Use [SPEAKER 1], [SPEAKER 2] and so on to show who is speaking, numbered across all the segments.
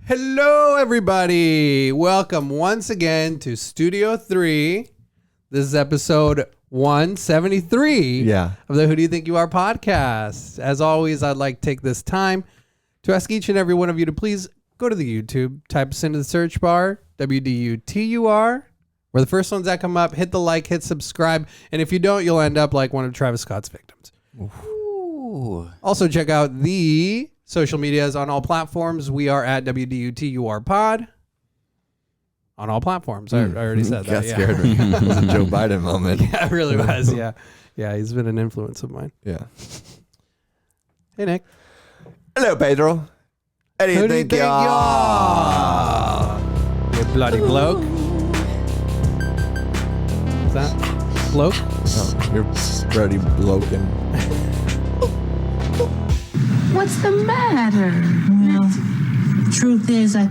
[SPEAKER 1] Hello, everybody. Welcome once again to Studio 3. This is episode 173 of the Who Do You Think You Are podcast. As always, I'd like to take this time to ask each and every one of you to please go to the YouTube, type us into the search bar, WDUTUR. We're the first ones that come up. Hit the like, hit subscribe. And if you don't, you'll end up like one of Travis Scott's victims. Ooh. Also, check out the social medias on all platforms. We are at WDUTUR Pod on all platforms. I already said that.
[SPEAKER 2] Got scared me. It was a Joe Biden moment.
[SPEAKER 1] Yeah, it really was. Yeah. Yeah, he's been an influence of mine.
[SPEAKER 2] Yeah.
[SPEAKER 1] Hey, Nick.
[SPEAKER 2] Hello, Pedro. How do you think you are?
[SPEAKER 1] You bloody bloke. Is that bloke?
[SPEAKER 2] Oh, you're bloody bloking.
[SPEAKER 3] What's the matter? Well, the truth is, I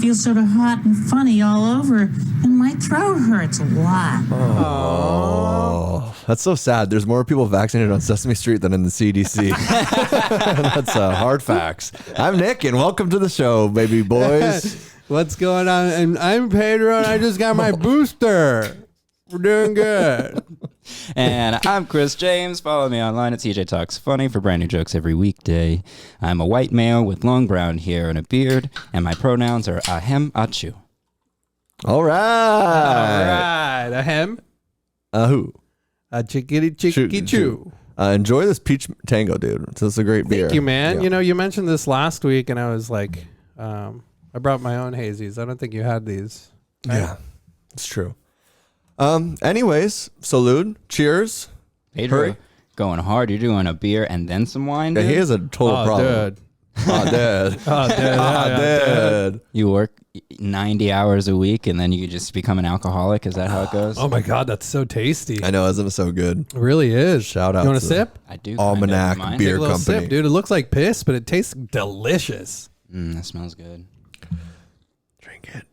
[SPEAKER 3] feel sort of hot and funny all over, and my throat hurts a lot.
[SPEAKER 2] Oh, that's so sad. There's more people vaccinated on Sesame Street than in the CDC. That's hard facts. I'm Nick, and welcome to the show, baby boys.
[SPEAKER 1] What's going on? And I'm Pedro, and I just got my booster. We're doing good.
[SPEAKER 4] And I'm Chris James. Follow me online at CJ Talks Funny for brand new jokes every weekday. I'm a white male with long brown hair and a beard, and my pronouns are ahem, achu.
[SPEAKER 2] All right.
[SPEAKER 1] All right. Ahem.
[SPEAKER 2] Who?
[SPEAKER 1] Chickity choo.
[SPEAKER 2] Enjoy this peach tango, dude. It's a great beer.
[SPEAKER 1] Thank you, man.
[SPEAKER 2] Yeah.
[SPEAKER 1] You know, you mentioned this last week, and I was like, I brought my own hazies. I don't think you had these. Right?
[SPEAKER 2] Yeah, it's true. Anyways, salute. Cheers.
[SPEAKER 4] Pedro,
[SPEAKER 2] Hurry.
[SPEAKER 4] going hard. You're doing a beer and then some wine, dude?
[SPEAKER 2] Yeah, he has a total problem.
[SPEAKER 1] Dude.
[SPEAKER 2] Oh, dude.
[SPEAKER 1] Dude.
[SPEAKER 4] You work 90 hours a week, and then you just become an alcoholic? Is that how it goes?
[SPEAKER 1] Oh, my God. That's so tasty.
[SPEAKER 2] I know, isn't it so good?
[SPEAKER 1] It really is.
[SPEAKER 2] Shout out
[SPEAKER 1] You want
[SPEAKER 2] to
[SPEAKER 1] a sip?
[SPEAKER 4] I do.
[SPEAKER 2] Almanac
[SPEAKER 4] kind of.
[SPEAKER 2] beer
[SPEAKER 1] Take a little
[SPEAKER 2] company.
[SPEAKER 1] sip, dude. It looks like piss, but it tastes delicious.
[SPEAKER 4] That smells good.
[SPEAKER 2] Drink it.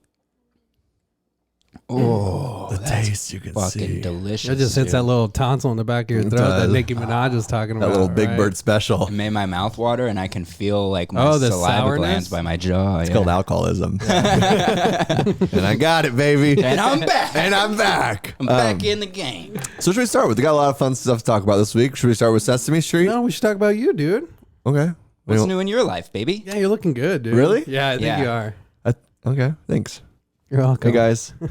[SPEAKER 4] Oh,
[SPEAKER 2] The taste you can
[SPEAKER 4] fucking
[SPEAKER 2] see.
[SPEAKER 4] delicious.
[SPEAKER 1] It just hits
[SPEAKER 4] dude.
[SPEAKER 1] that little tonsil in the back of your
[SPEAKER 2] It
[SPEAKER 1] throat
[SPEAKER 2] does.
[SPEAKER 1] that Nicki Minaj was talking about.
[SPEAKER 2] That little Big
[SPEAKER 1] right?
[SPEAKER 2] Bird special.
[SPEAKER 4] It made my mouth water, and I can feel like my
[SPEAKER 1] the
[SPEAKER 4] saliva
[SPEAKER 1] sourness?
[SPEAKER 4] glands by my jaw.
[SPEAKER 2] It's called alcoholism. And I got it, baby.
[SPEAKER 4] And I'm back.
[SPEAKER 2] And I'm back.
[SPEAKER 4] I'm back in the game.
[SPEAKER 2] So should we start with? We got a lot of fun stuff to talk about this week. Should we start with Sesame Street?
[SPEAKER 1] No, we should talk about you, dude.
[SPEAKER 2] Okay.
[SPEAKER 4] What's new in your life, baby?
[SPEAKER 1] Yeah, you're looking good, dude.
[SPEAKER 2] Really?
[SPEAKER 1] Yeah, I think
[SPEAKER 4] Yeah.
[SPEAKER 1] you are.
[SPEAKER 2] Okay. Thanks.
[SPEAKER 1] You're welcome.
[SPEAKER 2] Hey guys, I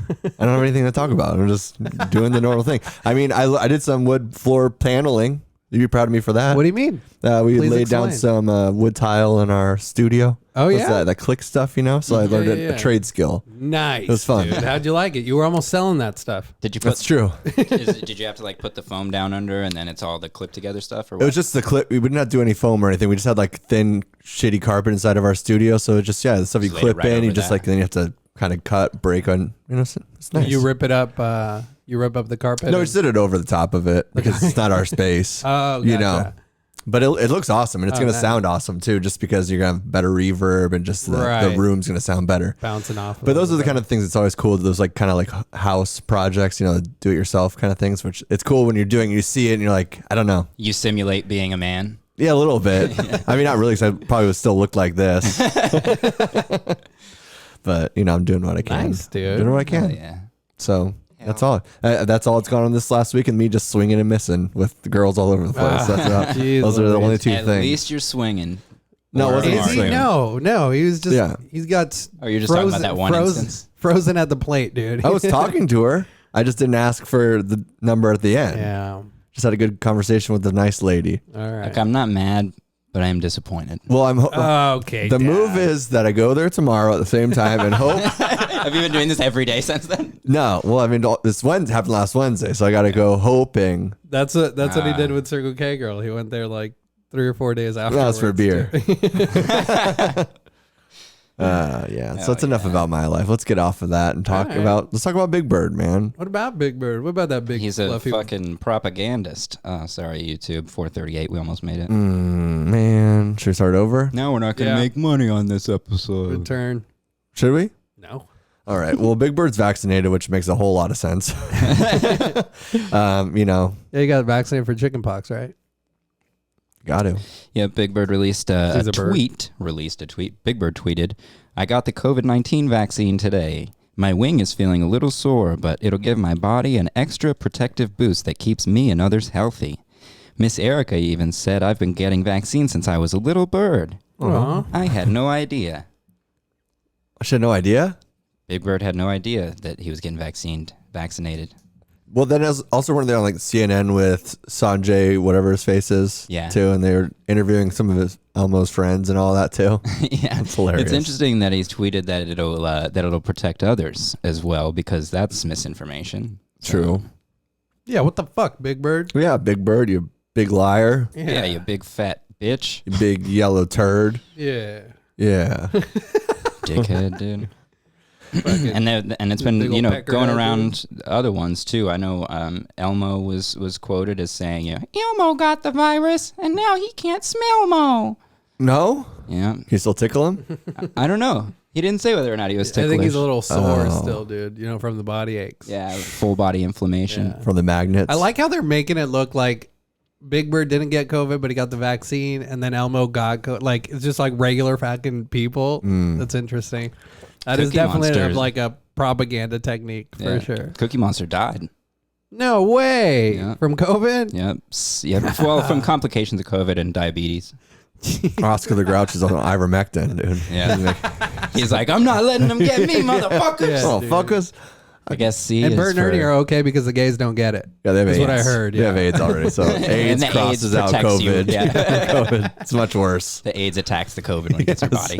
[SPEAKER 2] don't have anything to talk about. I'm just doing the normal thing. I mean, I did some wood floor paneling. You'd be proud of me for that.
[SPEAKER 1] What do you mean?
[SPEAKER 2] We
[SPEAKER 1] Please
[SPEAKER 2] laid down
[SPEAKER 1] explain.
[SPEAKER 2] some wood tile in our studio.
[SPEAKER 1] Oh,
[SPEAKER 2] What's
[SPEAKER 1] yeah?
[SPEAKER 2] that click stuff, you know? So I learned
[SPEAKER 1] yeah.
[SPEAKER 2] a trade skill.
[SPEAKER 1] Nice.
[SPEAKER 2] It was fun.
[SPEAKER 1] Dude. How'd you like it? You were almost selling that stuff.
[SPEAKER 4] Did you put?
[SPEAKER 2] That's true.
[SPEAKER 4] Did you have to like put the foam down under, and then it's all the clip together stuff, or what?
[SPEAKER 2] It was just the clip. We did not do any foam or anything. We just had like thin, shitty carpet inside of our studio. So it just, the stuff you
[SPEAKER 4] Just laid it
[SPEAKER 2] clip
[SPEAKER 4] right
[SPEAKER 2] in, you
[SPEAKER 4] over
[SPEAKER 2] just
[SPEAKER 4] that.
[SPEAKER 2] like, then you have to kind of cut, break on, it's nice.
[SPEAKER 1] You rip it up. You rip up the carpet.
[SPEAKER 2] No, we just did it over the top of it because it's not our space.
[SPEAKER 1] Oh,
[SPEAKER 2] you know.
[SPEAKER 1] gotcha.
[SPEAKER 2] But it looks awesome, and it's going to
[SPEAKER 1] nice.
[SPEAKER 2] sound awesome too, just because you're going to have better reverb and just the
[SPEAKER 1] Right.
[SPEAKER 2] room's going to sound better.
[SPEAKER 1] Bouncing off.
[SPEAKER 2] But those are the kind of things that's always cool. Those like kind of like house projects, do it yourself kind of things, which it's cool when you're doing, you see it and you're like, I don't know.
[SPEAKER 4] You simulate being a man.
[SPEAKER 2] Yeah, a little bit. I mean, not really, because I probably would still look like this. But, I'm doing what I can.
[SPEAKER 1] Nice, dude.
[SPEAKER 2] Doing what I can.
[SPEAKER 4] Yeah.
[SPEAKER 2] So that's all. That's all it's gone on this last week, and me just swinging and missing with the girls all over the place.
[SPEAKER 1] Jeez
[SPEAKER 2] Those are the
[SPEAKER 1] Louise.
[SPEAKER 2] only two
[SPEAKER 4] At
[SPEAKER 2] things.
[SPEAKER 4] least you're swinging.
[SPEAKER 2] No,
[SPEAKER 4] Or
[SPEAKER 2] wasn't
[SPEAKER 4] are
[SPEAKER 2] he
[SPEAKER 4] you?
[SPEAKER 2] swinging?
[SPEAKER 1] No. He was just.
[SPEAKER 2] Yeah.
[SPEAKER 1] He's got.
[SPEAKER 4] Oh, you're just talking about that one instance?
[SPEAKER 1] Frozen at the plate, dude.
[SPEAKER 2] I was talking to her. I just didn't ask for the number at the end.
[SPEAKER 1] Yeah.
[SPEAKER 2] Just had a good conversation with the nice lady.
[SPEAKER 1] All right.
[SPEAKER 4] Like, I'm not mad, but I am disappointed.
[SPEAKER 2] Well,
[SPEAKER 1] Okay.
[SPEAKER 2] the
[SPEAKER 1] Dad.
[SPEAKER 2] move is that I go there tomorrow at the same time and hope.
[SPEAKER 4] Have you been doing this every day since then?
[SPEAKER 2] No, well, I mean, this Wednesday happened last Wednesday, so I got to go hoping.
[SPEAKER 1] That's what he did with Circle K girl. He went there like 3 or 4 days after.
[SPEAKER 2] That was for beer. Yeah. So that's enough about my life. Let's get off of that and talk
[SPEAKER 1] All right.
[SPEAKER 2] let's talk about Big Bird, man.
[SPEAKER 1] What about Big Bird? What about that big
[SPEAKER 4] He's a
[SPEAKER 1] fluffy
[SPEAKER 4] fucking propagandist. Sorry, YouTube. 438. We almost made it.
[SPEAKER 2] Man, should we start over?
[SPEAKER 4] No, we're not going to
[SPEAKER 1] Yeah.
[SPEAKER 4] make money on this episode.
[SPEAKER 1] return?
[SPEAKER 2] Should we?
[SPEAKER 1] No.
[SPEAKER 2] All right. Well, Big Bird's vaccinated, which makes a whole lot of sense.
[SPEAKER 1] Yeah, you got vaccinated for chickenpox, right?
[SPEAKER 2] Got to.
[SPEAKER 4] Yeah, Big Bird released a
[SPEAKER 1] He's a bird.
[SPEAKER 4] tweet. Big Bird tweeted, "I got the COVID-19 vaccine today. My wing is feeling a little sore, but it'll give my body an extra protective boost that keeps me and others healthy. Miss Erica even said I've been getting vaccines since I was a little bird.
[SPEAKER 1] Aw.
[SPEAKER 4] I had no idea."
[SPEAKER 2] I had no idea.
[SPEAKER 4] Big Bird had no idea that he was getting vaccinated.
[SPEAKER 2] Well, then also weren't they on like CNN with Sanjay, whatever his face is,
[SPEAKER 4] Yeah.
[SPEAKER 2] too, and they were interviewing some of Elmo's friends and all that too.
[SPEAKER 4] Yeah,
[SPEAKER 2] It's hilarious.
[SPEAKER 4] It's interesting that he's tweeted that it'll protect others as well, because that's misinformation. So,
[SPEAKER 2] True.
[SPEAKER 1] Yeah, what the fuck, Big Bird?
[SPEAKER 2] Yeah, Big Bird, you big liar,
[SPEAKER 4] Yeah, you big fat bitch,
[SPEAKER 2] you big yellow turd.
[SPEAKER 1] Yeah.
[SPEAKER 2] Yeah.
[SPEAKER 4] dickhead, dude.
[SPEAKER 1] Fucking
[SPEAKER 4] And it's
[SPEAKER 1] big
[SPEAKER 4] been
[SPEAKER 1] ol' pecker
[SPEAKER 4] going
[SPEAKER 1] head,
[SPEAKER 4] around other ones too. I know Elmo was quoted as saying, Elmo got the virus and now he can't smell Mo.
[SPEAKER 2] No?
[SPEAKER 4] Yeah,
[SPEAKER 2] Can you still tickle him?
[SPEAKER 4] I don't know. He didn't say whether or not he was
[SPEAKER 1] I
[SPEAKER 4] ticklish.
[SPEAKER 1] think he's a little sore
[SPEAKER 2] Oh.
[SPEAKER 1] still, dude. From the body aches.
[SPEAKER 4] Yeah, full body inflammation.
[SPEAKER 1] Yeah.
[SPEAKER 2] From the magnets?
[SPEAKER 1] I like how they're making it look like Big Bird didn't get COVID, but he got the vaccine, and then Elmo got COVID. Like, it's just like regular fucking people. That's interesting. That is
[SPEAKER 4] Cookie
[SPEAKER 1] definitely
[SPEAKER 4] Monsters.
[SPEAKER 1] like a propaganda technique for
[SPEAKER 4] Yeah.
[SPEAKER 1] sure.
[SPEAKER 4] Cookie Monster died.
[SPEAKER 1] No way.
[SPEAKER 4] Yeah.
[SPEAKER 1] From COVID?
[SPEAKER 4] Yep. Well, from complications of COVID and diabetes.
[SPEAKER 2] Oscar the Grouch is on ivermectin, dude.
[SPEAKER 4] Yeah. He's like, I'm not letting them get me, motherfuckers.
[SPEAKER 1] Yeah.
[SPEAKER 2] Oh,
[SPEAKER 1] dude.
[SPEAKER 2] fuck us.
[SPEAKER 4] I guess C
[SPEAKER 1] And
[SPEAKER 4] is
[SPEAKER 1] Bert and Ernie
[SPEAKER 4] for-
[SPEAKER 1] are okay because the gays don't get it.
[SPEAKER 2] Yeah, they have
[SPEAKER 1] That's
[SPEAKER 2] AIDS.
[SPEAKER 1] what I heard,
[SPEAKER 2] They have
[SPEAKER 1] yeah.
[SPEAKER 2] AIDS already, so AIDS
[SPEAKER 4] the AIDS
[SPEAKER 2] crosses out
[SPEAKER 4] protects you,
[SPEAKER 2] COVID.
[SPEAKER 4] yeah.
[SPEAKER 2] COVID. It's much worse.
[SPEAKER 4] The AIDS attacks the COVID when it gets your body.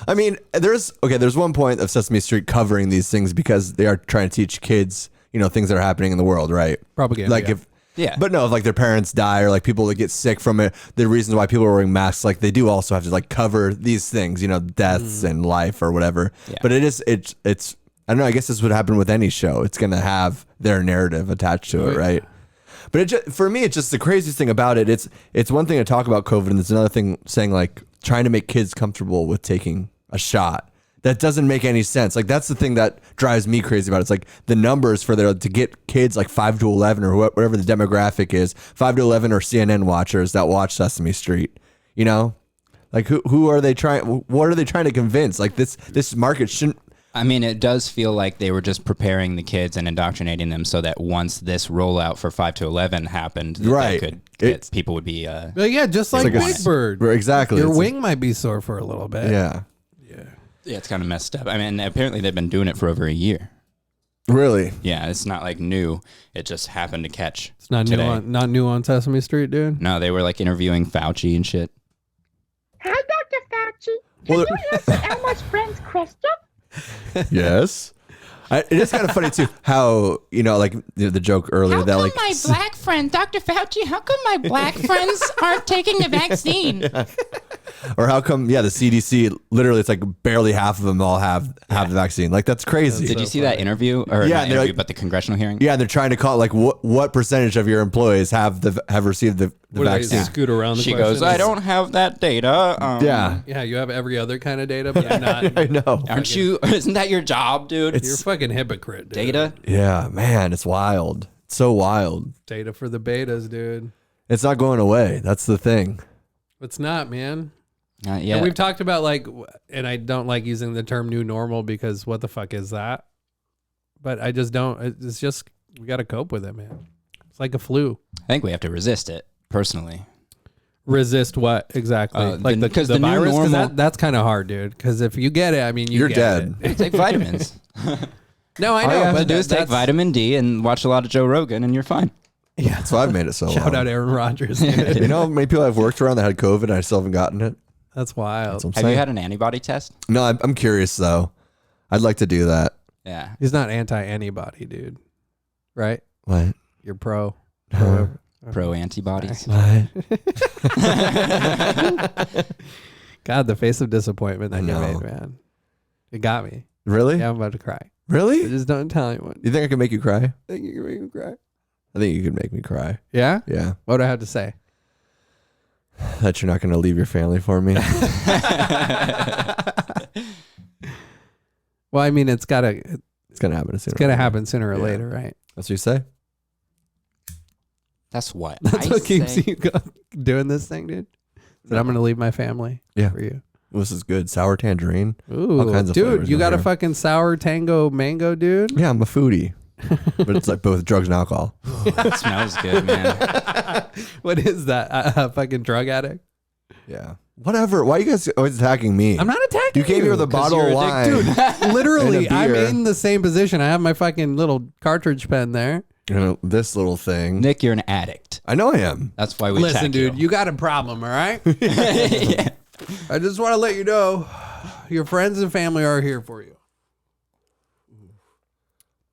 [SPEAKER 2] I mean, there's one point of Sesame Street covering these things because they are trying to teach kids, things that are happening in the world, right?
[SPEAKER 1] Propaganda,
[SPEAKER 2] Like
[SPEAKER 1] yeah.
[SPEAKER 2] if But no, if like their parents die or like people that get sick from it, the reasons why people are wearing masks, like they do also have to like cover these things, deaths and life or whatever.
[SPEAKER 4] Yeah.
[SPEAKER 2] But it's I don't know, I guess this would happen with any show. It's going to have their narrative attached to it, right? But for me, it's just the craziest thing about it. It's one thing to talk about COVID, and it's another thing saying like trying to make kids comfortable with taking a shot. That doesn't make any sense. Like that's the thing that drives me crazy about it. It's like the numbers to get kids like 5 to 11 or whatever the demographic is, 5 to 11 or CNN watchers that watch Sesame Street. Like who are they trying? What are they trying to convince? Like this market shouldn't.
[SPEAKER 4] I mean, it does feel like they were just preparing the kids and indoctrinating them so that once this rollout for 5 to 11 happened, that
[SPEAKER 2] Right.
[SPEAKER 4] they could people would be.
[SPEAKER 1] But yeah, just like,
[SPEAKER 2] like a
[SPEAKER 1] Big Bird.
[SPEAKER 2] Exactly.
[SPEAKER 1] Your
[SPEAKER 2] It's
[SPEAKER 1] wing might be sore for a little bit.
[SPEAKER 2] Yeah.
[SPEAKER 4] Yeah, it's kind of messed up. I mean, apparently they've been doing it for over a year.
[SPEAKER 2] Really?
[SPEAKER 4] Yeah, it's not like new. It just happened to catch.
[SPEAKER 1] It's not
[SPEAKER 4] today.
[SPEAKER 1] new on Sesame Street, dude.
[SPEAKER 4] No, they were like interviewing Fauci and shit.
[SPEAKER 3] Hi, Dr. Fauci. Can
[SPEAKER 2] Well,
[SPEAKER 3] you answer Elmo's friend's question?
[SPEAKER 2] Yes. It is kind of funny too how like the joke earlier that like
[SPEAKER 5] my black friend, Dr. Fauci, how come my black friends aren't taking the vaccine?
[SPEAKER 2] or how come the CDC literally it's like barely half of them all have the vaccine. Like that's crazy.
[SPEAKER 4] Did you see that interview? Or
[SPEAKER 2] Yeah,
[SPEAKER 4] not
[SPEAKER 2] they're
[SPEAKER 4] interview,
[SPEAKER 2] like-
[SPEAKER 4] but the congressional hearing?
[SPEAKER 2] Yeah, they're trying to call like what percentage of your employees have received the
[SPEAKER 1] What do they
[SPEAKER 2] vaccine.
[SPEAKER 1] scoot around the
[SPEAKER 4] She
[SPEAKER 1] question?
[SPEAKER 4] goes, I don't have that data.
[SPEAKER 2] Yeah.
[SPEAKER 1] Yeah, you have every other kind of data, but you're not.
[SPEAKER 2] I know.
[SPEAKER 4] Aren't you? Isn't that your job, dude?
[SPEAKER 1] You're a fucking hypocrite, dude.
[SPEAKER 4] Data?
[SPEAKER 2] Yeah, man, it's wild. It's so wild.
[SPEAKER 1] Data for the betas, dude.
[SPEAKER 2] It's not going away. That's the thing.
[SPEAKER 1] It's not, man.
[SPEAKER 4] Not yet.
[SPEAKER 1] And we've talked about and I don't like using the term new normal because what the fuck is that? But I just don't. It's just, we got to cope with it, man. It's like a flu.
[SPEAKER 4] I think we have to resist it, personally.
[SPEAKER 1] Resist what exactly? Like the
[SPEAKER 4] because the new
[SPEAKER 1] virus? 'Cause
[SPEAKER 4] normal-
[SPEAKER 1] that's kind of hard, dude. Because if you get it, I mean,
[SPEAKER 2] You're
[SPEAKER 1] get
[SPEAKER 2] dead.
[SPEAKER 1] it.
[SPEAKER 4] Take vitamins.
[SPEAKER 1] No, I
[SPEAKER 4] All
[SPEAKER 1] know.
[SPEAKER 4] you have
[SPEAKER 1] but
[SPEAKER 4] to do is take
[SPEAKER 1] that's-
[SPEAKER 4] vitamin D and watch a lot of Joe Rogan, and you're fine.
[SPEAKER 1] Yeah.
[SPEAKER 2] That's why I've made it so
[SPEAKER 1] Shout
[SPEAKER 2] long.
[SPEAKER 1] out Aaron Rodgers. Dude.
[SPEAKER 2] You know how many people I've worked around that had COVID and I still haven't gotten it?
[SPEAKER 1] That's wild.
[SPEAKER 2] That's what I'm
[SPEAKER 4] Have
[SPEAKER 2] saying.
[SPEAKER 4] you had an antibody test?
[SPEAKER 2] No, I'm curious though. I'd like to do that.
[SPEAKER 4] Yeah.
[SPEAKER 1] He's not anti-anybody, dude. Right?
[SPEAKER 2] What?
[SPEAKER 1] You're pro.
[SPEAKER 4] Pro antibodies.
[SPEAKER 2] What?
[SPEAKER 1] God, the face of disappointment that
[SPEAKER 2] I
[SPEAKER 1] you
[SPEAKER 2] know.
[SPEAKER 1] made, man. It got me.
[SPEAKER 2] Really?
[SPEAKER 1] Yeah, I'm about to cry. I
[SPEAKER 2] Really?
[SPEAKER 1] just don't tell anyone.
[SPEAKER 2] You think I can make you cry?
[SPEAKER 1] I think you can make me cry.
[SPEAKER 2] I think you could make me cry.
[SPEAKER 1] Yeah?
[SPEAKER 2] Yeah.
[SPEAKER 1] What do I have to say?
[SPEAKER 2] That you're not going to leave your family for me.
[SPEAKER 1] Well, I mean, it's gotta
[SPEAKER 2] It's going to happen sooner.
[SPEAKER 1] happen sooner or
[SPEAKER 2] Yeah.
[SPEAKER 1] later, right?
[SPEAKER 2] That's what you say?
[SPEAKER 4] That's what
[SPEAKER 1] That's
[SPEAKER 4] I
[SPEAKER 1] what keeps
[SPEAKER 4] say.
[SPEAKER 1] you doing this thing, dude. That I'm going to leave my family for you.
[SPEAKER 2] This is good. Sour tangerine.
[SPEAKER 1] Ooh,
[SPEAKER 2] all kinds of
[SPEAKER 1] dude,
[SPEAKER 2] flavors
[SPEAKER 1] you
[SPEAKER 2] in
[SPEAKER 1] got a
[SPEAKER 2] here.
[SPEAKER 1] fucking sour tango mango, dude?
[SPEAKER 2] Yeah, I'm a foodie. But it's like both drugs and alcohol.
[SPEAKER 4] It smells good, man.
[SPEAKER 1] What is that? A fucking drug addict?
[SPEAKER 2] Yeah. Whatever. Why are you guys always attacking me?
[SPEAKER 1] I'm not attacking
[SPEAKER 2] You came here with a bottle of wine.
[SPEAKER 1] Literally,
[SPEAKER 2] And a
[SPEAKER 1] I'm
[SPEAKER 2] beer.
[SPEAKER 1] in the same position. I have my fucking little cartridge pen there.
[SPEAKER 2] You know, this little thing.
[SPEAKER 4] Nick, you're an addict.
[SPEAKER 2] I know I am.
[SPEAKER 4] That's why we
[SPEAKER 1] Listen,
[SPEAKER 4] attack
[SPEAKER 1] dude,
[SPEAKER 4] you.
[SPEAKER 1] you got a problem, all right?
[SPEAKER 4] Yeah.
[SPEAKER 1] I just want to let you know your friends and family are here for you.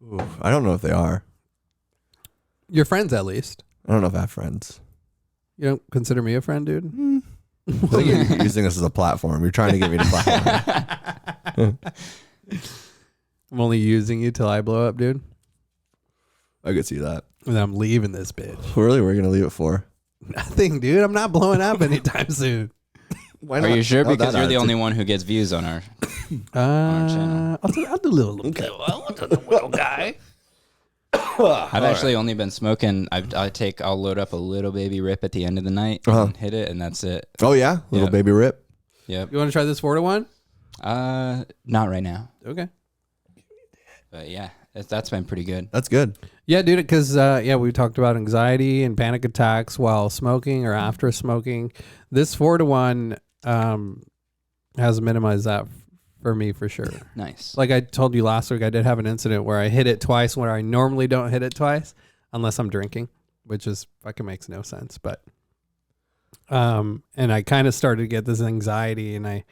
[SPEAKER 2] Ooh, I don't know if they are.
[SPEAKER 1] Your friends, at least.
[SPEAKER 2] I don't know if I have friends.
[SPEAKER 1] You don't consider me a friend, dude?
[SPEAKER 2] I think you're using this as a platform. You're trying to get me to platform.
[SPEAKER 1] I'm only using you till I blow up, dude.
[SPEAKER 2] I could see that.
[SPEAKER 1] And I'm leaving this bitch.
[SPEAKER 2] Really? We're going to leave it for?
[SPEAKER 1] Nothing, dude. I'm not blowing up anytime soon.
[SPEAKER 2] Why
[SPEAKER 4] Are you sure?
[SPEAKER 2] Oh,
[SPEAKER 4] Because
[SPEAKER 2] that
[SPEAKER 4] you're the
[SPEAKER 2] attitude.
[SPEAKER 4] only one who gets views on our channel.
[SPEAKER 1] I'll do a little guy.
[SPEAKER 4] I've actually only been smoking. I'll load up a little baby rip at the end of the night and hit it, and that's it.
[SPEAKER 2] Oh, yeah? Little
[SPEAKER 4] Yep.
[SPEAKER 2] baby rip?
[SPEAKER 4] Yep.
[SPEAKER 1] You want to try this 4-to-1?
[SPEAKER 4] Not right now,
[SPEAKER 1] Okay.
[SPEAKER 4] but yeah, that's been pretty good.
[SPEAKER 2] That's good.
[SPEAKER 1] Yeah, dude, because, we talked about anxiety and panic attacks while smoking or after smoking. This 4-to-1 has minimized that for me for sure.
[SPEAKER 4] Nice.
[SPEAKER 1] Like I told you last week, I did have an incident where I hit it twice where I normally don't hit it twice unless I'm drinking, which is fucking makes no sense. But, and I kind of started to get this anxiety and I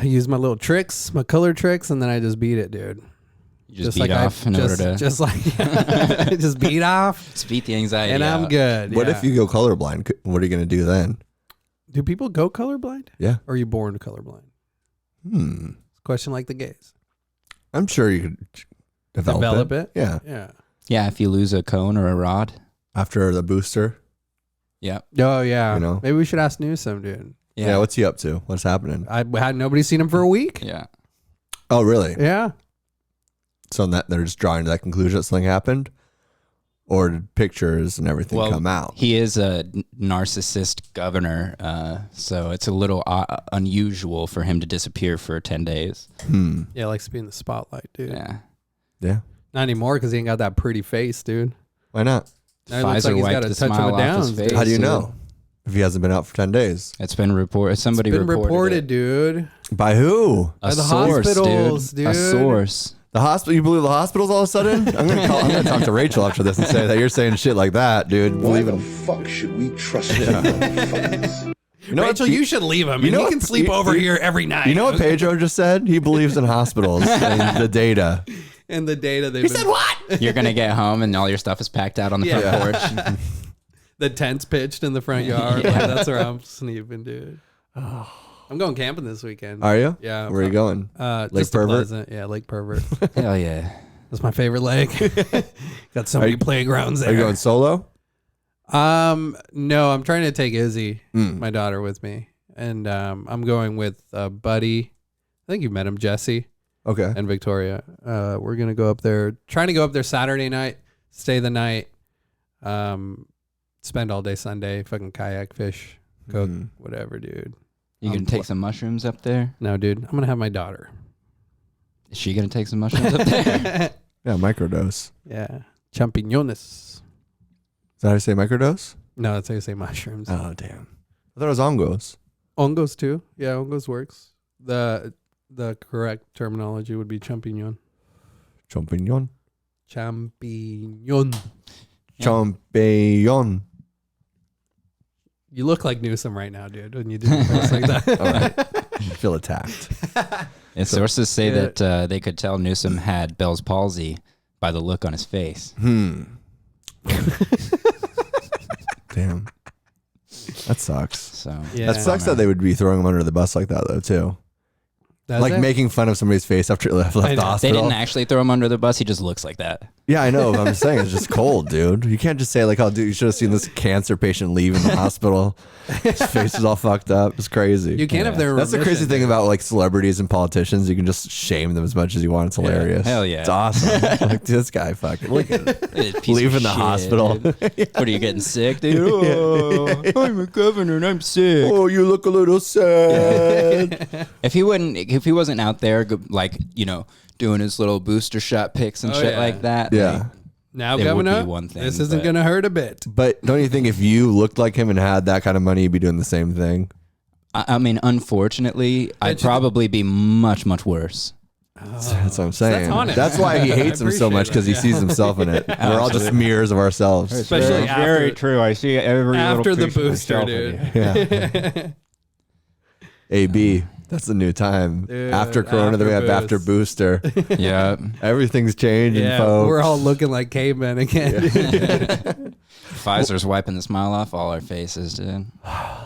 [SPEAKER 1] use my little tricks, my color tricks, and then I just beat it, dude.
[SPEAKER 4] You just beat off in order to
[SPEAKER 1] just like just beat off,
[SPEAKER 4] just beat the anxiety
[SPEAKER 1] and I'm
[SPEAKER 4] out.
[SPEAKER 1] good.
[SPEAKER 2] What
[SPEAKER 1] yeah.
[SPEAKER 2] if you go colorblind? What are you going to do then?
[SPEAKER 1] Do people go colorblind?
[SPEAKER 2] Yeah.
[SPEAKER 1] Or are you born colorblind? Question like the gays.
[SPEAKER 2] I'm sure you could develop
[SPEAKER 1] it.
[SPEAKER 2] Yeah.
[SPEAKER 1] Yeah.
[SPEAKER 4] Yeah, if you lose a cone or a rod.
[SPEAKER 2] After the booster.
[SPEAKER 4] Yeah.
[SPEAKER 1] Oh yeah.
[SPEAKER 2] You know?
[SPEAKER 1] Maybe we should ask Newsom, dude.
[SPEAKER 2] Yeah. What's he up to? What's happening?
[SPEAKER 1] I had nobody seen him for a week.
[SPEAKER 4] Yeah.
[SPEAKER 2] Oh, really?
[SPEAKER 1] Yeah.
[SPEAKER 2] So that they're just drawing to that conclusion that something happened? Or did pictures and everything come out?
[SPEAKER 4] He is a narcissist governor, so it's a little unusual for him to disappear for 10 days.
[SPEAKER 1] Yeah, likes to be in the spotlight, dude.
[SPEAKER 4] Yeah.
[SPEAKER 2] Yeah.
[SPEAKER 1] Not anymore because he ain't got that pretty face, dude.
[SPEAKER 2] Why not?
[SPEAKER 1] Now he looks like he's got a touch of a Downs, dude.
[SPEAKER 2] How do you
[SPEAKER 4] dude.
[SPEAKER 2] know? If he hasn't been out for 10 days.
[SPEAKER 4] It's been reported. Somebody
[SPEAKER 1] It's been
[SPEAKER 4] reported
[SPEAKER 1] reported,
[SPEAKER 4] it.
[SPEAKER 1] dude.
[SPEAKER 2] By who?
[SPEAKER 4] A
[SPEAKER 1] By the
[SPEAKER 4] source,
[SPEAKER 1] hospitals,
[SPEAKER 4] dude. A
[SPEAKER 1] dude.
[SPEAKER 4] source.
[SPEAKER 2] The hospital? You believe the hospitals all of a sudden? I'm gonna talk to Rachel after this and say that you're saying shit like that, dude.
[SPEAKER 6] Why the fuck should we trust you motherfuckers?
[SPEAKER 2] You know
[SPEAKER 1] Rachel,
[SPEAKER 2] what?
[SPEAKER 1] you should leave him.
[SPEAKER 2] You
[SPEAKER 1] And
[SPEAKER 2] know
[SPEAKER 1] he
[SPEAKER 2] what-
[SPEAKER 1] can sleep
[SPEAKER 2] you-
[SPEAKER 1] over
[SPEAKER 2] you-
[SPEAKER 1] here every night.
[SPEAKER 2] You know what Pedro just said? He believes in hospitals and the data.
[SPEAKER 1] And the data they've been...
[SPEAKER 4] what? You're going to get home and all your stuff is packed out on the front porch.
[SPEAKER 1] The tent's pitched in the front yard. Like, that's where I'm sleeping, dude. I'm going camping this weekend.
[SPEAKER 2] Are you?
[SPEAKER 1] Yeah.
[SPEAKER 2] Where are you going?
[SPEAKER 1] Lake
[SPEAKER 2] Lake Pervert?
[SPEAKER 1] Pleasant. Yeah, Lake Pervert.
[SPEAKER 4] Hell yeah.
[SPEAKER 1] That's my favorite lake. Got so many playgrounds there.
[SPEAKER 2] Are you going solo?
[SPEAKER 1] No, I'm trying to take Izzy, my daughter, with me, and I'm going with Buddy. I think you met him, Jesse,
[SPEAKER 2] Okay.
[SPEAKER 1] and Victoria. We're gonna go up there. Trying to go up there Saturday night, stay the night, spend all day Sunday, fucking kayak, fish, cook, whatever, dude.
[SPEAKER 4] You going to take some mushrooms up there?
[SPEAKER 1] No, dude, I'm gonna have my daughter.
[SPEAKER 4] Is she going to take some mushrooms up there?
[SPEAKER 2] Yeah, microdose.
[SPEAKER 1] Yeah, champiñones.
[SPEAKER 2] Is that how you say microdose?
[SPEAKER 1] No, that's how you say mushrooms.
[SPEAKER 2] Oh, damn. I thought it was ongos.
[SPEAKER 1] Ongos too. Yeah, ongos works. The correct terminology would be champignon.
[SPEAKER 2] Champignon.
[SPEAKER 1] Champignon.
[SPEAKER 2] Champignon.
[SPEAKER 1] You look like Newsom right now, dude, when you do things like that.
[SPEAKER 2] All right. I feel attacked.
[SPEAKER 4] And sources say
[SPEAKER 1] Yeah.
[SPEAKER 4] that they could tell Newsom had Bell's palsy by the look on his face.
[SPEAKER 2] Damn. That sucks.
[SPEAKER 4] So
[SPEAKER 1] Yeah.
[SPEAKER 2] That sucks that they would be throwing him under the bus like that, though, too.
[SPEAKER 1] Does
[SPEAKER 2] Like
[SPEAKER 1] it?
[SPEAKER 2] making fun of somebody's face after he left the
[SPEAKER 1] know.
[SPEAKER 2] hospital.
[SPEAKER 4] they didn't actually throw him under the bus. He just looks like that.
[SPEAKER 2] Yeah, I know. I'm just saying it's just cold, dude. You can't just say like, "Oh, dude, you should have seen this cancer patient leave in the hospital. His face is all fucked up." It's crazy.
[SPEAKER 1] You can't have their.
[SPEAKER 2] That's the crazy thing about like celebrities and politicians. You can just shame them as much as you want. It's hilarious.
[SPEAKER 4] Hell yeah.
[SPEAKER 2] It's awesome. Like this guy, fucking look at it. Leaving the hospital.
[SPEAKER 4] What are you getting sick, dude? Oh, I'm a governor and I'm sick.
[SPEAKER 2] Oh, you look a little sad.
[SPEAKER 4] If he wasn't out there, like, you know, doing his little booster shot pics and shit like that.
[SPEAKER 2] Yeah.
[SPEAKER 1] Now,
[SPEAKER 4] it would
[SPEAKER 1] Governor,
[SPEAKER 4] be one thing,
[SPEAKER 1] this isn't going to hurt a bit.
[SPEAKER 2] But don't you think if you looked like him and had that kind of money, you'd be doing the same thing?
[SPEAKER 4] I mean, unfortunately, I'd probably be much, much worse.
[SPEAKER 2] That's what I'm saying.
[SPEAKER 1] honest.
[SPEAKER 2] That's why he hates him so much, because he sees himself in it. We're all just mirrors of ourselves.
[SPEAKER 1] Especially after,
[SPEAKER 7] very true. I see every
[SPEAKER 1] after the
[SPEAKER 7] little piece of
[SPEAKER 1] booster,
[SPEAKER 7] myself in
[SPEAKER 1] dude.
[SPEAKER 7] you.
[SPEAKER 2] Yeah. AB. That's the new time.
[SPEAKER 1] Dude,
[SPEAKER 2] after Corona, then we have after booster.
[SPEAKER 4] Yeah.
[SPEAKER 2] Everything's changing,
[SPEAKER 1] Yeah,
[SPEAKER 2] folks.
[SPEAKER 1] we're all looking like cavemen again.
[SPEAKER 4] Pfizer's wiping the smile off all our faces, dude.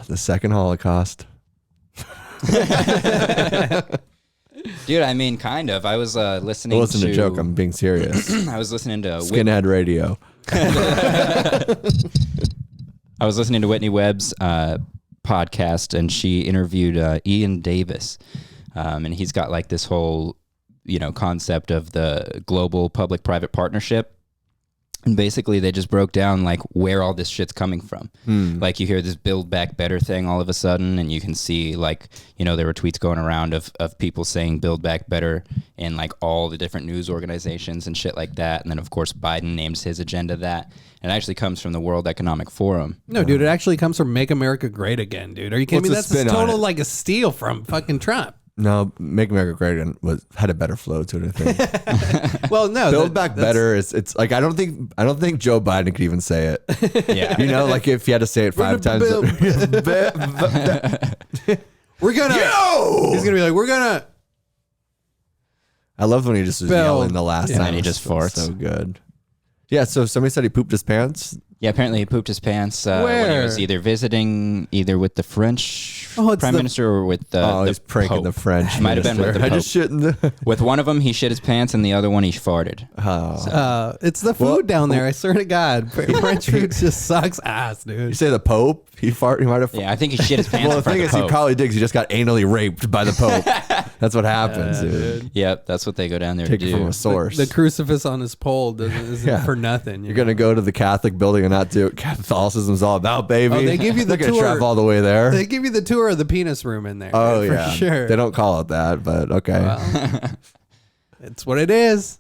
[SPEAKER 2] The second Holocaust.
[SPEAKER 4] Dude, I mean, kind of. I was listening
[SPEAKER 2] It wasn't a joke. I'm being serious.
[SPEAKER 4] I was listening to
[SPEAKER 2] Skinhead Radio.
[SPEAKER 4] I was listening to Whitney Webb's podcast, and she interviewed Ian Davis, and he's got like this whole, you know, concept of the global public-private partnership, and basically they just broke down like where all this shit's coming from. Like you hear this Build Back Better thing all of a sudden, and you can see like, you know, there were tweets going around of people saying Build Back Better in like all the different news organizations and shit like that, and then of course Biden names his agenda that. And it actually comes from the World Economic Forum.
[SPEAKER 1] No, dude, it actually comes from Make America Great Again, dude. Are you kidding me?
[SPEAKER 2] What's the
[SPEAKER 1] That's
[SPEAKER 2] spin on
[SPEAKER 1] total
[SPEAKER 2] it?
[SPEAKER 1] like a steal from fucking Trump.
[SPEAKER 2] No, Make America Great Again had a better flow to it, I think.
[SPEAKER 1] Well, no,
[SPEAKER 2] Build Back Better is, it's like I don't think Joe Biden could even say it.
[SPEAKER 4] Yeah.
[SPEAKER 2] You know, like if he had to say it 5 times.
[SPEAKER 1] We're gonna. He's gonna be like, we're gonna.
[SPEAKER 2] I love when he just was
[SPEAKER 1] Bill.
[SPEAKER 2] yelling the last
[SPEAKER 4] And
[SPEAKER 2] time.
[SPEAKER 4] then he
[SPEAKER 2] It was
[SPEAKER 4] just farts.
[SPEAKER 2] So good. Yeah, so somebody said he pooped his pants.
[SPEAKER 4] Yeah, apparently he pooped his pants when he
[SPEAKER 1] Where?
[SPEAKER 4] was either visiting with the French
[SPEAKER 1] Oh, it's
[SPEAKER 4] prime
[SPEAKER 1] the-
[SPEAKER 4] minister or with the
[SPEAKER 2] He's pranking
[SPEAKER 4] Pope.
[SPEAKER 2] the French.
[SPEAKER 4] Might have been with
[SPEAKER 2] minister.
[SPEAKER 4] the
[SPEAKER 2] I
[SPEAKER 4] Pope.
[SPEAKER 2] just shit in the.
[SPEAKER 4] With one of them, he shit his pants, and the other one, he farted.
[SPEAKER 1] It's the food down there. I swear to God, French food just sucks ass,
[SPEAKER 2] You
[SPEAKER 1] dude.
[SPEAKER 2] say the Pope? He might have.
[SPEAKER 4] Yeah, I think he shit his pants
[SPEAKER 2] Well,
[SPEAKER 4] in
[SPEAKER 2] the
[SPEAKER 4] front
[SPEAKER 2] thing
[SPEAKER 4] of
[SPEAKER 2] is,
[SPEAKER 4] the
[SPEAKER 2] he
[SPEAKER 4] Pope.
[SPEAKER 2] probably did 'cause he just got anally raped by the Pope. That's what happens, dude.
[SPEAKER 4] Yep, that's what they go down there
[SPEAKER 2] Take
[SPEAKER 4] to
[SPEAKER 2] it
[SPEAKER 4] do.
[SPEAKER 2] from a source.
[SPEAKER 1] The crucifix on his pole isn't
[SPEAKER 2] Yeah.
[SPEAKER 1] for nothing.
[SPEAKER 2] You're gonna go to the Catholic building and not do what Catholicism's all about, baby.
[SPEAKER 1] Oh, they give you the
[SPEAKER 2] They're gonna
[SPEAKER 1] tour.
[SPEAKER 2] travel all the way there.
[SPEAKER 1] They give you the tour of the penis room in there.
[SPEAKER 2] Oh
[SPEAKER 1] for
[SPEAKER 2] yeah,
[SPEAKER 1] sure.
[SPEAKER 2] They don't call it that, but okay.
[SPEAKER 1] Well, it's what it is.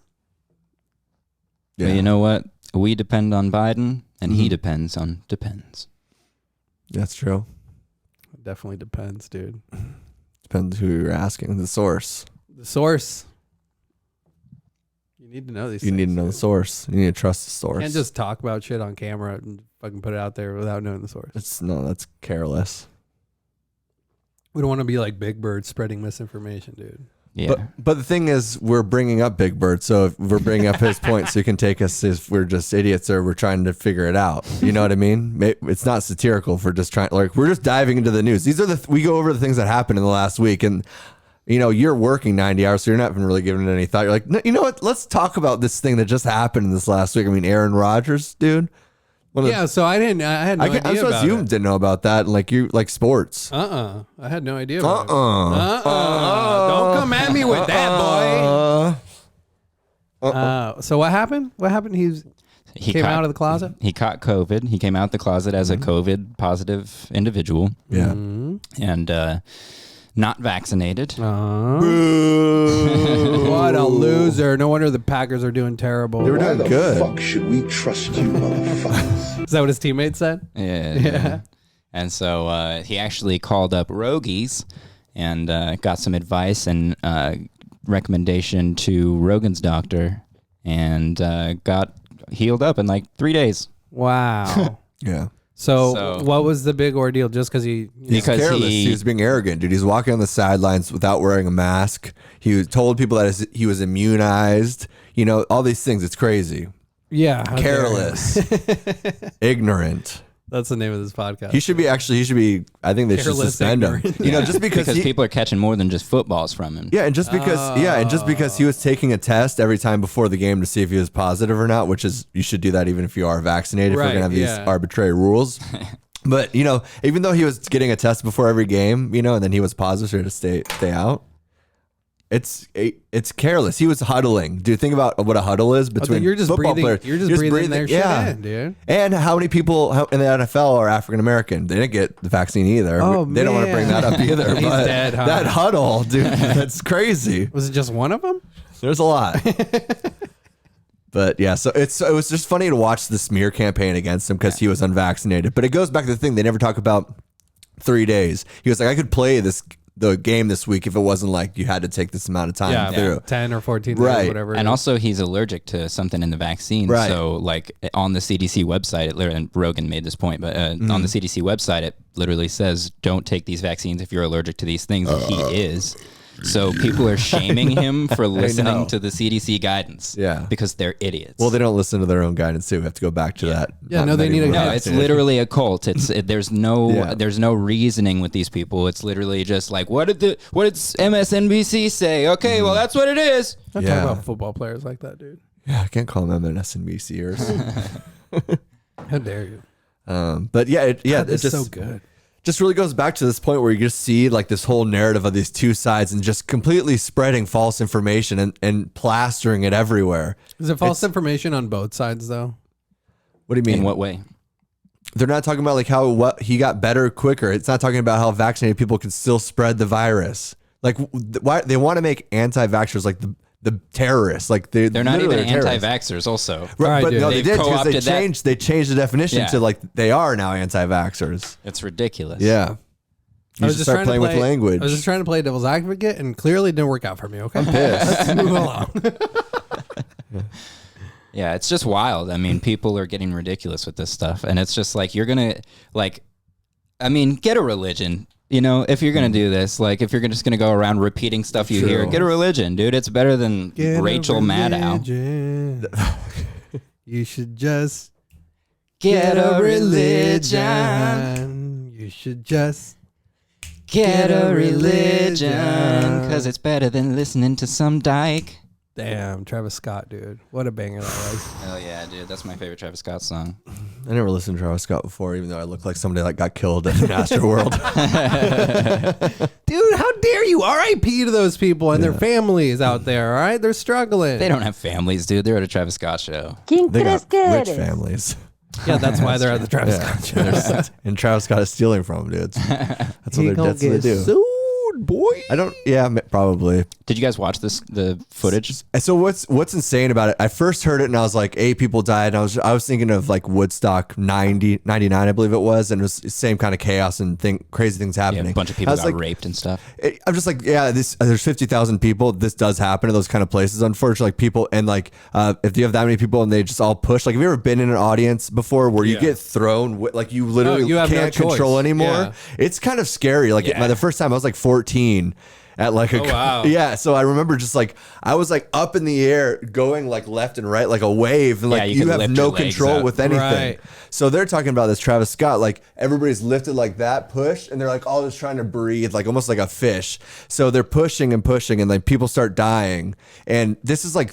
[SPEAKER 2] Yeah.
[SPEAKER 4] But you know what? We depend on Biden, and
[SPEAKER 2] Mm-hmm.
[SPEAKER 4] he depends on depends.
[SPEAKER 2] That's true.
[SPEAKER 1] It definitely depends, dude.
[SPEAKER 2] Depends who you're asking. The source.
[SPEAKER 1] The source. You need to know these.
[SPEAKER 2] You need to
[SPEAKER 1] things,
[SPEAKER 2] know the
[SPEAKER 1] dude.
[SPEAKER 2] source. You need to trust the
[SPEAKER 1] You
[SPEAKER 2] source.
[SPEAKER 1] can't just talk about shit on camera and fucking put it out there without knowing the source.
[SPEAKER 2] That's careless.
[SPEAKER 1] We don't want to be like Big Bird spreading misinformation, dude.
[SPEAKER 4] Yeah.
[SPEAKER 2] But the thing is, we're bringing up Big Bird, so if we're bringing up his point, so you can take us if we're just idiots or we're trying to figure it out. You know what I mean? It's not satirical for just trying. Like we're just diving into the news. These are we go over the things that happened in the last week, and you know you're working 90 hours, so you're not even really giving it any thought. You're like, no, you know what? Let's talk about this thing that just happened in this last week. I mean, Aaron Rodgers, dude.
[SPEAKER 1] Yeah, so I had no
[SPEAKER 2] I'm
[SPEAKER 1] idea
[SPEAKER 2] supposed
[SPEAKER 1] about
[SPEAKER 2] you
[SPEAKER 1] it.
[SPEAKER 2] didn't know about that, and like you like sports.
[SPEAKER 1] I had no idea about it.
[SPEAKER 2] Uh-uh.
[SPEAKER 1] Don't come at me with that, boy. So what happened? What happened? He came out of the closet?
[SPEAKER 4] He caught COVID. He came out the closet as a COVID positive individual.
[SPEAKER 2] Yeah.
[SPEAKER 4] And not vaccinated.
[SPEAKER 1] What a loser. No wonder the Packers are doing terrible.
[SPEAKER 2] They were
[SPEAKER 6] Why
[SPEAKER 2] doing
[SPEAKER 6] the
[SPEAKER 2] good.
[SPEAKER 6] fuck should we trust you, motherfuckers?
[SPEAKER 1] Is that what his teammates said?
[SPEAKER 4] Yeah. And so he actually called up Rogies and got some advice and recommendation to Rogan's doctor and got healed up in like 3 days.
[SPEAKER 1] Wow.
[SPEAKER 2] Yeah.
[SPEAKER 1] So what was the big ordeal? Just because he...
[SPEAKER 4] Because
[SPEAKER 2] Careless. He was being arrogant, dude. He's walking on the sidelines without wearing a mask. He told people that he was immunized. You know, all these things. It's crazy.
[SPEAKER 1] Yeah. how dare
[SPEAKER 2] Careless. Ignorant.
[SPEAKER 1] That's the name of this podcast.
[SPEAKER 2] He should be. I think they should
[SPEAKER 1] Careless
[SPEAKER 2] suspend him.
[SPEAKER 1] ignorance.
[SPEAKER 2] You know, just because
[SPEAKER 4] people are catching more than just footballs from him.
[SPEAKER 2] Yeah, and just because he was taking a test every time before the game to see if he was positive or not, which is you should do that even if you are vaccinated. If we're gonna have these arbitrary rules. But you know, even though he was getting a test before every game, you know, and then he was positive, so he had to stay out. It's careless. He was huddling. Dude, think about what a huddle is between
[SPEAKER 1] you're just
[SPEAKER 2] football
[SPEAKER 1] breathing,
[SPEAKER 2] players.
[SPEAKER 1] You're just breathing their shit in, dude.
[SPEAKER 2] And how many people in the NFL are African American? They didn't get the vaccine either.
[SPEAKER 1] Oh,
[SPEAKER 2] they don't want to bring that up either.
[SPEAKER 1] He's
[SPEAKER 2] but
[SPEAKER 1] dead, huh?
[SPEAKER 2] That huddle, dude, that's crazy.
[SPEAKER 1] Was it just one of them?
[SPEAKER 2] There's a lot. But yeah, so it was just funny to watch the smear campaign against him because he was unvaccinated. But it goes back to the thing they never talk about 3 days. He was like, I could play the game this week if it wasn't like you had to take this amount of time through
[SPEAKER 1] 10 or 14 days,
[SPEAKER 2] Right.
[SPEAKER 1] whatever.
[SPEAKER 4] And also, he's allergic to something in the vaccine.
[SPEAKER 2] Right.
[SPEAKER 4] So, like on the CDC website, and Rogan made this point, but on the CDC website, it literally says, "Don't take these vaccines if you're allergic to these things." And he is. So people are shaming him for listening to the CDC guidance.
[SPEAKER 2] Yeah.
[SPEAKER 4] Because they're idiots.
[SPEAKER 2] Well, they don't listen to their own guidance too. We have to go back to that.
[SPEAKER 1] Yeah, no, they need a
[SPEAKER 4] No, it's literally a cult. There's no reasoning with these people. It's literally just like, what did MSNBC say? Okay, well that's what it is.
[SPEAKER 1] Don't talk about football players like that, dude.
[SPEAKER 2] Yeah, I can't call them MSNBCers.
[SPEAKER 1] How dare you?
[SPEAKER 2] But yeah,
[SPEAKER 1] God,
[SPEAKER 2] it's
[SPEAKER 1] it's so good.
[SPEAKER 2] Just really goes back to this point where you just see like this whole narrative of these two sides and just completely spreading false information and plastering it everywhere.
[SPEAKER 1] Is it false information on both sides though?
[SPEAKER 2] What do you mean?
[SPEAKER 4] In what way?
[SPEAKER 2] They're not talking about like what he got better quicker. It's not talking about how vaccinated people can still spread the virus. Like why they want to make anti-vaxxers like the terrorists, like they're
[SPEAKER 4] not even
[SPEAKER 2] terrorists.
[SPEAKER 4] anti-vaxxers also.
[SPEAKER 2] Right, but no, they did because they
[SPEAKER 4] that.
[SPEAKER 2] changed the definition to like they are now anti-vaxxers.
[SPEAKER 4] It's ridiculous.
[SPEAKER 2] Yeah. You should start playing with language.
[SPEAKER 1] I was just trying to play devil's advocate and clearly didn't work out for me. Okay.
[SPEAKER 2] I'm pissed.
[SPEAKER 1] Let's move along.
[SPEAKER 4] Yeah, it's just wild. I mean, people are getting ridiculous with this stuff. And it's just like, you're going to, get a religion. You know, if you're going to do this, like if you're just going to go around repeating stuff you hear, get a religion, dude. It's better than Rachel Maddow.
[SPEAKER 1] You should just
[SPEAKER 4] get a religion.
[SPEAKER 1] You should just
[SPEAKER 4] get a religion. Because it's better than listening to some dyke.
[SPEAKER 1] Damn, Travis Scott, dude. What a banger that was.
[SPEAKER 4] Hell yeah, dude. That's my favorite Travis Scott song.
[SPEAKER 2] I never listened to Travis Scott before, even though I look like somebody that got killed in Astroworld.
[SPEAKER 1] Dude, how dare you? R.I.P. to those people and their families out there, all right? They're struggling.
[SPEAKER 4] They don't have families, dude. They're at a Travis Scott show.
[SPEAKER 2] They got rich families.
[SPEAKER 1] Yeah, that's why they're at the Travis Scott show.
[SPEAKER 2] And Travis Scott is stealing from them, dudes. That's what they do.
[SPEAKER 1] Sued, boy.
[SPEAKER 2] I don't. Yeah, probably.
[SPEAKER 4] Did you guys watch the footage?
[SPEAKER 2] So what's insane about it? I first heard it and I was like, 8 people died. And I was thinking of like Woodstock 99, I believe it was, and it was the same kind of chaos and crazy things happening.
[SPEAKER 4] Yeah, a bunch of people got raped and stuff.
[SPEAKER 2] I'm just like, yeah, there's 50,000 people. This does happen in those kind of places. Unfortunately, like people and like if you have that many people and they just all push. Like, have you ever been in an audience before where you get thrown? Like you literally can't control anymore. Yeah. It's kind of scary. Like the first time I was like 14. At like yeah, so I remember just like I was like up in the air going like left and right like a wave and like you have no control with anything. Right. So they're talking about this Travis Scott, like everybody's lifted like that, pushed, and they're like all just trying to breathe like almost like a fish. So they're pushing and like people start dying, and this is like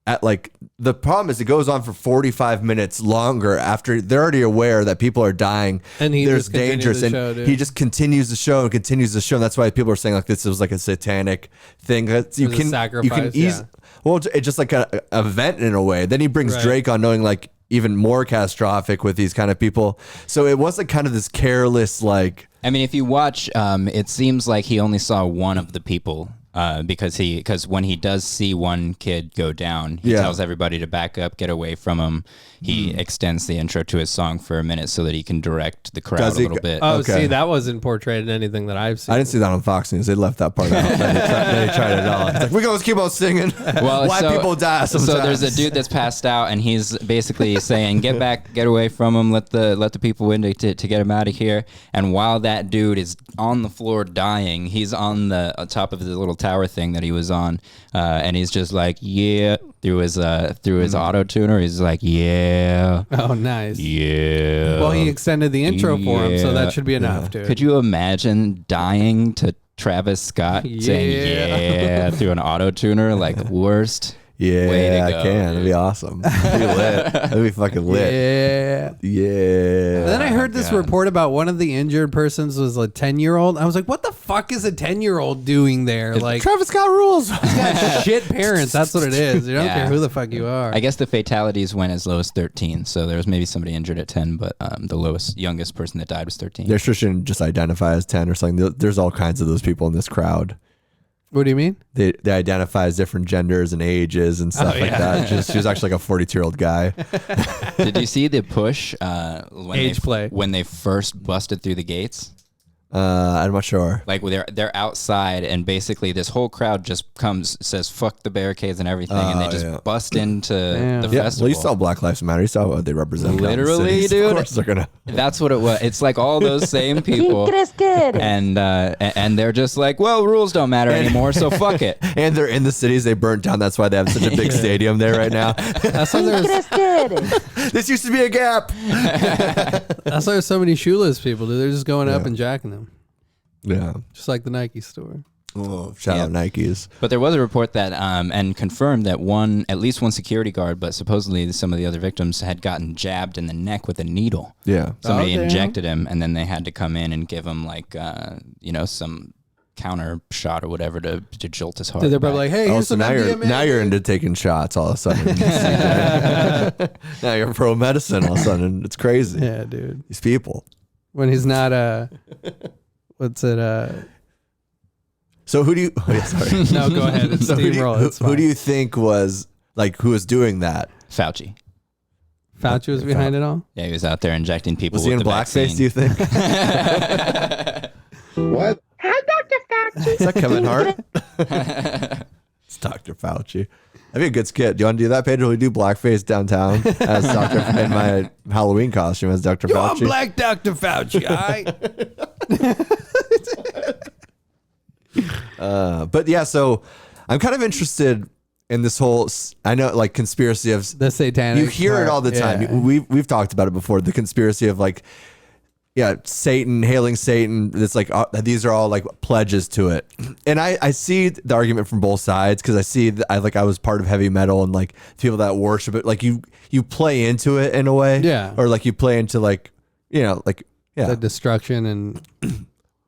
[SPEAKER 2] at like the problem is it goes on for 45 minutes longer after they're already aware that people are dying and there's dangerous and he just continues the show and continues the show, and that's why people are saying like this was like a satanic thing that you can ease well, it's just like an event in a way. Then he brings Drake on, knowing like even more catastrophic with these kind of people. So it was like kind of this careless like,
[SPEAKER 4] I mean, if you watch it seems like he only saw one of the people. Because when he does see one kid go down, he tells everybody to back up, get away from him. He extends the intro to his song for a minute so that he can direct the crowd a little bit.
[SPEAKER 1] Oh, see, that wasn't portrayed in anything that I've seen.
[SPEAKER 2] I didn't see that on Fox News. They left that part out. They tried it all. It's like, we're going to keep on singing. Well, why people die sometimes.
[SPEAKER 4] So there's a dude that's passed out, and he's basically saying, get back, get away from him, let the people in to get him out of here. And while that dude is on the floor dying, he's on the top of the little Tower thing that he was on, and he's just like, yeah, through his auto tuner. He's like, yeah.
[SPEAKER 1] Oh, nice.
[SPEAKER 4] Yeah.
[SPEAKER 1] Well, he extended the intro for him, so that should be enough, dude.
[SPEAKER 4] Could you imagine dying to Travis Scott saying yeah through an auto tuner? Like, worst.
[SPEAKER 2] Yeah, I can. That'd be awesome. That'd be lit. That'd be fucking lit.
[SPEAKER 1] Yeah.
[SPEAKER 2] Yeah.
[SPEAKER 1] And then I heard this report about one of the injured persons was a 10-year-old. I was like, what the fuck is a 10-year-old doing there? Like,
[SPEAKER 2] Travis Scott rules.
[SPEAKER 1] he's got shit parents. That's what it is. You don't
[SPEAKER 4] Yeah.
[SPEAKER 1] care who the fuck you are.
[SPEAKER 4] I guess the fatalities went as low as 13, so there was maybe somebody injured at 10, but the youngest person that died was 13.
[SPEAKER 2] They shouldn't just identify as 10 or something. There's all kinds of those people in this crowd.
[SPEAKER 1] What do you mean?
[SPEAKER 2] They identify as different genders and ages and stuff like that. She was actually like a 42-year-old guy.
[SPEAKER 4] Did you see the push when they first busted through the gates?
[SPEAKER 2] I'm not sure.
[SPEAKER 4] Like they're outside, and basically this whole crowd just says "fuck the barricades" and everything, and they just bust into the festival.
[SPEAKER 2] Well, you saw Black Lives Matter. You saw what they represent.
[SPEAKER 4] Literally, dude.
[SPEAKER 2] Of course they're gonna.
[SPEAKER 4] That's what it was. It's like all those same people, and they're just like, well, rules don't matter anymore, so fuck it.
[SPEAKER 2] And they're in the cities they burnt down. That's why they have such a big stadium there right now.
[SPEAKER 1] That's why there's
[SPEAKER 2] This used to be a Gap.
[SPEAKER 1] that's why there's so many shoeless people, dude. They're just going up and jacking them.
[SPEAKER 2] Yeah.
[SPEAKER 1] Just like the Nike store.
[SPEAKER 2] Oh, shout out Nikes.
[SPEAKER 4] But there was a report that and confirmed that at least one security guard, but supposedly some of the other victims had gotten jabbed in the neck with a needle.
[SPEAKER 2] Yeah.
[SPEAKER 4] Somebody injected him, and then they had to come in and give him like some counter shot or whatever to jolt his heart.
[SPEAKER 1] They're probably like, hey, here's
[SPEAKER 2] so
[SPEAKER 1] some
[SPEAKER 2] now
[SPEAKER 1] MDMA.
[SPEAKER 2] you're into taking shots all of a sudden. Now you're pro medicine all of a sudden. It's crazy.
[SPEAKER 1] Yeah, dude.
[SPEAKER 2] These people.
[SPEAKER 1] When he's not what's it?
[SPEAKER 2] So who do you? Oh, yeah, sorry.
[SPEAKER 1] No, go ahead. It's
[SPEAKER 2] So
[SPEAKER 1] steamroll.
[SPEAKER 2] who do you think was who was doing that?
[SPEAKER 4] Fauci.
[SPEAKER 1] Fauci was behind it all?
[SPEAKER 4] Yeah, he was out there injecting people
[SPEAKER 2] Was he
[SPEAKER 4] with
[SPEAKER 2] in
[SPEAKER 4] the
[SPEAKER 2] blackface,
[SPEAKER 4] vaccine.
[SPEAKER 2] do you think?
[SPEAKER 6] What?
[SPEAKER 3] Hi, Dr. Fauci.
[SPEAKER 2] Is that Kevin Hart? It's Dr. Fauci. That'd be a good skit. Do you want to do that, Pedro? We do blackface downtown as Dr. in my Halloween costume as Dr.
[SPEAKER 1] I'm
[SPEAKER 2] Fauci.
[SPEAKER 1] Black Dr. Fauci, all right?
[SPEAKER 2] But yeah, so I'm kind of interested in this whole, I know, like, conspiracy of
[SPEAKER 1] The satanic.
[SPEAKER 2] you hear it all the time.
[SPEAKER 1] Yeah.
[SPEAKER 2] We've talked about it before. The conspiracy of Satan, hailing Satan. It's like these are all like pledges to it, and I see the argument from both sides because I see I was part of heavy metal and like people that worship it. Like you play into it in a way,
[SPEAKER 1] Yeah.
[SPEAKER 2] or like you play into
[SPEAKER 1] The destruction and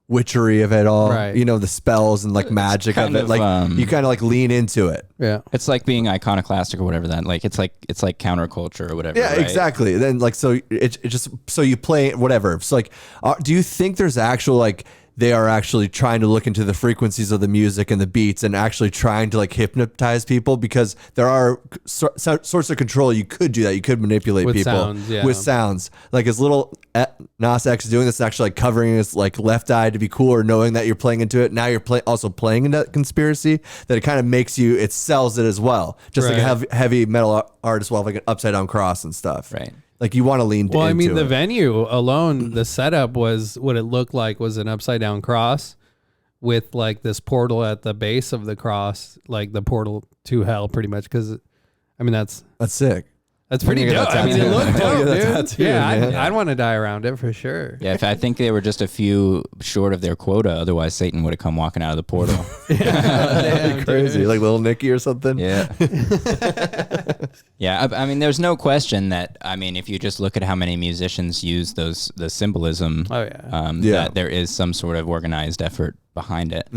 [SPEAKER 2] witchery of it all,
[SPEAKER 1] Right.
[SPEAKER 2] the spells and like magic of
[SPEAKER 4] kind
[SPEAKER 2] it.
[SPEAKER 4] of,
[SPEAKER 2] Like you kind of like lean into it.
[SPEAKER 1] yeah.
[SPEAKER 4] It's like being iconoclastic or whatever. That like it's like counterculture or whatever.
[SPEAKER 2] Yeah,
[SPEAKER 4] right?
[SPEAKER 2] exactly. Then like so it just so you play whatever. So like, do you think there's actual they are actually trying to look into the frequencies of the music and the beats and actually trying to like hypnotize people? Because there are sorts of control you could do that. You could manipulate
[SPEAKER 1] With
[SPEAKER 2] people
[SPEAKER 1] sounds, yeah.
[SPEAKER 2] with sounds. Like his little Nas X doing this, actually like covering his like left eye to be cool, or knowing that you're playing into it. Now you're also playing into that conspiracy that it kind of makes you. It sells it as well. Just like a heavy metal artist will have like an upside down cross and stuff.
[SPEAKER 4] Right.
[SPEAKER 2] Like you want to lean.
[SPEAKER 1] Well, I mean,
[SPEAKER 2] into
[SPEAKER 1] the
[SPEAKER 2] it.
[SPEAKER 1] venue alone, the setup was what it looked like was an upside down cross with like this portal at the base of the cross, like the portal to hell, pretty much. Because, I mean, that's
[SPEAKER 2] sick.
[SPEAKER 1] pretty
[SPEAKER 2] Get
[SPEAKER 1] dope.
[SPEAKER 2] that
[SPEAKER 1] I mean, it
[SPEAKER 2] tattoo.
[SPEAKER 1] looked
[SPEAKER 2] Get
[SPEAKER 1] dope,
[SPEAKER 2] that
[SPEAKER 1] dude.
[SPEAKER 2] tattoo,
[SPEAKER 1] Yeah,
[SPEAKER 2] man.
[SPEAKER 1] I'd want to die around it for sure.
[SPEAKER 4] Yeah, I think they were just a few short of their quota. Otherwise, Satan would have come walking out of the portal.
[SPEAKER 2] That'd be crazy, like Little Nicky or something.
[SPEAKER 4] Yeah. Yeah. I mean, there's no question that, I mean, if you just look at how many musicians use the symbolism,
[SPEAKER 1] Oh, yeah.
[SPEAKER 4] that there is some sort of organized effort behind it.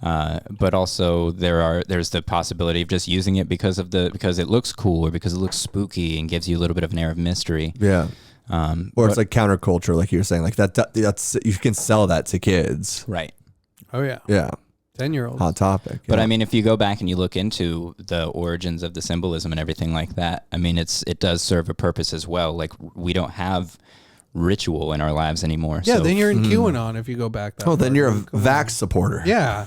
[SPEAKER 4] But also there's the possibility of just using it because it looks cool or because it looks spooky and gives you a little bit of an air of mystery.
[SPEAKER 2] Yeah. Or it's like counterculture, like you were saying, like that's you can sell that to kids.
[SPEAKER 4] Right.
[SPEAKER 1] Oh, yeah.
[SPEAKER 2] Yeah.
[SPEAKER 1] 10-year-olds.
[SPEAKER 2] Hot topic.
[SPEAKER 4] But
[SPEAKER 2] yeah.
[SPEAKER 4] I mean, if you go back and you look into the origins of the symbolism and everything like that, I mean, it does serve a purpose as well. Like we don't have ritual in our lives anymore.
[SPEAKER 1] Yeah,
[SPEAKER 4] so
[SPEAKER 1] then you're in QAnon if you go back that
[SPEAKER 2] then
[SPEAKER 1] far.
[SPEAKER 2] you're a
[SPEAKER 1] Come on.
[SPEAKER 2] Vax supporter.
[SPEAKER 1] Yeah.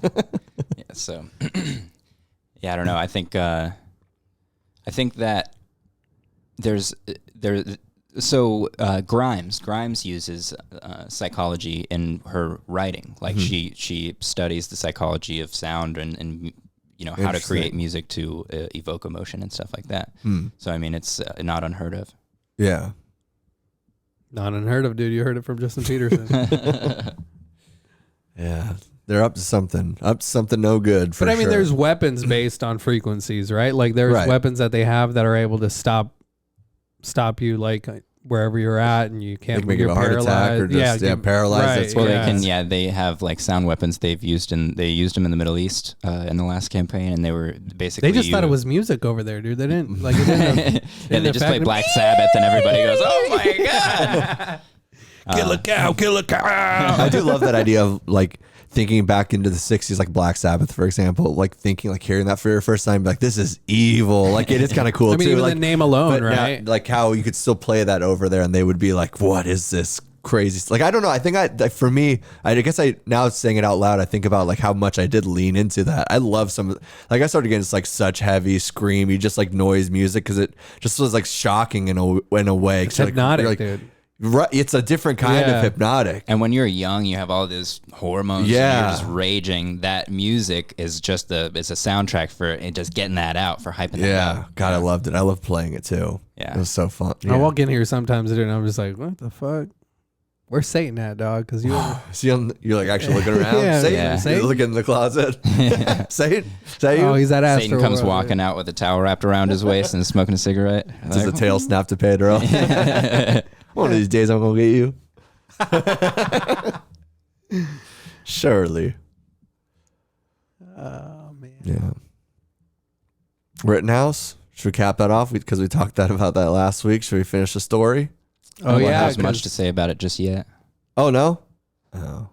[SPEAKER 4] Yeah, so yeah, I don't know. I think that there's Grimes uses psychology in her writing. Like she studies the psychology of sound and how to create music to evoke emotion and stuff like that. So I mean, it's not unheard of.
[SPEAKER 2] Yeah.
[SPEAKER 1] Not unheard of, dude. You heard it from Justin Peterson.
[SPEAKER 2] Yeah. They're up to something. No good.
[SPEAKER 1] But I mean, there's weapons based on frequencies, right? Like there's weapons that they have that are able to stop you, like wherever you're at, and you can't
[SPEAKER 2] make it a heart attack or just paralyzed.
[SPEAKER 4] Right, they have like sound weapons they used them in the Middle East in the last campaign, and they were basically
[SPEAKER 1] they just thought it was music over there, dude. They didn't like it. Didn't
[SPEAKER 4] they just play Black Sabbath, and everybody goes, "Oh my god,
[SPEAKER 2] kill a cow!" I do love that idea of like thinking back into the 60s, like Black Sabbath, for example, like hearing that for your first time, like this is evil. Like it is kind of cool.
[SPEAKER 1] I mean,
[SPEAKER 2] too.
[SPEAKER 1] even
[SPEAKER 2] like
[SPEAKER 1] the name alone, right?
[SPEAKER 2] Now, like how you could still play that over there, and they would be like, "What is this crazy?" Like I don't know. I think for me, I guess now saying it out loud, I think about like how much I did lean into that. I love like I started getting just like such heavy, screamy, just like noise music because it just was like shocking in a way.
[SPEAKER 1] It's hypnotic, dude.
[SPEAKER 2] Right, it's a different kind of hypnotic.
[SPEAKER 4] And when you're young, you have all these hormones.
[SPEAKER 2] Yeah,
[SPEAKER 4] and you're just raging. That music is just it's a soundtrack for it, just getting that out, for hyping that out.
[SPEAKER 2] Yeah, God, I loved it. I loved playing it too.
[SPEAKER 4] Yeah,
[SPEAKER 2] it was so fun.
[SPEAKER 1] I walk in here sometimes, dude, and I'm just like, what the fuck? Where's Satan at, dog? Because
[SPEAKER 2] you're like actually looking around. Satan. You're looking in the closet. Satan.
[SPEAKER 1] Oh, he's at
[SPEAKER 4] Satan comes walking out with a towel wrapped around his waist and smoking a cigarette.
[SPEAKER 2] Does the tail snap to Pedro? One of these days I'm gonna get you. Surely.
[SPEAKER 1] Oh man.
[SPEAKER 2] Yeah. Rittenhouse. Should we cap that off? Because we talked about that last week. Should we finish the story?
[SPEAKER 1] Oh yeah.
[SPEAKER 4] I don't have much to say about it just yet.
[SPEAKER 2] Oh no. Oh.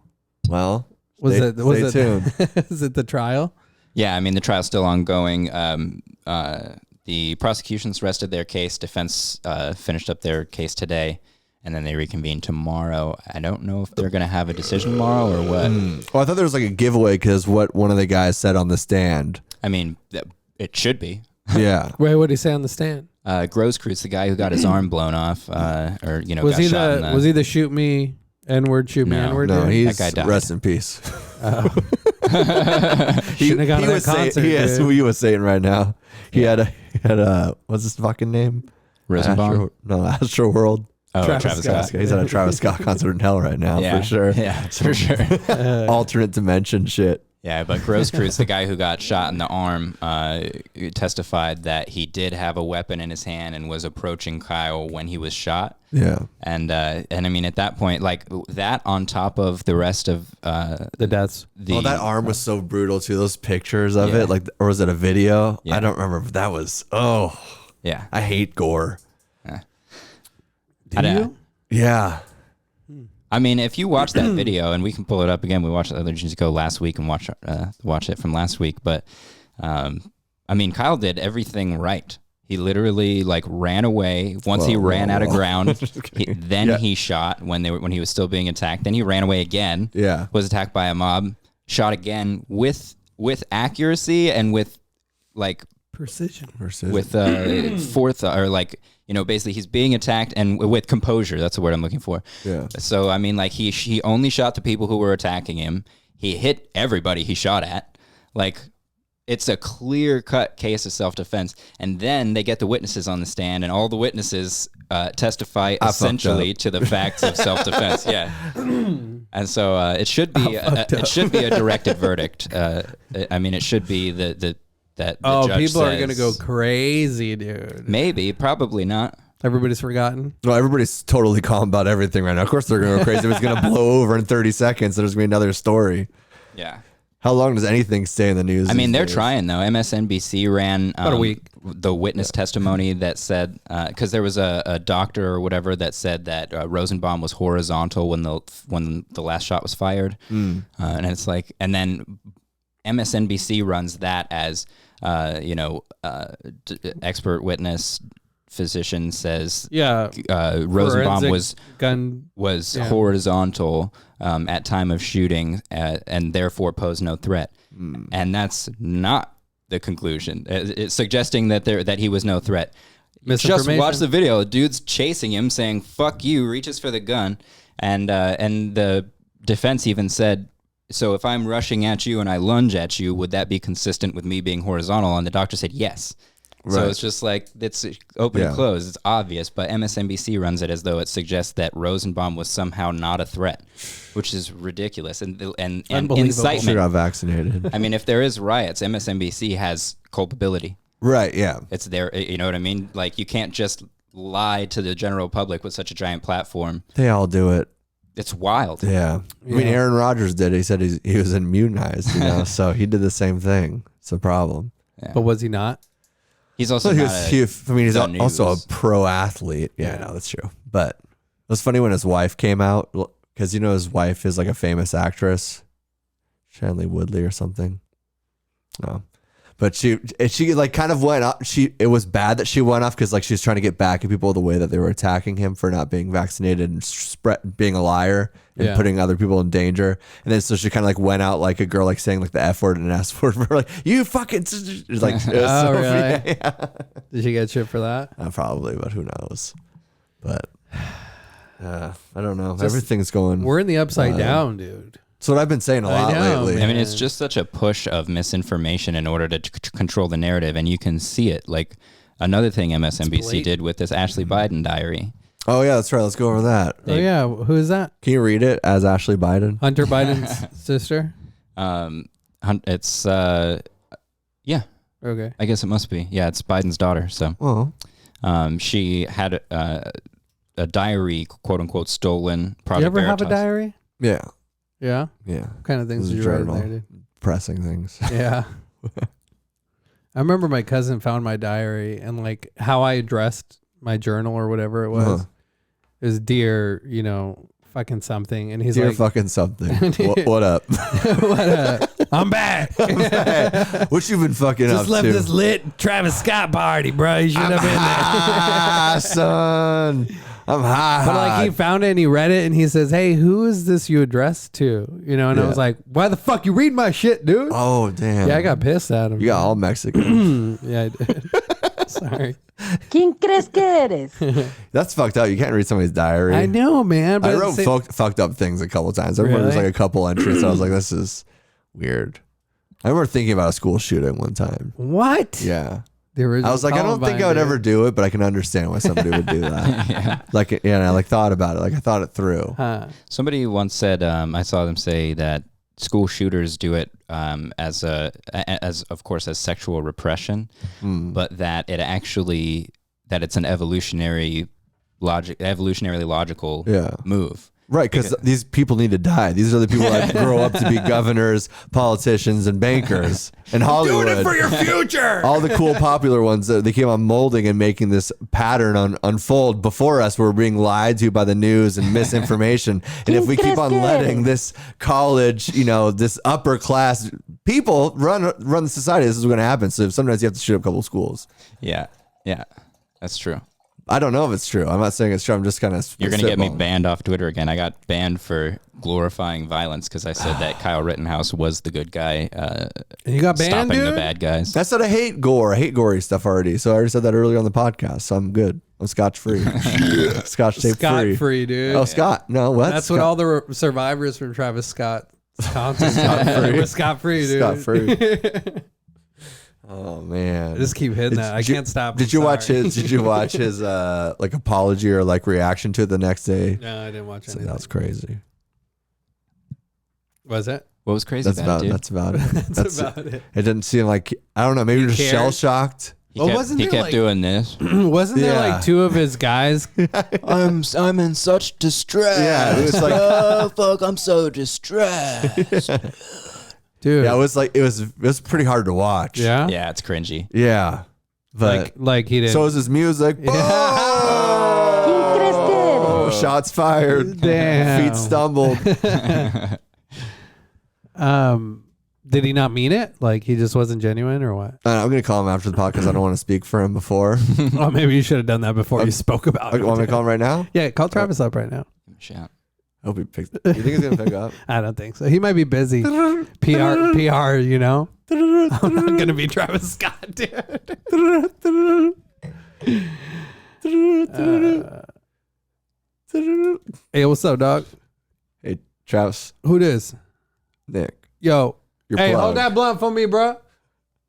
[SPEAKER 2] Well.
[SPEAKER 1] Stay
[SPEAKER 2] tuned.
[SPEAKER 1] Is it the trial?
[SPEAKER 4] Yeah, I mean the trial's still ongoing. The prosecution's rested their case. Defense finished up their case today, and then they reconvene tomorrow. I don't know if they're going to have a decision tomorrow or what.
[SPEAKER 2] Well, I thought there was like a giveaway because what one of the guys said on the stand.
[SPEAKER 4] I mean, it should be.
[SPEAKER 2] Yeah.
[SPEAKER 1] Wait, what did he say on the stand?
[SPEAKER 4] Grosskreutz, the guy who got his arm blown off, or
[SPEAKER 1] was
[SPEAKER 4] got
[SPEAKER 1] he
[SPEAKER 4] shot.
[SPEAKER 1] Was he the shoot me N-word, shoot me N-word?
[SPEAKER 2] No,
[SPEAKER 1] dude?
[SPEAKER 2] he's
[SPEAKER 4] that guy died.
[SPEAKER 2] Rest in peace.
[SPEAKER 1] Shouldn't have gone to that concert.
[SPEAKER 2] Yes, who he was saying right now. He had a what's his fucking name?
[SPEAKER 4] Rosenbaum?
[SPEAKER 2] Astro World.
[SPEAKER 4] Oh, Travis Scott.
[SPEAKER 2] He's at a Travis Scott concert in hell right now, for sure.
[SPEAKER 4] Yeah, for sure.
[SPEAKER 2] Alternate dimension shit.
[SPEAKER 4] Yeah, but Grosskreutz, the guy who got shot in the arm, testified that he did have a weapon in his hand and was approaching Kyle when he was shot.
[SPEAKER 2] Yeah.
[SPEAKER 4] And I mean, at that point, like that on top of the rest of
[SPEAKER 1] the deaths.
[SPEAKER 2] That arm was so brutal too. Those pictures of it, like, or was it a video?
[SPEAKER 4] Yeah.
[SPEAKER 2] I don't remember. But that was,
[SPEAKER 4] yeah.
[SPEAKER 2] I hate gore.
[SPEAKER 1] Do you?
[SPEAKER 2] Yeah.
[SPEAKER 4] I mean, if you watch that video, and we can pull it up again, we watched the other Go last week and watch it from last week. But I mean, Kyle did everything right. He literally like ran away once he ran out of ground. He shot when he was still being attacked. Then he ran away again.
[SPEAKER 2] Yeah,
[SPEAKER 4] was attacked by a mob. Shot again with accuracy and with like
[SPEAKER 1] precision.
[SPEAKER 4] With forethought, or like, you know, basically he's being attacked and with composure. That's the word I'm looking for.
[SPEAKER 2] Yeah.
[SPEAKER 4] So I mean, like he only shot the people who were attacking him. He hit everybody he shot at. Like, it's a clear-cut case of self-defense. And then they get the witnesses on the stand, and all the witnesses testify essentially to the facts of self-defense. Yeah. And so it should be a directed verdict. I mean, it should be that the judge
[SPEAKER 1] people
[SPEAKER 4] says,
[SPEAKER 1] are gonna go crazy, dude.
[SPEAKER 4] Maybe, probably not.
[SPEAKER 1] Everybody's forgotten.
[SPEAKER 2] No, everybody's totally calm about everything right now. Of course they're gonna go crazy. If it's gonna blow over in 30 seconds, there's gonna be another story.
[SPEAKER 4] Yeah.
[SPEAKER 2] How long does anything stay in the news?
[SPEAKER 4] I mean, they're trying though. MSNBC ran
[SPEAKER 1] about a week
[SPEAKER 4] the witness testimony that said, because there was a doctor or whatever that said that Rosenbaum was horizontal when the last shot was fired, and it's like, and then MSNBC runs that as expert witness physician says Rosenbaum was horizontal at time of shooting and therefore posed no threat, and that's not the conclusion. It's suggesting that he was no threat.
[SPEAKER 1] Misinformation.
[SPEAKER 4] Just watch the video. The dude's chasing him, saying "fuck you," reaches for the gun, and the defense even said, "So if I'm rushing at you and I lunge at you, would that be consistent with me being horizontal?" And the doctor said yes. Right. So it's just like, it's open and closed. It's obvious, but MSNBC runs it as though it suggests that Rosenbaum was somehow not a threat, which is ridiculous and incitement.
[SPEAKER 2] Should got vaccinated.
[SPEAKER 4] I mean, if there is riots, MSNBC has culpability.
[SPEAKER 2] Right, yeah.
[SPEAKER 4] It's there, you know what I mean? Like, you can't just lie to the general public with such a giant platform.
[SPEAKER 2] They all do it.
[SPEAKER 4] It's wild.
[SPEAKER 2] Yeah. I mean, Aaron Rodgers did. He said he was immunized, so he did the same thing. It's a problem.
[SPEAKER 1] Yeah. But was he not?
[SPEAKER 4] He's also
[SPEAKER 2] he's also a pro athlete. Yeah, no, that's true. But it was funny when his wife came out, because his wife is like a famous actress, Shanley Woodley or something. No. But she like kind of went up. It was bad that she went off because like she's trying to get back at people the way that they were attacking him for not being vaccinated and being a liar and putting other people in danger. And then so she kind of like went out like a girl like saying like the F word and an S word for like you fucking like.
[SPEAKER 1] Oh really? Yeah. Did she get shit for that?
[SPEAKER 2] Probably, but who knows? But I don't know. Everything's going.
[SPEAKER 1] We're in the upside down, dude.
[SPEAKER 2] That's what I've been saying a lot lately.
[SPEAKER 4] I mean, it's just such a push of misinformation in order to control the narrative, and you can see it. Like another thing MSNBC did with this Ashley Biden diary.
[SPEAKER 2] Oh yeah, that's right. Let's go over that.
[SPEAKER 1] Oh yeah, who is that?
[SPEAKER 2] Can you read it as Ashley Biden?
[SPEAKER 1] Hunter Biden's sister.
[SPEAKER 4] It's yeah.
[SPEAKER 1] Okay.
[SPEAKER 4] I guess it must be. Yeah, it's Biden's daughter. So, she had a diary, quote unquote, stolen.
[SPEAKER 1] Do you ever have a diary?
[SPEAKER 2] Yeah.
[SPEAKER 1] Yeah?
[SPEAKER 2] Yeah.
[SPEAKER 1] What kind of things did you write in there, dude?
[SPEAKER 2] Pressing things.
[SPEAKER 1] Yeah. I remember my cousin found my diary and like how I addressed my journal or whatever it was. It was dear, fucking something. And he's
[SPEAKER 2] dear
[SPEAKER 1] like,
[SPEAKER 2] fucking something. What up?
[SPEAKER 1] What up? I'm back.
[SPEAKER 2] What you been fucking up to?
[SPEAKER 1] Just left this lit Travis Scott party, bro. You should have been there.
[SPEAKER 2] Son. I'm high.
[SPEAKER 1] But like he found it and he read it and he says, "Hey, who is this you addressed to?" And I was like, "Why the fuck you read my shit, dude?"
[SPEAKER 2] Oh damn.
[SPEAKER 1] Yeah, I got pissed at him.
[SPEAKER 2] You got all Mexican.
[SPEAKER 1] Yeah, I did. Sorry.
[SPEAKER 8] ¿Quién crees que eres?
[SPEAKER 2] That's fucked up. You can't read somebody's diary.
[SPEAKER 1] I know, man. But
[SPEAKER 2] I wrote fucked up things a couple times. I remember there was like a couple entries. I was like, "This is weird." I remember thinking about a school shooting one time.
[SPEAKER 1] What?
[SPEAKER 2] Yeah.
[SPEAKER 1] I
[SPEAKER 2] was like, I don't think I would ever do it, but I can understand why somebody would do that. Like, I like thought about it. Like I thought it through.
[SPEAKER 4] Somebody once said, I saw them say that school shooters do it as of course as sexual repression, but that it's an evolutionarily logical move.
[SPEAKER 2] Right, because these people need to die. These are the people that grow up to be governors, politicians, and bankers in Hollywood.
[SPEAKER 1] Doing it for your future.
[SPEAKER 2] All the cool, popular ones that they keep on molding and making this pattern unfold before us. We're being lied to by the news and misinformation. And if we keep on letting this college, this upper class people run the society, this is going to happen. So sometimes you have to shoot up a couple schools.
[SPEAKER 4] Yeah, that's true.
[SPEAKER 2] I don't know if it's true. I'm not saying it's true. I'm just kind of.
[SPEAKER 4] You're going to get me banned off Twitter again. I got banned for glorifying violence because I said that Kyle Rittenhouse was the good guy.
[SPEAKER 1] And you got banned,
[SPEAKER 4] stopping
[SPEAKER 1] dude?
[SPEAKER 4] the bad guys.
[SPEAKER 2] I said I hate gore. I hate gory stuff already. So I already said that earlier on the podcast. So I'm good. I'm scotch free. Scotch tape free.
[SPEAKER 1] Scot free, dude.
[SPEAKER 2] Oh, Scott. No, what?
[SPEAKER 1] That's what all the survivors from Travis Scott content were scot free, dude.
[SPEAKER 2] Scot free. Oh man!
[SPEAKER 1] I just keep hitting that. I can't stop.
[SPEAKER 2] Did you watch his like apology or like reaction to it the next day?
[SPEAKER 1] No, I didn't watch anything.
[SPEAKER 2] That was crazy.
[SPEAKER 1] Was it?
[SPEAKER 4] What was crazy
[SPEAKER 2] That's
[SPEAKER 4] about it?
[SPEAKER 2] That's about it.
[SPEAKER 1] That's about it.
[SPEAKER 2] It didn't seem like, I don't know. Maybe just shell shocked.
[SPEAKER 4] He kept doing this.
[SPEAKER 1] Wasn't there like two of his guys?
[SPEAKER 4] I'm in such distress.
[SPEAKER 2] Yeah, it was like,
[SPEAKER 4] oh fuck, I'm so distressed.
[SPEAKER 1] Dude.
[SPEAKER 2] Yeah, it was pretty hard to watch.
[SPEAKER 1] Yeah?
[SPEAKER 4] Yeah, it's cringy.
[SPEAKER 2] Yeah. But
[SPEAKER 1] like he did.
[SPEAKER 2] So is his music. Oh, shots fired.
[SPEAKER 1] Damn.
[SPEAKER 2] Feet stumbled.
[SPEAKER 1] Did he not mean it? Like he just wasn't genuine or what?
[SPEAKER 2] I'm going to call him after the podcast. I don't want to speak for him before.
[SPEAKER 1] Oh, maybe you should have done that before you spoke about it.
[SPEAKER 2] Want me to call him right now?
[SPEAKER 1] Yeah, call Travis up right now.
[SPEAKER 4] Shout.
[SPEAKER 2] I hope he picks. You think he's going to pick up?
[SPEAKER 1] I don't think so. He might be busy. PR, I'm not going to be Travis Scott, dude. Hey, what's up, dog?
[SPEAKER 2] Hey, Travis.
[SPEAKER 1] Who this?
[SPEAKER 2] Nick.
[SPEAKER 1] Yo.
[SPEAKER 2] You're
[SPEAKER 1] Hey,
[SPEAKER 2] plugged.
[SPEAKER 1] hold that blunt for me, bro.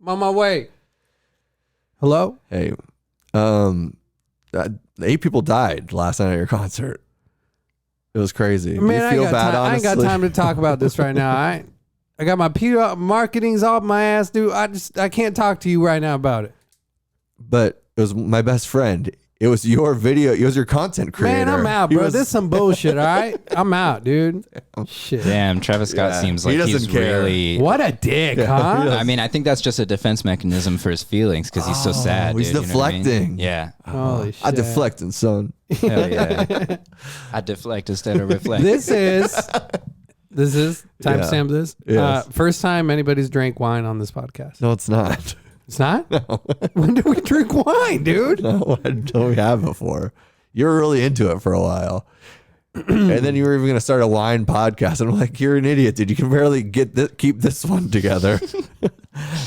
[SPEAKER 1] I'm on my way. Hello?
[SPEAKER 2] Hey, 8 people died last night at your concert. It was crazy. Do
[SPEAKER 1] Man,
[SPEAKER 2] you feel bad,
[SPEAKER 1] I ain't got
[SPEAKER 2] honestly?
[SPEAKER 1] time to talk about this right now. I got my PR marketing's off my ass, dude. I can't talk to you right now about it.
[SPEAKER 2] But it was my best friend. It was your video. It was your content creator.
[SPEAKER 1] Man, I'm out,
[SPEAKER 2] He
[SPEAKER 1] bro.
[SPEAKER 2] was-
[SPEAKER 1] This is some bullshit, all right? I'm out, dude. Shit.
[SPEAKER 4] Damn, Travis Scott
[SPEAKER 2] Yeah,
[SPEAKER 4] seems
[SPEAKER 2] he
[SPEAKER 4] like he's
[SPEAKER 2] doesn't care.
[SPEAKER 4] really.
[SPEAKER 1] What a dick, huh?
[SPEAKER 4] I mean, I think that's just a defense mechanism for his feelings because he's so sad.
[SPEAKER 2] he's
[SPEAKER 4] dude, you know what I mean?
[SPEAKER 2] deflecting.
[SPEAKER 4] Yeah.
[SPEAKER 1] Holy shit.
[SPEAKER 2] I deflecting, son.
[SPEAKER 4] Hell yeah. I deflect instead of reflect.
[SPEAKER 1] This is timestamp this.
[SPEAKER 2] Yes.
[SPEAKER 1] First time anybody's drank wine on this podcast.
[SPEAKER 2] No, it's not.
[SPEAKER 1] It's not? No. When did we drink wine, dude?
[SPEAKER 2] No, I don't have before. You were really into it for a while. And then you were even going to start a wine podcast. And I'm like, you're an idiot, dude. You can barely keep this one together.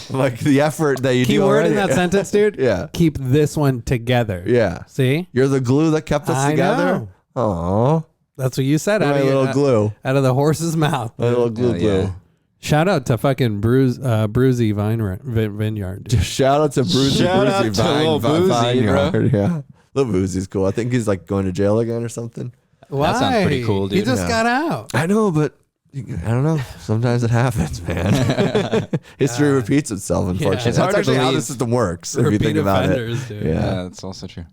[SPEAKER 2] Like the effort that you
[SPEAKER 1] Key
[SPEAKER 2] do
[SPEAKER 1] word
[SPEAKER 2] already.
[SPEAKER 1] in that sentence, dude.
[SPEAKER 2] Yeah.
[SPEAKER 1] Keep this one together.
[SPEAKER 2] Yeah.
[SPEAKER 1] See?
[SPEAKER 2] You're the glue that kept us
[SPEAKER 1] I
[SPEAKER 2] together.
[SPEAKER 1] know.
[SPEAKER 2] Aw.
[SPEAKER 1] That's what you said.
[SPEAKER 2] My little glue.
[SPEAKER 1] Out of the horse's mouth.
[SPEAKER 2] My little glue
[SPEAKER 4] Hell
[SPEAKER 2] glue.
[SPEAKER 4] yeah.
[SPEAKER 1] Shout out to fucking Bruzy Vineyard. Dude.
[SPEAKER 2] Shout out to Bruzy.
[SPEAKER 4] Shout out
[SPEAKER 2] Bruzy
[SPEAKER 4] to Lil Boozy,
[SPEAKER 2] Vineyard. Yeah. Lil Boozy's cool. I think he's like going to jail again or something.
[SPEAKER 1] Why?
[SPEAKER 4] That sounds pretty cool, dude.
[SPEAKER 1] He just
[SPEAKER 2] Yeah.
[SPEAKER 1] got out.
[SPEAKER 2] I know, but I don't know. Sometimes it happens, man. History repeats itself, unfortunately.
[SPEAKER 4] It's hard
[SPEAKER 2] That's
[SPEAKER 4] to
[SPEAKER 2] actually how
[SPEAKER 4] believe.
[SPEAKER 2] the system works, if you
[SPEAKER 1] Repeat
[SPEAKER 2] think about
[SPEAKER 1] offenders,
[SPEAKER 2] it.
[SPEAKER 1] dude.
[SPEAKER 2] Yeah.
[SPEAKER 4] That's also true.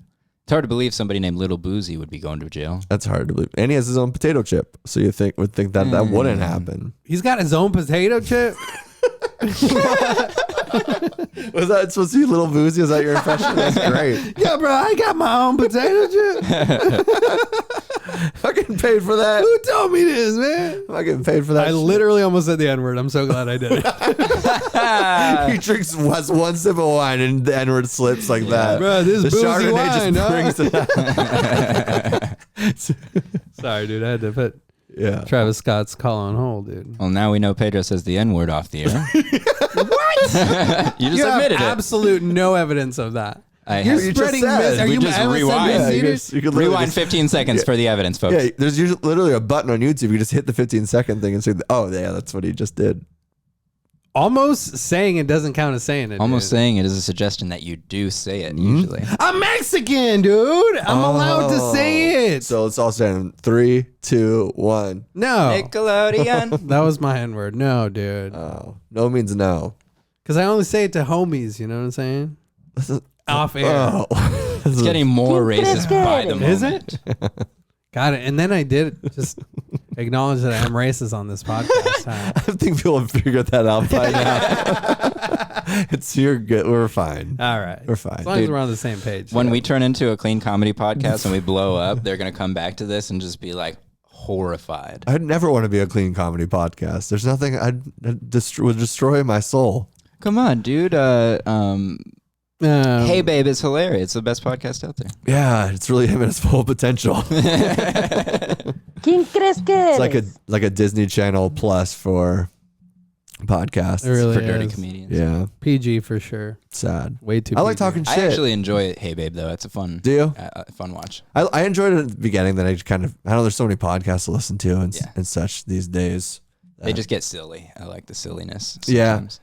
[SPEAKER 4] It's hard to believe somebody named Little Boozy would be going to jail.
[SPEAKER 2] That's hard to believe. And he has his own potato chip. So you would think that that wouldn't happen.
[SPEAKER 1] He's got his own potato chip.
[SPEAKER 2] Was that supposed to be Little Boozy? Is that your impression? That's great.
[SPEAKER 1] Yeah, bro, I got my own potato chip.
[SPEAKER 2] I'm getting paid for that.
[SPEAKER 1] Who told me this, man?
[SPEAKER 2] I'm getting paid for that.
[SPEAKER 1] I literally almost said the N-word. I'm so glad I did it.
[SPEAKER 2] He drinks one sip of wine and the N-word slips like that.
[SPEAKER 1] Bro, this
[SPEAKER 2] the
[SPEAKER 1] boozy
[SPEAKER 2] Chardonnay
[SPEAKER 1] wine,
[SPEAKER 2] just brings it out.
[SPEAKER 1] Sorry, dude. I had to put
[SPEAKER 2] Yeah.
[SPEAKER 1] Travis Scott's call on hold, dude.
[SPEAKER 4] Well, now we know Pedro says the N-word off the air.
[SPEAKER 1] What?
[SPEAKER 4] You just
[SPEAKER 1] You have
[SPEAKER 4] admitted it.
[SPEAKER 1] absolute no evidence of that.
[SPEAKER 4] I
[SPEAKER 1] You're
[SPEAKER 4] have-
[SPEAKER 2] You just
[SPEAKER 1] spreading
[SPEAKER 2] said.
[SPEAKER 1] mis- Are
[SPEAKER 2] We
[SPEAKER 1] you
[SPEAKER 4] just
[SPEAKER 1] ever
[SPEAKER 4] rewind.
[SPEAKER 1] said
[SPEAKER 4] Yeah,
[SPEAKER 2] you
[SPEAKER 1] this,
[SPEAKER 2] could literally
[SPEAKER 4] Rewind
[SPEAKER 2] just-
[SPEAKER 4] 15 seconds for the evidence, folks.
[SPEAKER 2] Yeah, there's usually literally a button on YouTube. You just hit the 15-second thing and say, "Oh, yeah, that's what he just did."
[SPEAKER 1] Almost saying it doesn't count as saying it.
[SPEAKER 4] Almost
[SPEAKER 1] dude.
[SPEAKER 4] saying it is a suggestion that you do say it usually.
[SPEAKER 1] I'm Mexican, dude. I'm allowed to say it.
[SPEAKER 2] So let's all say in 3, 2, 1.
[SPEAKER 1] No.
[SPEAKER 4] Nickelodeon.
[SPEAKER 1] That was my N-word. No, dude.
[SPEAKER 2] Oh, no means no.
[SPEAKER 1] Because I only say it to homies, you know what I'm saying? Off air.
[SPEAKER 2] Oh.
[SPEAKER 4] It's getting more racist by the moment.
[SPEAKER 1] Is it? Got it. And then I did just acknowledge that I am racist on this podcast. Huh?
[SPEAKER 2] I think people have figured that out by now. You're good. We're fine.
[SPEAKER 1] All right.
[SPEAKER 2] We're fine.
[SPEAKER 1] As long as
[SPEAKER 2] Dude.
[SPEAKER 1] we're on the same page.
[SPEAKER 4] When we turn into a clean comedy podcast and we blow up, they're going to come back to this and just be like horrified.
[SPEAKER 2] I'd never want to be a clean comedy podcast. There's nothing would destroy my soul.
[SPEAKER 4] Come on, dude. Hey Babe is hilarious. It's the best podcast out there.
[SPEAKER 2] Yeah, it's really him at his full potential.
[SPEAKER 8] ¿Quién crees que eres?
[SPEAKER 2] It's like a Disney Channel Plus for podcasts.
[SPEAKER 1] It really
[SPEAKER 4] For dirty
[SPEAKER 1] is.
[SPEAKER 4] comedians.
[SPEAKER 2] Yeah,
[SPEAKER 1] PG for sure.
[SPEAKER 2] sad.
[SPEAKER 1] Way too
[SPEAKER 2] I like
[SPEAKER 1] PG.
[SPEAKER 2] talking
[SPEAKER 4] I
[SPEAKER 2] shit.
[SPEAKER 4] actually enjoy Hey Babe though. It's a fun.
[SPEAKER 2] Do you?
[SPEAKER 4] Fun watch.
[SPEAKER 2] I enjoyed it at the beginning. Then I just kind of I know there's so many podcasts to listen to and
[SPEAKER 4] Yeah.
[SPEAKER 2] and such these days.
[SPEAKER 4] They just get silly. I like the silliness.
[SPEAKER 2] Yeah.
[SPEAKER 4] Sometimes.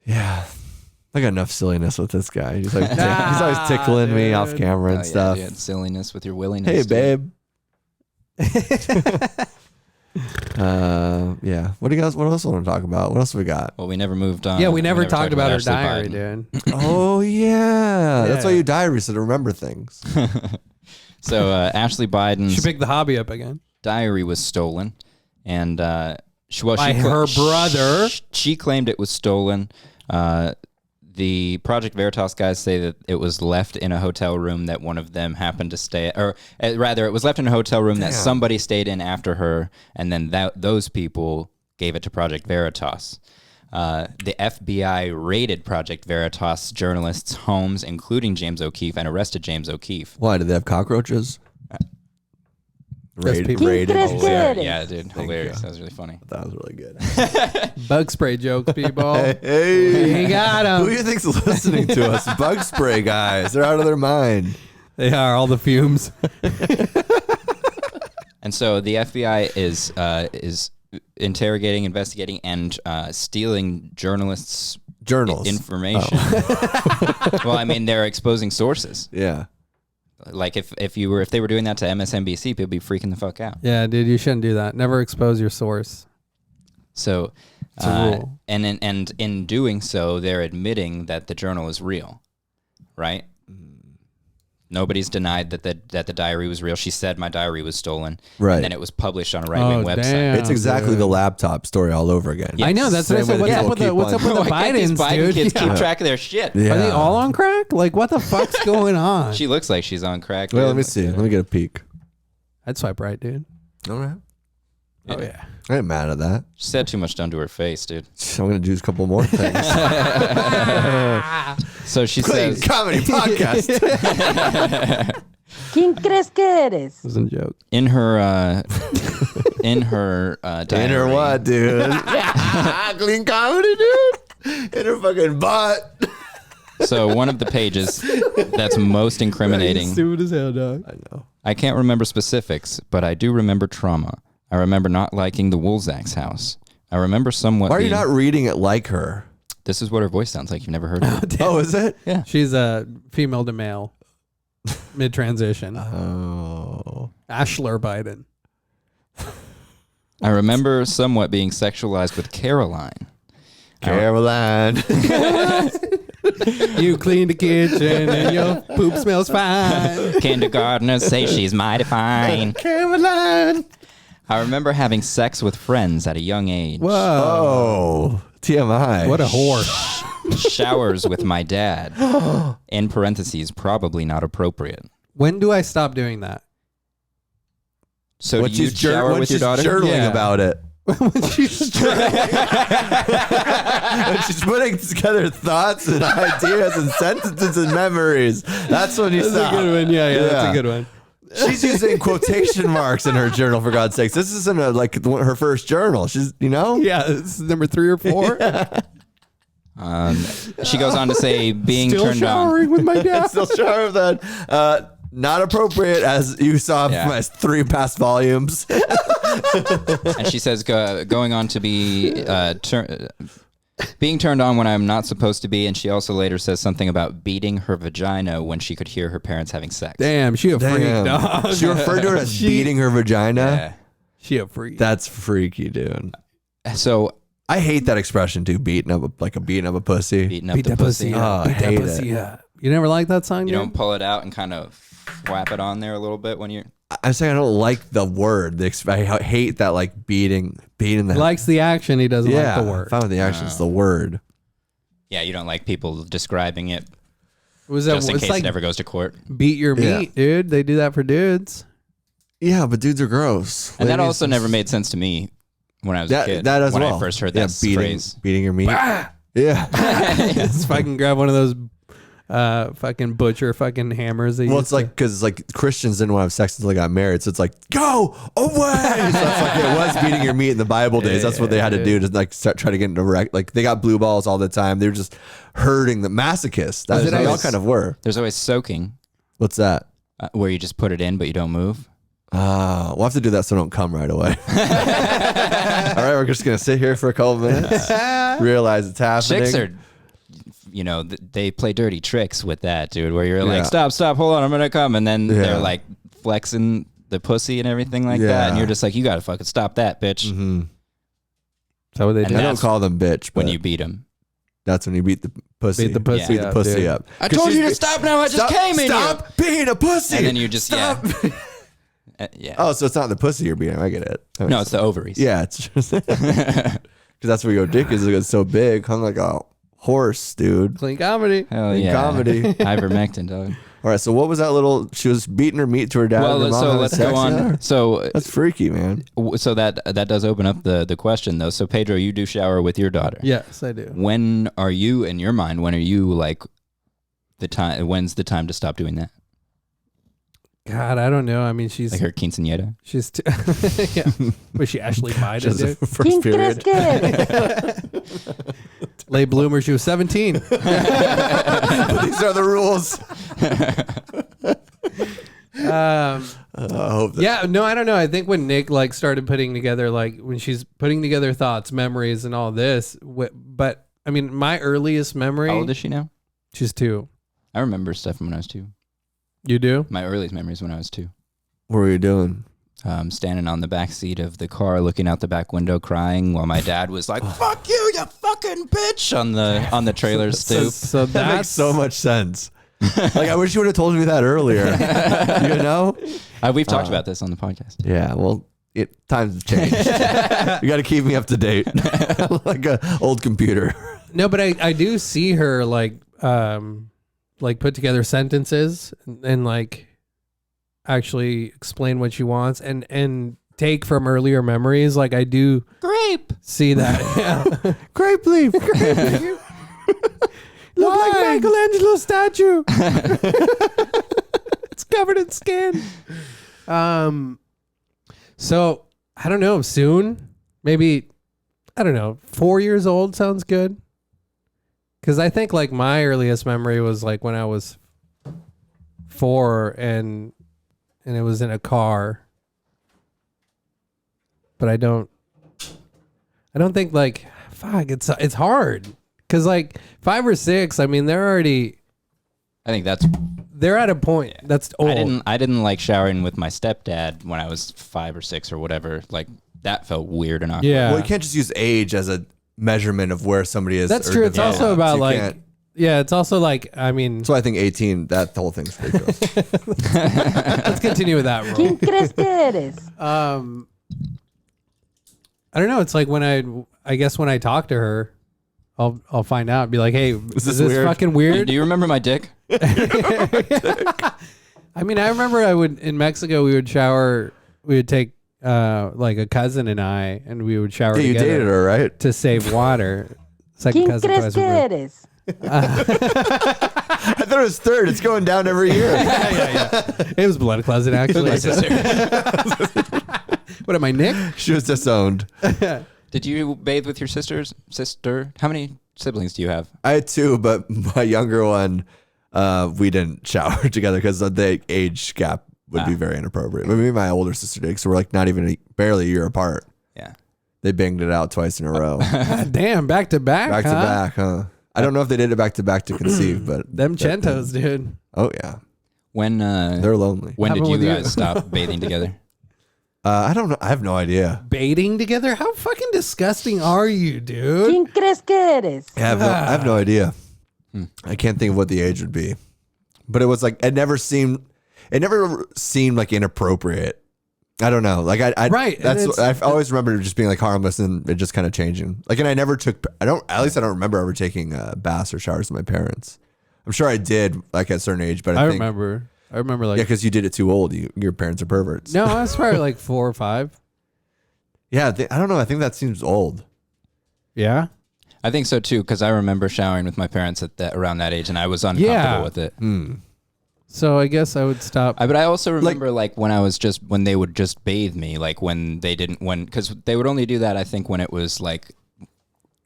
[SPEAKER 2] Yeah. I got enough silliness with this guy. He's like he's always tickling me off
[SPEAKER 1] dude.
[SPEAKER 2] camera and
[SPEAKER 4] Oh,
[SPEAKER 2] stuff.
[SPEAKER 4] Yeah, dude. Silliness with your willingness.
[SPEAKER 2] Hey,
[SPEAKER 4] dude.
[SPEAKER 2] babe. Yeah. What else want to talk about? What else we got?
[SPEAKER 4] Well, we never moved on.
[SPEAKER 1] Yeah, we never talked about her
[SPEAKER 4] Ashley
[SPEAKER 1] diary,
[SPEAKER 4] Biden.
[SPEAKER 1] dude.
[SPEAKER 2] Oh yeah. That's why
[SPEAKER 1] Yeah.
[SPEAKER 2] you diary so to remember things.
[SPEAKER 4] So Ashley
[SPEAKER 1] She
[SPEAKER 4] Biden's
[SPEAKER 1] picked the hobby up again.
[SPEAKER 4] diary was stolen, and
[SPEAKER 1] By her brother.
[SPEAKER 4] She claimed it was stolen. The Project Veritas guys say that it was left in a hotel room that one of them happened to stay, or rather, it was left in a hotel room that somebody stayed in after her, and then those people gave it to Project Veritas. The FBI raided Project Veritas journalists' homes, including James O'Keefe, and arrested James O'Keefe.
[SPEAKER 2] Why did they have cockroaches? Rated.
[SPEAKER 8] ¿Quién crees que eres?
[SPEAKER 4] Yeah, dude. Hilarious. That was really funny.
[SPEAKER 2] That was really good.
[SPEAKER 1] Bug spray jokes, people.
[SPEAKER 2] Hey,
[SPEAKER 1] We got
[SPEAKER 2] who do
[SPEAKER 1] them.
[SPEAKER 2] you think's listening to us? Bug spray guys. They're out of their mind.
[SPEAKER 1] They are all the fumes.
[SPEAKER 4] And so the FBI is interrogating, investigating, and stealing journalists'
[SPEAKER 2] Journals.
[SPEAKER 4] information. Well, I mean, they're exposing sources.
[SPEAKER 2] Yeah.
[SPEAKER 4] Like if they were doing that to MSNBC, people would be freaking the fuck out.
[SPEAKER 1] Yeah, dude, you shouldn't do that. Never expose your source.
[SPEAKER 4] So,
[SPEAKER 1] It's a rule.
[SPEAKER 4] and in doing so, they're admitting that the journal is real, right? Nobody's denied that the diary was real. She said my diary was stolen,
[SPEAKER 2] Right.
[SPEAKER 4] And then it was published on a right-wing website.
[SPEAKER 1] damn.
[SPEAKER 2] It's exactly
[SPEAKER 1] dude.
[SPEAKER 2] the laptop story all over again.
[SPEAKER 1] I know. That's what I
[SPEAKER 2] Same
[SPEAKER 1] said.
[SPEAKER 2] way
[SPEAKER 1] What's
[SPEAKER 2] that
[SPEAKER 1] up with
[SPEAKER 2] people
[SPEAKER 1] the
[SPEAKER 2] keep on-
[SPEAKER 1] What's up with the
[SPEAKER 4] Why can't these
[SPEAKER 1] Bidens,
[SPEAKER 4] Biden
[SPEAKER 1] dude?
[SPEAKER 4] kids
[SPEAKER 1] Yeah.
[SPEAKER 4] keep track of their shit?
[SPEAKER 2] Yeah.
[SPEAKER 1] Are they all on crack? Like, what the fuck's going on?
[SPEAKER 4] She looks like she's on crack.
[SPEAKER 2] Well,
[SPEAKER 4] dude.
[SPEAKER 2] let me see. Let me get a peek.
[SPEAKER 1] I'd swipe right, dude.
[SPEAKER 2] All right.
[SPEAKER 1] Oh, yeah.
[SPEAKER 2] I ain't mad at that.
[SPEAKER 4] She said too much done to her face, dude.
[SPEAKER 2] I'm going to do a couple more things.
[SPEAKER 4] So she
[SPEAKER 2] Clean
[SPEAKER 4] says
[SPEAKER 2] comedy podcast.
[SPEAKER 8] ¿Quién crees que eres?
[SPEAKER 1] It was a joke.
[SPEAKER 4] in her diary.
[SPEAKER 2] In her what, dude? Clean comedy, dude? In her fucking butt.
[SPEAKER 4] So one of the pages that's most incriminating.
[SPEAKER 1] Stupid as hell, dog.
[SPEAKER 2] I know.
[SPEAKER 4] I can't remember specifics, but I do remember trauma. I remember not liking the Woolzacks house. I remember somewhat.
[SPEAKER 2] Why are you
[SPEAKER 4] being-
[SPEAKER 2] not reading it like her?
[SPEAKER 4] This is what her voice sounds like. You've never heard it.
[SPEAKER 2] Oh, is it?
[SPEAKER 4] Yeah.
[SPEAKER 1] She's a female to male, mid transition.
[SPEAKER 2] Oh.
[SPEAKER 1] Ashler Biden.
[SPEAKER 4] I remember somewhat being sexualized with Caroline.
[SPEAKER 2] Caroline.
[SPEAKER 1] You clean the kitchen and your poop smells fine.
[SPEAKER 4] Kindergartners say she's mighty fine.
[SPEAKER 2] Caroline.
[SPEAKER 4] I remember having sex with friends at a young age.
[SPEAKER 1] Whoa.
[SPEAKER 2] Oh. TMI.
[SPEAKER 1] What a whore.
[SPEAKER 4] Showers with my dad. In parentheses, probably not appropriate.
[SPEAKER 1] When do I stop doing that?
[SPEAKER 4] So
[SPEAKER 2] When
[SPEAKER 4] do you
[SPEAKER 2] she's
[SPEAKER 4] shower with your daughter?
[SPEAKER 2] journaling
[SPEAKER 1] Yeah.
[SPEAKER 2] about it.
[SPEAKER 1] When she's
[SPEAKER 2] When she's putting together thoughts and ideas and sentences and memories. That's when you
[SPEAKER 1] That's
[SPEAKER 2] stop.
[SPEAKER 1] a good one. Yeah, that's
[SPEAKER 2] Yeah.
[SPEAKER 1] a good one.
[SPEAKER 2] She's using quotation marks in her journal, for God's sakes. This isn't her first journal. She's,
[SPEAKER 1] Yeah, this is number 3 or 4.
[SPEAKER 4] She goes on to say being
[SPEAKER 1] Still
[SPEAKER 4] turned on.
[SPEAKER 1] showering with my dad.
[SPEAKER 2] still sure of that. Not appropriate, as you saw
[SPEAKER 4] Yeah.
[SPEAKER 2] from my 3 past volumes.
[SPEAKER 4] And she says going on to be being turned on when I'm not supposed to be. And she also later says something about beating her vagina when she could hear her parents having sex.
[SPEAKER 1] Damn, she a freak, dog.
[SPEAKER 2] She referred to her as beating her vagina.
[SPEAKER 4] Yeah.
[SPEAKER 1] She a freak.
[SPEAKER 2] That's freaky, dude.
[SPEAKER 4] So
[SPEAKER 2] I hate that expression too. Beating up a pussy.
[SPEAKER 4] beating up
[SPEAKER 1] Beat
[SPEAKER 4] the
[SPEAKER 1] that
[SPEAKER 4] pussy.
[SPEAKER 2] Oh, I
[SPEAKER 1] Beat that
[SPEAKER 2] hate
[SPEAKER 1] pussy
[SPEAKER 2] it.
[SPEAKER 1] up. You never liked that song,
[SPEAKER 4] You
[SPEAKER 1] dude?
[SPEAKER 4] don't pull it out and kind of whap it on there a little bit when you're.
[SPEAKER 2] I'm saying I don't like the word. I hate that, like beating the.
[SPEAKER 1] He likes the action. He doesn't
[SPEAKER 2] yeah,
[SPEAKER 1] like the word.
[SPEAKER 2] fine with the action's the word.
[SPEAKER 4] Yeah, you don't like people describing it
[SPEAKER 1] Was that?
[SPEAKER 4] just in
[SPEAKER 1] It's
[SPEAKER 4] case
[SPEAKER 1] like
[SPEAKER 4] it ever goes to court.
[SPEAKER 1] beat your
[SPEAKER 2] Yeah.
[SPEAKER 1] meat, dude. They do that for dudes.
[SPEAKER 2] Yeah, but dudes are gross.
[SPEAKER 4] And that
[SPEAKER 2] Ladies-
[SPEAKER 4] also never made sense to me when I was a
[SPEAKER 2] that
[SPEAKER 4] kid.
[SPEAKER 2] that as
[SPEAKER 4] when
[SPEAKER 2] well.
[SPEAKER 4] I first heard
[SPEAKER 2] Yeah,
[SPEAKER 4] that phrase.
[SPEAKER 2] beating your meat. Yeah.
[SPEAKER 1] Just fucking grab one of those fucking butcher fucking hammers. They
[SPEAKER 2] Well,
[SPEAKER 1] used
[SPEAKER 2] it's like because like Christians didn't want to have sex until they got married, so it's like go away. So that's like it was beating your meat in the Bible days. That's what they had to do to like try to get into like they got blue balls all the time. They were just hurting the masochists. That's what they all kind of were.
[SPEAKER 4] There's always soaking,
[SPEAKER 2] What's that?
[SPEAKER 4] where you just put it in but you don't move.
[SPEAKER 2] We'll have to do that so I don't come right away. All right, we're just gonna sit here for a couple minutes, realize it's happening.
[SPEAKER 4] Chicks are, they play dirty tricks with that, dude, where you're like,
[SPEAKER 2] Yeah.
[SPEAKER 4] stop, hold on, I'm gonna come. And then
[SPEAKER 2] Yeah.
[SPEAKER 4] they're like flexing the pussy and everything like that. And you're just like, you gotta fucking stop that, bitch.
[SPEAKER 2] Mm-hmm.
[SPEAKER 1] Is that what they
[SPEAKER 4] And
[SPEAKER 1] do?
[SPEAKER 2] I don't
[SPEAKER 4] that's
[SPEAKER 2] call them bitch,
[SPEAKER 4] When
[SPEAKER 2] but
[SPEAKER 4] you beat them.
[SPEAKER 2] that's when you beat the pussy.
[SPEAKER 1] Beat the pussy
[SPEAKER 2] Beat the
[SPEAKER 1] up,
[SPEAKER 2] pussy
[SPEAKER 1] dude.
[SPEAKER 2] up.
[SPEAKER 4] I
[SPEAKER 2] 'Cause
[SPEAKER 4] told you
[SPEAKER 2] she's-
[SPEAKER 4] to stop now, I just came in here.
[SPEAKER 2] Stop being a pussy.
[SPEAKER 4] And then you just,
[SPEAKER 2] Stop.
[SPEAKER 4] yeah.
[SPEAKER 2] Oh, so it's not the pussy you're beating. I get it. That
[SPEAKER 4] No,
[SPEAKER 2] makes
[SPEAKER 4] it's the ovaries.
[SPEAKER 2] Yeah, it's just because that's where your dick is. It's so big, hung like a horse, dude.
[SPEAKER 1] Clean comedy.
[SPEAKER 4] Hell
[SPEAKER 2] In
[SPEAKER 4] yeah.
[SPEAKER 2] comedy.
[SPEAKER 4] Ivermectin, dog.
[SPEAKER 2] All right, so what was that little? She was beating her meat to her dad. and her
[SPEAKER 4] Well,
[SPEAKER 2] mom
[SPEAKER 4] so
[SPEAKER 2] having
[SPEAKER 4] let's
[SPEAKER 2] sex
[SPEAKER 4] go on.
[SPEAKER 2] together?
[SPEAKER 4] So,
[SPEAKER 2] That's freaky, man.
[SPEAKER 4] so that does open up the question, though. So, Pedro, you do shower with your daughter.
[SPEAKER 1] Yes, I do.
[SPEAKER 4] When are you, in your mind, when are you like the time? When's the time to stop doing that?
[SPEAKER 1] God, I don't know. I mean, she's
[SPEAKER 4] Like her quinceañera.
[SPEAKER 1] she's yeah. Was she Ashley Biden?
[SPEAKER 2] Just the
[SPEAKER 1] Dude?
[SPEAKER 2] first period.
[SPEAKER 1] Late bloomer. She was 17.
[SPEAKER 2] These are the rules. I hope that.
[SPEAKER 1] Yeah, no, I don't know. I think when Nick like started putting together, like when she's putting together thoughts, memories, and all this, but I mean, my earliest memory.
[SPEAKER 4] How old is she now?
[SPEAKER 1] She's 2.
[SPEAKER 4] I remember stuff from when I was 2.
[SPEAKER 1] You do?
[SPEAKER 4] My earliest memories when I was 2.
[SPEAKER 2] What were you doing?
[SPEAKER 4] Standing on the back seat of the car, looking out the back window, crying while my dad was like, "Fuck you, you fucking bitch!" on the trailer stoop.
[SPEAKER 1] So
[SPEAKER 2] That makes so much sense. Like, I wish you would have told me that earlier. You know?
[SPEAKER 4] We've talked about this on the podcast.
[SPEAKER 2] Yeah, well, times have changed. You got to keep me up to date. Like an old computer.
[SPEAKER 1] No, but I do see her like put together sentences and like actually explain what she wants and take from earlier memories. Like I do
[SPEAKER 5] Grape.
[SPEAKER 1] see that. Yeah.
[SPEAKER 2] Grape leaf.
[SPEAKER 1] Look like Michelangelo's statue. It's covered in skin. So I don't know. Soon, maybe, I don't know. 4 years old sounds good. Because I think like my earliest memory was like when I was 4 and it was in a car. But I don't think like, fuck, it's hard. Because like 5 or 6, I mean, they're at a point that's old.
[SPEAKER 4] I didn't like showering with my stepdad when I was 5 or 6 or whatever. Like that felt weird and awkward.
[SPEAKER 1] Yeah.
[SPEAKER 2] Well, you can't just use age as a melement of where somebody is.
[SPEAKER 1] That's
[SPEAKER 2] or
[SPEAKER 1] true. It's
[SPEAKER 2] developed.
[SPEAKER 1] also about
[SPEAKER 2] You
[SPEAKER 1] like,
[SPEAKER 2] can't-
[SPEAKER 1] yeah, it's also like, I mean,
[SPEAKER 2] So I think 18, that whole thing's ridiculous.
[SPEAKER 1] let's continue with that rule.
[SPEAKER 8] ¿Quién crees que eres?
[SPEAKER 1] I don't know. It's like when I guess when I talk to her, I'll find out and be like, hey, is this
[SPEAKER 2] weird?
[SPEAKER 1] fucking weird?
[SPEAKER 4] Do you remember my dick?
[SPEAKER 1] I mean, I remember in Mexico, we would take like a cousin and I, and we would shower
[SPEAKER 2] Yeah, you
[SPEAKER 1] together
[SPEAKER 2] dated her, right?
[SPEAKER 1] to save water. Second
[SPEAKER 8] ¿Quién
[SPEAKER 1] cousin
[SPEAKER 8] crees
[SPEAKER 1] twice
[SPEAKER 8] que
[SPEAKER 1] removed.
[SPEAKER 8] eres?
[SPEAKER 2] I thought it was third. It's going down every year.
[SPEAKER 1] It was blood closet, actually. What am I, Nick?
[SPEAKER 2] She was disowned.
[SPEAKER 4] Did you bathe with your sister? How many siblings do you have?
[SPEAKER 2] I had 2, but my younger one, we didn't shower together because the age gap would be very inappropriate. Maybe my older sister did, so we're like not even barely a year apart.
[SPEAKER 4] Yeah.
[SPEAKER 2] They banged it out twice in a row.
[SPEAKER 1] God damn, back to back.
[SPEAKER 2] Back to
[SPEAKER 1] huh?
[SPEAKER 2] back, huh? I don't know if they did it back to back to conceive, but
[SPEAKER 1] Them Chentos, dude.
[SPEAKER 2] Oh yeah,
[SPEAKER 4] When
[SPEAKER 2] they're lonely.
[SPEAKER 4] when did
[SPEAKER 1] Happened
[SPEAKER 4] you
[SPEAKER 1] with you?
[SPEAKER 4] guys stop bathing together?
[SPEAKER 2] I don't know. I have no idea.
[SPEAKER 1] Baiting together? How fucking disgusting are you, dude?
[SPEAKER 8] ¿Quién crees que eres?
[SPEAKER 2] I have no idea. I can't think of what the age would be, but it was like it never seemed like inappropriate. I don't know. Like I
[SPEAKER 1] Right, and
[SPEAKER 2] That's I've always remembered it just being like harmless and it just kind of changing. Like, and I never took. I don't remember ever taking baths or showers with my parents. I'm sure I did like at a certain age, but I think,
[SPEAKER 1] remember like
[SPEAKER 2] yeah, because you did it too old. Your parents are perverts.
[SPEAKER 1] no, I was probably like 4 or 5.
[SPEAKER 2] Yeah, I don't know. I think that seems old.
[SPEAKER 1] Yeah.
[SPEAKER 4] I think so too, because I remember showering with my parents around that age, and I was uncomfortable with it.
[SPEAKER 1] So I guess I would stop.
[SPEAKER 4] But I also remember like when they would just bathe me, like because they would only do that, I think, when it was like,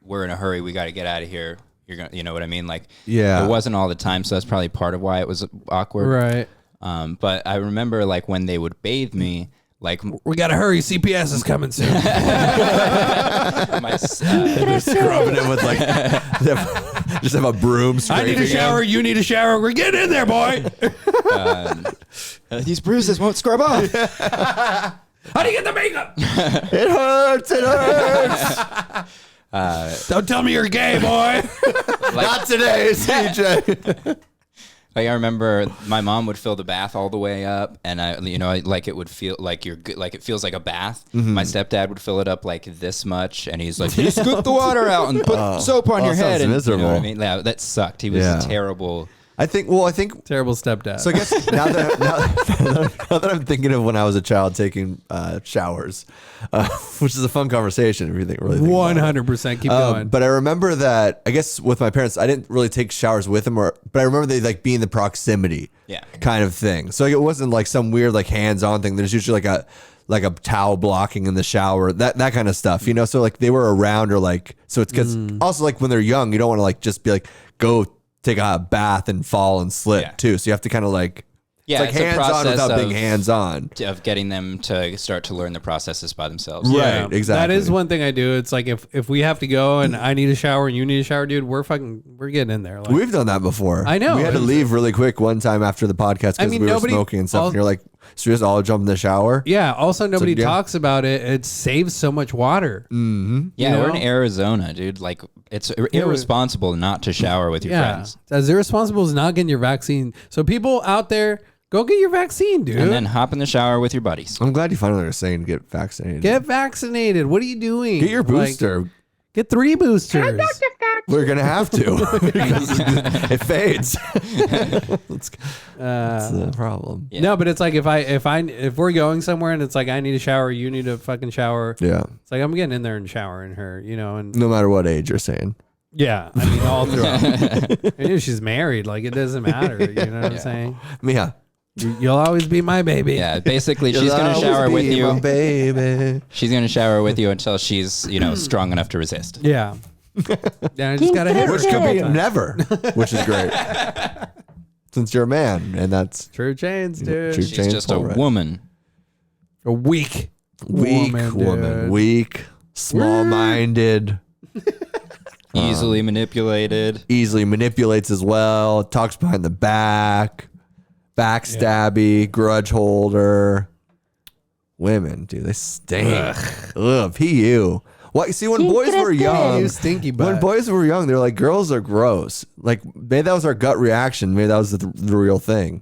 [SPEAKER 4] we're in a hurry, we got to get out of here. You know what I mean? Like,
[SPEAKER 2] Yeah.
[SPEAKER 4] it wasn't all the time, so that's probably part of why it was awkward.
[SPEAKER 1] Right.
[SPEAKER 4] But I remember like when they would bathe me, like
[SPEAKER 1] We got to hurry. CPS is coming soon.
[SPEAKER 4] my
[SPEAKER 2] They're scrubbing it with like just have a broom.
[SPEAKER 1] I need a shower. You need a shower. We're getting in there, boy.
[SPEAKER 4] these bruises won't scrub off.
[SPEAKER 1] How do you get the makeup?
[SPEAKER 2] It hurts. It hurts.
[SPEAKER 1] Don't tell me you're gay, boy.
[SPEAKER 2] Not today, CJ.
[SPEAKER 4] Like, I remember my mom would fill the bath all the way up, and I like it would feel like you're good, like it feels like a bath. My stepdad would fill it up like this much, and he's like, "You scoop the water out and put soap on your head."
[SPEAKER 2] Sounds
[SPEAKER 4] And
[SPEAKER 2] miserable.
[SPEAKER 4] you know what I mean? Yeah, that sucked. He was a terrible.
[SPEAKER 2] I think
[SPEAKER 1] Terrible stepdad.
[SPEAKER 2] so. I guess now that I'm thinking of when I was a child taking showers, which is a fun conversation if you really think about it.
[SPEAKER 1] 100%. Keep going.
[SPEAKER 2] But I remember that I guess with my parents, I didn't really take showers with them, but I remember they like being the proximity, kind of thing. So it wasn't like some weird like hands-on thing. There's usually like a towel blocking in the shower, that kind of stuff, you know. So like they were around, or like, so it's because also like when they're young, you don't want to like just be like go take a bath and fall and slip too. So you have to kind of like.
[SPEAKER 4] Yeah,
[SPEAKER 2] it's like hands-on without being hands-on.
[SPEAKER 4] Of getting them to start to learn the processes by themselves.
[SPEAKER 2] Right, exactly.
[SPEAKER 1] That is one thing I do. It's like if we have to go and I need a shower and you need a shower, dude, we're getting in there. Like,
[SPEAKER 2] We've done that before.
[SPEAKER 1] I know.
[SPEAKER 2] We had to leave really quick one time after the podcast because we were smoking and stuff. And you're like, so we just all jump in the shower?
[SPEAKER 1] Yeah. Also, nobody talks about it. It saves so much water.
[SPEAKER 2] Mm-hmm.
[SPEAKER 4] Yeah, we're in Arizona, dude. Like, it's irresponsible not to shower with your friends.
[SPEAKER 1] As irresponsible as not getting your vaccine. So people out there, go get your vaccine, dude.
[SPEAKER 4] And then hop in the shower with your buddies.
[SPEAKER 2] I'm glad you finally are saying get vaccinated.
[SPEAKER 1] Get vaccinated. What are you doing?
[SPEAKER 2] Get your booster.
[SPEAKER 1] Get 3 boosters.
[SPEAKER 2] We're gonna have to because it fades. That's the problem.
[SPEAKER 4] Yeah.
[SPEAKER 1] No, but it's like if we're going somewhere and it's like I need a shower, you need a fucking shower.
[SPEAKER 2] Yeah.
[SPEAKER 1] It's like I'm getting in there and showering her, you know, and
[SPEAKER 2] No matter what age you're saying.
[SPEAKER 1] yeah, I mean all throughout. And if she's married, like it doesn't matter. You know what I'm saying?
[SPEAKER 2] Yeah.
[SPEAKER 1] You'll always be my baby.
[SPEAKER 4] Yeah, basically, she's going to shower with you.
[SPEAKER 2] Baby.
[SPEAKER 4] She's going to shower with you until she's, strong enough to resist.
[SPEAKER 1] Yeah. Yeah, I just gotta hit her.
[SPEAKER 2] Which could be never, which is great. Since you're a man, and that's
[SPEAKER 1] True chains, dude.
[SPEAKER 2] True
[SPEAKER 4] She's
[SPEAKER 2] chains
[SPEAKER 4] just a
[SPEAKER 2] pull, right?
[SPEAKER 4] woman.
[SPEAKER 1] A weak
[SPEAKER 2] woman,
[SPEAKER 1] dude.
[SPEAKER 2] weak, small-minded,
[SPEAKER 4] Easily manipulated.
[SPEAKER 2] easily manipulates as well, talks behind the back, backstabby, grudge holder. Women, dude, they stink. Ugh, PU. What? See, when boys were young,
[SPEAKER 1] You stinky butt.
[SPEAKER 2] when boys were young, they're like, girls are gross. Like, maybe that was our gut reaction. Maybe that was the real thing.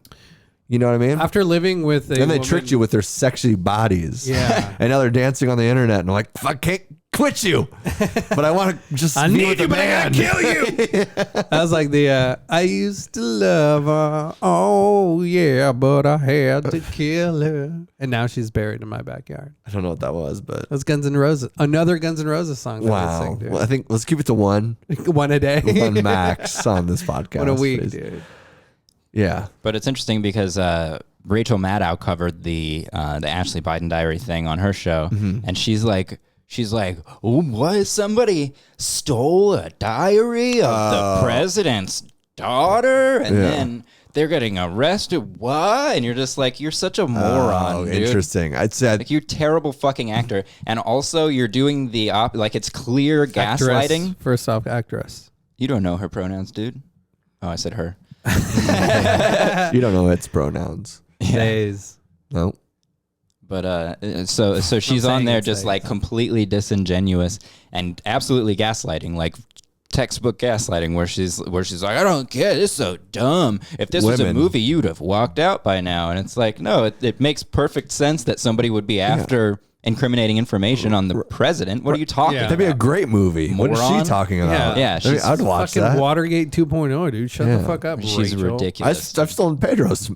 [SPEAKER 2] You know what I mean?
[SPEAKER 1] After living with a
[SPEAKER 2] And they
[SPEAKER 1] woman,
[SPEAKER 2] tricked you with their sexy bodies.
[SPEAKER 1] Yeah.
[SPEAKER 2] And now they're dancing on the internet, and I'm like, fuck, can't quit you. But I want to just be with a man.
[SPEAKER 1] kill you. That was like the I used to love her. Oh yeah, but I had to kill her. And now she's buried in my backyard.
[SPEAKER 2] I don't know what that was, but
[SPEAKER 1] That's Guns N' Roses. Another Guns N' Roses song. That I
[SPEAKER 2] wow.
[SPEAKER 1] sing, dude.
[SPEAKER 2] Well, I think let's keep it to one
[SPEAKER 1] One a day.
[SPEAKER 2] one max on this podcast.
[SPEAKER 1] One a week,
[SPEAKER 2] please.
[SPEAKER 1] dude.
[SPEAKER 2] Yeah.
[SPEAKER 4] But it's interesting because Rachel Maddow covered the Ashley Biden diary thing on her show, and she's like, oh, what? Somebody stole a diary of the president's daughter, and then they're getting arrested. What? And you're just like, you're such a moron.
[SPEAKER 2] Oh,
[SPEAKER 4] dude.
[SPEAKER 2] interesting. I'd say
[SPEAKER 4] Like, you're a terrible fucking actor, and also you're doing the like it's clear gaslighting.
[SPEAKER 1] First off, actress.
[SPEAKER 4] You don't know her pronouns, dude. Oh, I said her.
[SPEAKER 2] you don't know its pronouns.
[SPEAKER 1] Days.
[SPEAKER 2] No.
[SPEAKER 4] But so she's on
[SPEAKER 1] saying
[SPEAKER 4] there
[SPEAKER 1] it's
[SPEAKER 4] just
[SPEAKER 1] like-
[SPEAKER 4] like completely disingenuous and absolutely gaslighting, like textbook gaslighting, where she's like, I don't get it. It's so dumb. If this was a
[SPEAKER 2] Women.
[SPEAKER 4] movie, you'd have walked out by now. And it's like, no, it makes perfect sense that somebody would be after incriminating information on the president. What are you talking
[SPEAKER 1] Yeah.
[SPEAKER 4] about?
[SPEAKER 2] That'd be a great movie. What is
[SPEAKER 4] Moron?
[SPEAKER 2] she talking about?
[SPEAKER 4] Yeah,
[SPEAKER 2] I mean,
[SPEAKER 4] she's
[SPEAKER 2] I'd watch
[SPEAKER 1] Fucking
[SPEAKER 2] that.
[SPEAKER 1] Watergate 2.0, dude. Shut the fuck up,
[SPEAKER 4] She's
[SPEAKER 1] Rachel.
[SPEAKER 4] ridiculous.
[SPEAKER 2] I've stolen Pedro's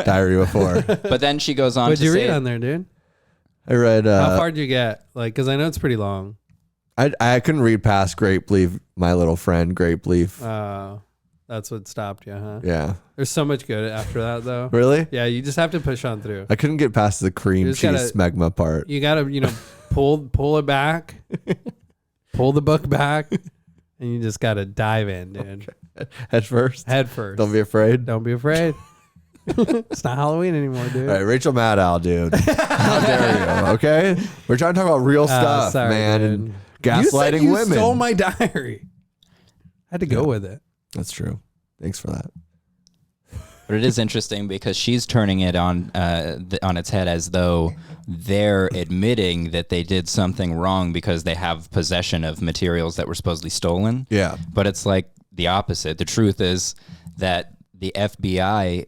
[SPEAKER 2] diary before.
[SPEAKER 4] But then she goes on
[SPEAKER 1] What'd
[SPEAKER 4] to
[SPEAKER 1] you
[SPEAKER 4] say,
[SPEAKER 1] read on there, dude?
[SPEAKER 2] I read.
[SPEAKER 1] How far did you get? Like, because I know it's pretty long.
[SPEAKER 2] I couldn't read past Great Leaf. My little friend, Great Leaf.
[SPEAKER 1] That's what stopped you, huh?
[SPEAKER 2] Yeah.
[SPEAKER 1] There's so much good after that, though.
[SPEAKER 2] Really?
[SPEAKER 1] Yeah, you just have to push on through.
[SPEAKER 2] I couldn't get past the cream
[SPEAKER 1] You just
[SPEAKER 2] cheese
[SPEAKER 1] gotta-
[SPEAKER 2] smegma part.
[SPEAKER 1] You gotta, pull it back, pull the book back, and you just gotta dive in, dude.
[SPEAKER 2] Head first.
[SPEAKER 1] Head first.
[SPEAKER 2] Don't be afraid.
[SPEAKER 1] Don't be afraid. It's not Halloween anymore, dude.
[SPEAKER 2] All right, Rachel Maddow, dude. How dare you? Okay, we're trying to talk about real stuff,
[SPEAKER 1] sorry,
[SPEAKER 2] man,
[SPEAKER 1] dude.
[SPEAKER 2] and gaslighting
[SPEAKER 1] you
[SPEAKER 2] women.
[SPEAKER 1] stole my diary. I had to go with it.
[SPEAKER 2] That's true. Thanks for that.
[SPEAKER 4] But it is interesting because she's turning it on its head as though they're admitting that they did something wrong because they have possession of materials that were supposedly stolen.
[SPEAKER 2] Yeah.
[SPEAKER 4] But it's like the opposite. The truth is that the FBI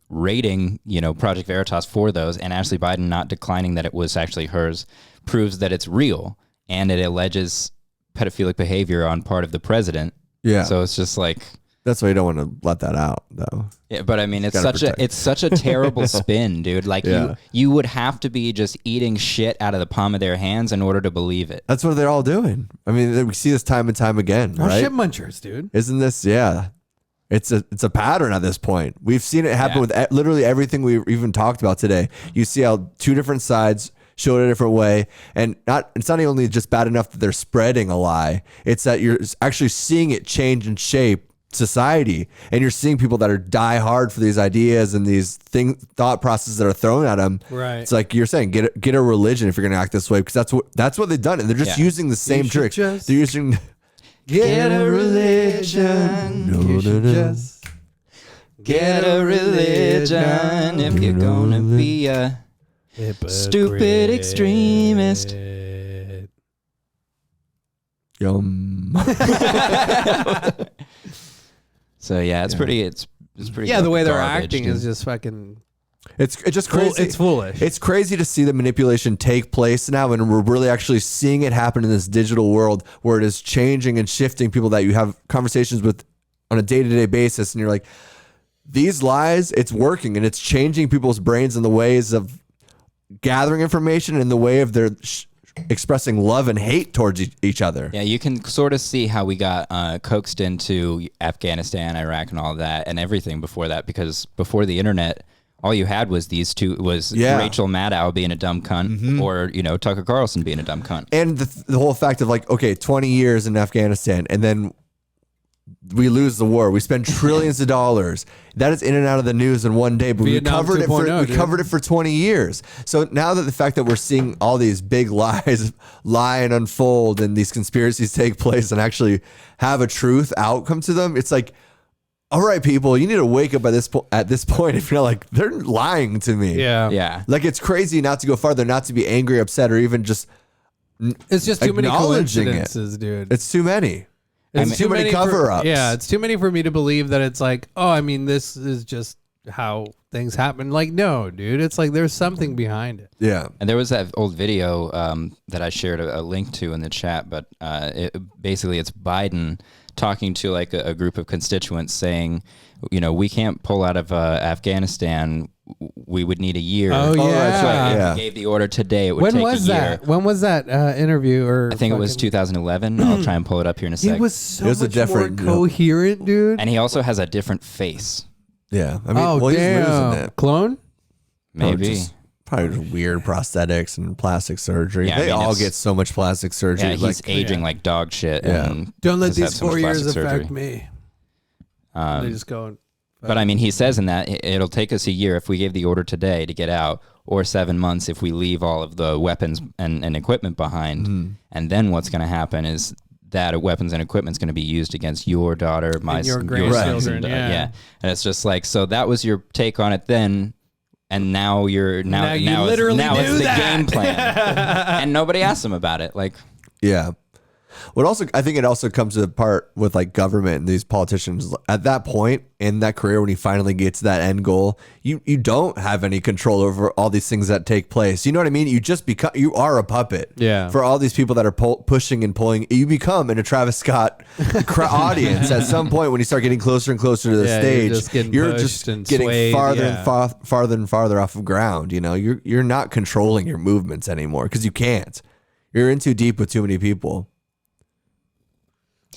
[SPEAKER 4] rating, Project Veritas for those, and Ashley Biden not declining that it was actually hers, proves that it's real, and it alleges pedophilic behavior on part of the president.
[SPEAKER 2] Yeah.
[SPEAKER 4] So it's just like,
[SPEAKER 2] That's why you don't want to let that out, though.
[SPEAKER 4] Yeah, but I mean, it's such a terrible spin, dude. Like you would have to be just eating shit out of the palm of their hands in order to believe it.
[SPEAKER 2] That's what they're all doing. I mean, we see this time and time again, right?
[SPEAKER 1] Shit munchers, dude.
[SPEAKER 2] Isn't this? Yeah, it's a pattern at this point. We've seen it happen with literally everything we even talked about today. You see how two different sides show it a different way, and it's not only just bad enough that they're spreading a lie. It's that you're actually seeing it change and shape society, and you're seeing people that are die hard for these ideas and these thought processes that are thrown at them.
[SPEAKER 1] Right.
[SPEAKER 2] It's like you're saying, get a religion if you're going to act this way, because that's what they've done, and they're just using the same trick. They're using
[SPEAKER 4] get a religion.
[SPEAKER 1] Just
[SPEAKER 4] get a religion if you're gonna be a stupid extremist.
[SPEAKER 2] Yum.
[SPEAKER 4] So yeah, it's pretty. It's pretty.
[SPEAKER 1] Yeah, the way they're
[SPEAKER 4] garbage,
[SPEAKER 1] acting
[SPEAKER 4] dude.
[SPEAKER 1] is just fucking.
[SPEAKER 2] It's just crazy.
[SPEAKER 1] It's foolish.
[SPEAKER 2] It's crazy to see the manipulation take place now, and we're really actually seeing it happen in this digital world where it is changing and shifting people that you have conversations with on a day-to-day basis, and you're like, these lies, it's working, and it's changing people's brains in the ways of gathering information and the way of their expressing love and hate towards each other.
[SPEAKER 4] Yeah, you can sort of see how we got coaxed into Afghanistan, Iraq, and all that, and everything before that, because before the internet, all you had was these two, Rachel Maddow being a dumb cunt, or, Tucker Carlson being a dumb cunt.
[SPEAKER 2] And the whole fact of like, okay, 20 years in Afghanistan, and then we lose the war. We spend trillions of dollars. That is in and out of the news in one day, but we covered it for 20 years. So now that the fact that we're seeing all these big lies lie and unfold, and these conspiracies take place and actually have a truth outcome to them, it's like, all right, people, you need to wake up at this point if you're like, they're lying to me.
[SPEAKER 4] Yeah.
[SPEAKER 2] Like, it's crazy not to go farther, not to be angry, upset, or even just
[SPEAKER 1] It's just too many
[SPEAKER 2] acknowledging
[SPEAKER 1] coincidences, dude.
[SPEAKER 2] It's too many.
[SPEAKER 1] It's
[SPEAKER 2] too many cover-ups.
[SPEAKER 1] It's too many for me to believe that it's like, oh, I mean, this is just how things happen. Like, no, dude, it's like there's something behind it.
[SPEAKER 2] Yeah.
[SPEAKER 4] And there was that old video that I shared a link to in the chat, but basically it's Biden talking to like a group of constituents saying, we can't pull out of Afghanistan. We would need a year.
[SPEAKER 1] Oh, yeah.
[SPEAKER 2] That's right. Yeah.
[SPEAKER 4] If we gave the order today, it would take a year.
[SPEAKER 1] When was that interview? Or
[SPEAKER 4] I think it was 2011. I'll try and pull it up here in a second.
[SPEAKER 1] He was so much more coherent, dude.
[SPEAKER 4] And he also has a different face.
[SPEAKER 2] Yeah. I mean, he's losing it.
[SPEAKER 1] Clone?
[SPEAKER 4] Maybe.
[SPEAKER 2] Probably just weird prosthetics and plastic surgery.
[SPEAKER 4] Yeah,
[SPEAKER 2] they all get so much plastic surgery.
[SPEAKER 4] Yeah, he's aging like dog shit.
[SPEAKER 2] Yeah.
[SPEAKER 4] And
[SPEAKER 1] don't let
[SPEAKER 4] has
[SPEAKER 1] these
[SPEAKER 4] had so much
[SPEAKER 1] 4 years
[SPEAKER 4] plastic
[SPEAKER 1] affect
[SPEAKER 4] surgery.
[SPEAKER 1] me. They just go.
[SPEAKER 4] But I mean, he says in that it'll take us a year if we gave the order today to get out, or 7 months if we leave all of the weapons and equipment behind. And then what's going to happen is that weapons and equipment is going to be used against your daughter, your grandchildren. Yeah. And it's just like, so that was your take on it then. And now it's the game plan. And nobody asked him about it. Like,
[SPEAKER 2] yeah. I think it also comes to the part with like government and these politicians at that point in that career, when you finally get to that end goal, you don't have any control over all these things that take place. You know what I mean? You are a puppet for all these people that are pushing and pulling. You become in a Travis Scott audience at some point when you start getting closer and closer to the stage. You're just getting farther and farther off of ground. You're not controlling your movements anymore because you can't. You're in too deep with too many people.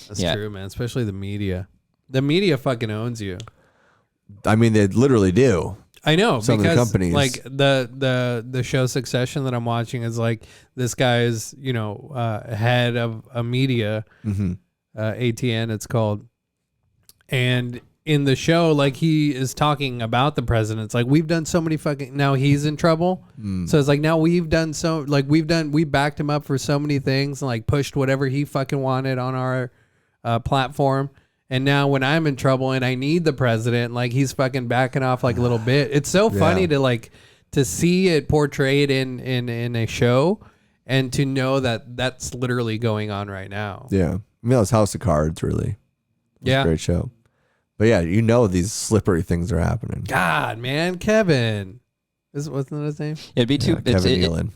[SPEAKER 1] That's true, man. Especially the media. The media fucking owns you.
[SPEAKER 2] I mean, they literally do.
[SPEAKER 1] I know,
[SPEAKER 2] some
[SPEAKER 1] because
[SPEAKER 2] of the companies,
[SPEAKER 1] like the show Succession that I'm watching is like this guy is head of a media, ATN it's called, and in the show, like, he is talking about the president. It's like, we've done so many fucking, now he's in trouble. So it's like, now we backed him up for so many things and like pushed whatever he fucking wanted on our platform. And now when I'm in trouble and I need the president, like, he's fucking backing off like a little bit. It's so funny to see it portrayed in a show and to know that that's literally going on right now.
[SPEAKER 2] Yeah. I mean, that was House of Cards, really. It was a great show. But yeah, these slippery things are happening.
[SPEAKER 1] God, man, Kevin. Wasn't that his name?
[SPEAKER 4] It'd be too...
[SPEAKER 2] Kevin Nealon.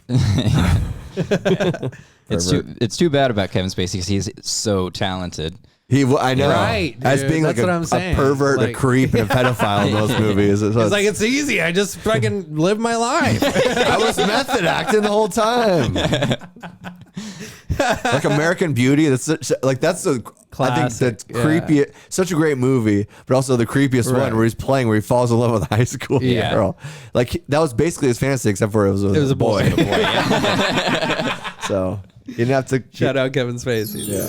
[SPEAKER 4] It's too bad about Kevin Spacey because he's so talented.
[SPEAKER 2] I know.
[SPEAKER 1] Right, dude.
[SPEAKER 2] As being
[SPEAKER 1] That's
[SPEAKER 2] like
[SPEAKER 1] what I'm
[SPEAKER 2] a
[SPEAKER 1] saying.
[SPEAKER 2] pervert,
[SPEAKER 1] Like-
[SPEAKER 2] a creep, and a pedophile in those movies.
[SPEAKER 1] It's like, it's easy. I just fucking live my life.
[SPEAKER 2] I was method acting the whole time. Like American Beauty. That's the
[SPEAKER 1] Classic,
[SPEAKER 2] I think the creepy, such a great movie, but also the creepiest one where he's playing, where he falls in love with a high school girl. Like that was basically his fantasy, except for it was a boy. So you didn't have to
[SPEAKER 1] Shout out Kevin Spacey.
[SPEAKER 2] Yeah.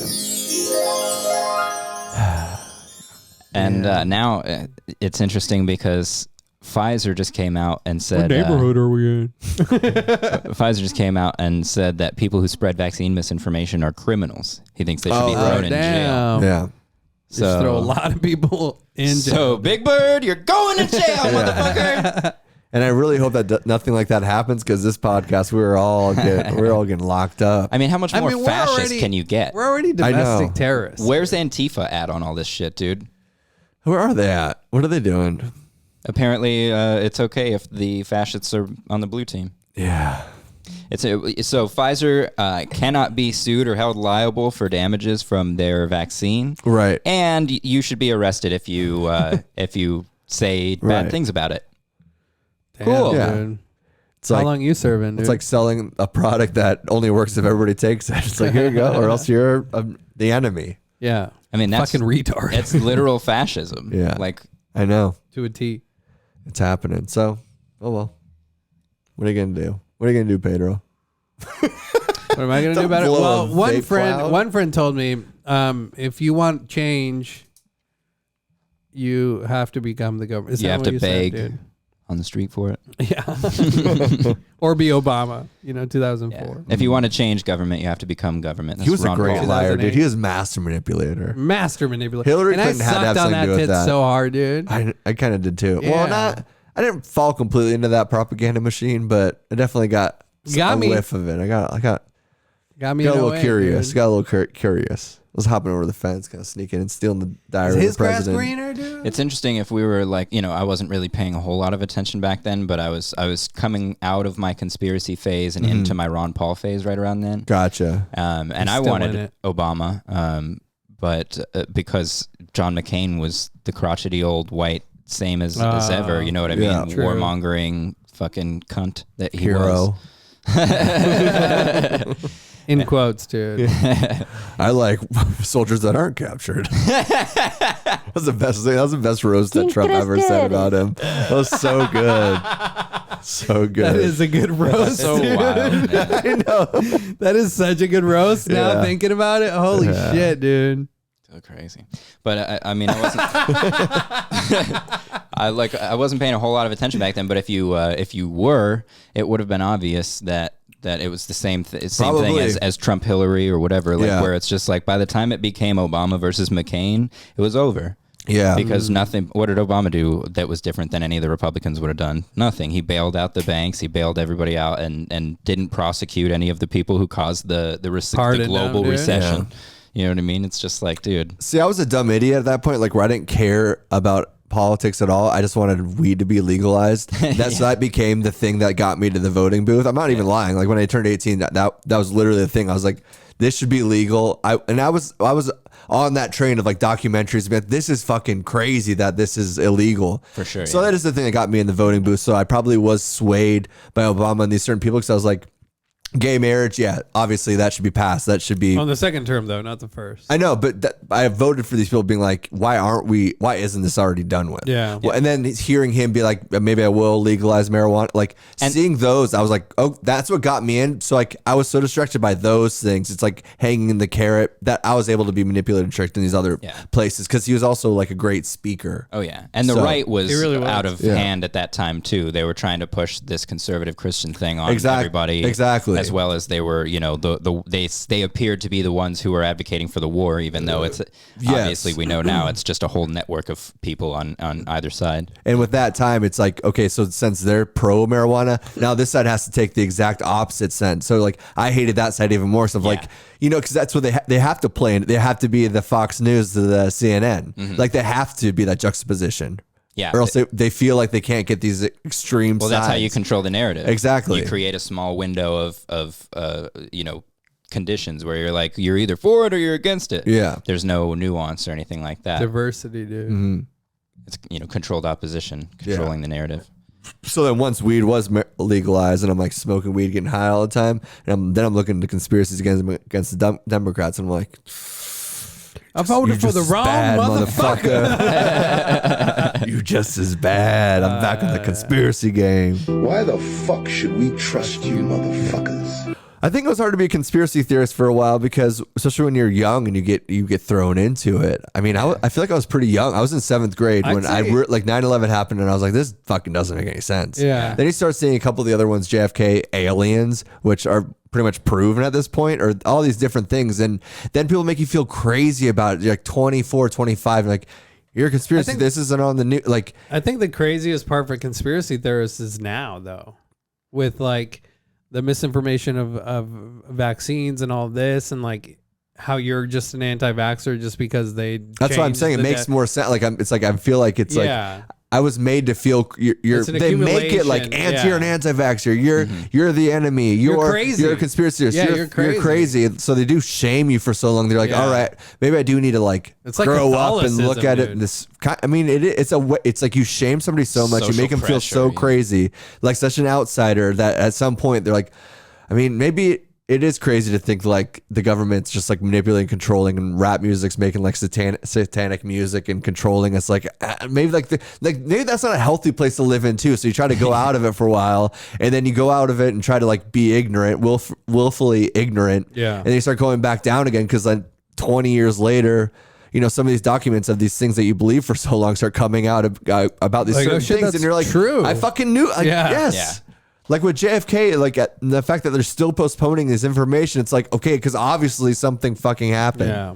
[SPEAKER 4] And now it's interesting because Pfizer just came out and said...
[SPEAKER 1] What neighborhood are we in?
[SPEAKER 4] Pfizer just came out and said that people who spread vaccine misinformation are criminals. He thinks they should be thrown in jail.
[SPEAKER 2] Yeah.
[SPEAKER 1] So, just throw a lot of people in jail.
[SPEAKER 4] So, Big Bird, you're going to jail, motherfucker.
[SPEAKER 2] And I really hope that nothing like that happens, because this podcast, we're all getting locked up.
[SPEAKER 4] I mean, how much more fascist can you get?
[SPEAKER 1] We're already domestic terrorists.
[SPEAKER 4] Where's Antifa at on all this shit, dude?
[SPEAKER 2] Where are they at? What are they doing?
[SPEAKER 4] Apparently, it's okay if the fascists are on the blue team.
[SPEAKER 2] Yeah.
[SPEAKER 4] So Pfizer cannot be sued or held liable for damages from their vaccine.
[SPEAKER 2] Right.
[SPEAKER 4] And you should be arrested if you say bad things about it.
[SPEAKER 1] Damn,
[SPEAKER 4] Cool.
[SPEAKER 2] Yeah.
[SPEAKER 1] Dude.
[SPEAKER 2] It's
[SPEAKER 1] How
[SPEAKER 2] like,
[SPEAKER 1] long you serving, dude?
[SPEAKER 2] It's like selling a product that only works if everybody takes it. It's like, here you go, or else you're the enemy.
[SPEAKER 1] Yeah.
[SPEAKER 4] I mean, that's
[SPEAKER 1] fucking retard.
[SPEAKER 4] It's literal fascism.
[SPEAKER 2] Yeah.
[SPEAKER 4] Like,
[SPEAKER 2] I know.
[SPEAKER 1] To a T.
[SPEAKER 2] It's happening. So, oh well. What are you going to do? What are you going to do, Pedro?
[SPEAKER 1] What am I going to do about it?
[SPEAKER 2] blow a
[SPEAKER 1] Well, one
[SPEAKER 2] vape cloud?
[SPEAKER 1] friend told me, if you want change, you have to become the government. Is
[SPEAKER 4] you
[SPEAKER 1] that
[SPEAKER 4] have
[SPEAKER 1] what
[SPEAKER 4] to
[SPEAKER 1] you
[SPEAKER 4] beg
[SPEAKER 1] said, dude?
[SPEAKER 4] on the street for it.
[SPEAKER 1] Yeah. Or be Obama, 2004.
[SPEAKER 4] Yeah. If you want to change government, you have to become government. That's
[SPEAKER 2] He was a
[SPEAKER 4] Ron
[SPEAKER 2] great
[SPEAKER 4] Paul.
[SPEAKER 2] liar, dude.
[SPEAKER 1] 2008.
[SPEAKER 2] He was master manipulator.
[SPEAKER 1] Master manipulator.
[SPEAKER 2] Hillary
[SPEAKER 1] and
[SPEAKER 2] Clinton
[SPEAKER 1] I
[SPEAKER 2] had to have
[SPEAKER 1] sucked on
[SPEAKER 2] something to
[SPEAKER 1] that
[SPEAKER 2] do with
[SPEAKER 1] tit
[SPEAKER 2] that.
[SPEAKER 1] so hard, dude.
[SPEAKER 2] I kind of did too.
[SPEAKER 1] Yeah.
[SPEAKER 2] Well, I didn't fall completely into that propaganda machine, but I definitely got a
[SPEAKER 1] me.
[SPEAKER 2] whiff of it. I got
[SPEAKER 1] me
[SPEAKER 2] a
[SPEAKER 1] in
[SPEAKER 2] little
[SPEAKER 1] way,
[SPEAKER 2] curious.
[SPEAKER 1] dude.
[SPEAKER 2] Got a little curious. I was hopping over the fence, kind of sneaking and stealing the diary
[SPEAKER 1] Is
[SPEAKER 2] of
[SPEAKER 1] his
[SPEAKER 2] the
[SPEAKER 1] grass
[SPEAKER 2] president.
[SPEAKER 1] greener, dude?
[SPEAKER 4] It's interesting if we were like, I wasn't really paying a whole lot of attention back then, but I was coming out of my conspiracy phase and into my Ron Paul phase right around then.
[SPEAKER 2] Gotcha.
[SPEAKER 4] And I
[SPEAKER 1] still in
[SPEAKER 4] wanted
[SPEAKER 1] it.
[SPEAKER 4] Obama, but because John McCain was the crotchety old white, same as ever, you know what I mean?
[SPEAKER 2] Yeah.
[SPEAKER 1] True.
[SPEAKER 4] Warmongering fucking cunt that he
[SPEAKER 2] Hero.
[SPEAKER 4] was.
[SPEAKER 1] In quotes, dude.
[SPEAKER 2] I like soldiers that aren't captured. That's the best thing. That was the best roast that Trump ever said about him. That was so good. So good.
[SPEAKER 1] That is a good roast.
[SPEAKER 4] So
[SPEAKER 1] dude.
[SPEAKER 4] wild, man.
[SPEAKER 2] I know.
[SPEAKER 1] That is such a good roast. Now
[SPEAKER 2] Yeah.
[SPEAKER 1] thinking about it, holy shit, dude.
[SPEAKER 4] So crazy. But I mean, I wasn't. I wasn't paying a whole lot of attention back then. But if you were, it would have been obvious that it was the same thing as Trump Hillary or whatever. Like where it's just like by the time it became Obama versus McCain, it was over.
[SPEAKER 2] Yeah.
[SPEAKER 4] Because nothing. What did Obama do that was different than any of the Republicans would have done? Nothing. He bailed out the banks. He bailed everybody out and didn't prosecute any of the people who caused the global recession.
[SPEAKER 2] Yeah.
[SPEAKER 4] You know what I mean? It's just like, dude.
[SPEAKER 2] See, I was a dumb idiot at that point, like where I didn't care about politics at all. I just wanted weed to be legalized. That became the thing that got me to the voting booth. I'm not even lying. Like when I turned 18, that was literally the thing. I was like, this should be legal. I was on that train of like documentaries about this is fucking crazy that this is illegal.
[SPEAKER 4] For sure.
[SPEAKER 2] So that is the thing that got me in the voting booth. So I probably was swayed by Obama and these certain people because I was like, gay marriage, yeah, obviously that should be passed. That should be
[SPEAKER 1] On the second term, though, not the first.
[SPEAKER 2] I know, but I voted for these people being like, why isn't this already done with?
[SPEAKER 1] Yeah.
[SPEAKER 2] Well, and then hearing him be like, maybe I will legalize marijuana. Like seeing those, I was like, oh, that's what got me in. So like, I was so distracted by those things. It's like hanging in the carrot that I was able to be manipulated and tricked in these other places. Cause he was also like a great speaker.
[SPEAKER 4] Oh yeah. And the right was,
[SPEAKER 1] really was.
[SPEAKER 4] out of hand at that time too. They were trying to push this conservative Christian thing on everybody.
[SPEAKER 2] Exactly.
[SPEAKER 4] As well as they were, they appeared to be the ones who were advocating for the war, even though it's obviously we know now it's just a whole network of people on either side.
[SPEAKER 2] And with that time, it's like, okay, so since they're pro marijuana, now this side has to take the exact opposite sense. So like, I hated that side even more. So like, because that's what they have to play. They have to be the Fox News to the CNN.
[SPEAKER 4] Mm-hmm.
[SPEAKER 2] Like they have to be that juxtaposition.
[SPEAKER 4] Yeah.
[SPEAKER 2] Or else they feel like they can't get these extreme
[SPEAKER 4] Well,
[SPEAKER 2] sides.
[SPEAKER 4] that's how you control the narrative.
[SPEAKER 2] Exactly.
[SPEAKER 4] You create a small window of conditions where you're like, you're either for it or you're against it.
[SPEAKER 2] Yeah.
[SPEAKER 4] There's no nuance or anything like that.
[SPEAKER 1] Diversity, dude.
[SPEAKER 2] Mm-hmm.
[SPEAKER 4] It's, controlled opposition, controlling the narrative.
[SPEAKER 2] So then once weed was legalized and I'm like smoking weed, getting high all the time, and then I'm looking into conspiracies against the Democrats, and I'm like,
[SPEAKER 1] I voted for the wrong motherfucker.
[SPEAKER 2] You just as bad. I'm back in the conspiracy game.
[SPEAKER 6] Why the fuck should we trust you motherfuckers?
[SPEAKER 2] I think it was hard to be a conspiracy theorist for a while because, especially when you're young and you get thrown into it. I mean, I feel like I was pretty young. I was in 7th grade when like 9/11 happened, and I was like, this fucking doesn't make any sense.
[SPEAKER 1] Yeah.
[SPEAKER 2] Then you start seeing a couple of the other ones, JFK, aliens, which are pretty much proven at this point, or all these different things, and then people make you feel crazy about it. You're like 24, 25, like, you're a conspiracy. This isn't on the news. Like,
[SPEAKER 1] I think the craziest part for conspiracy theorists is now, though, with like the misinformation of vaccines and all this, and like how you're just an anti-vaxxer just because they.
[SPEAKER 2] That's what I'm saying. It makes more sense. Like I feel like it's like I was made to feel they make it like you're an anti-vaxxer. You're the enemy. You're crazy. You're a conspiracy theorist.
[SPEAKER 1] Yeah,
[SPEAKER 2] you're crazy. So they do shame you for so long. They're like, all right, maybe I do need to like grow up and look at it. In this, I mean, it's like you shame somebody so much, you make them feel so crazy, like such an outsider that at some point they're like, I mean, maybe it is crazy to think like the government's just like manipulating, controlling, and rap music's making like satanic music and controlling us. Like maybe maybe that's not a healthy place to live in too. So you try to go out of it for a while, and then you go out of it and try to like be ignorant, willfully ignorant. Yeah. And then you start going back down again because then 20 years later, some of these documents of these things that you believe for so long start coming out about these certain things, and you're like, true. I fucking knew. Like, yes. Yeah. Like with JFK, like the fact that they're still postponing this information, it's like, okay, because obviously something fucking happened. Yeah.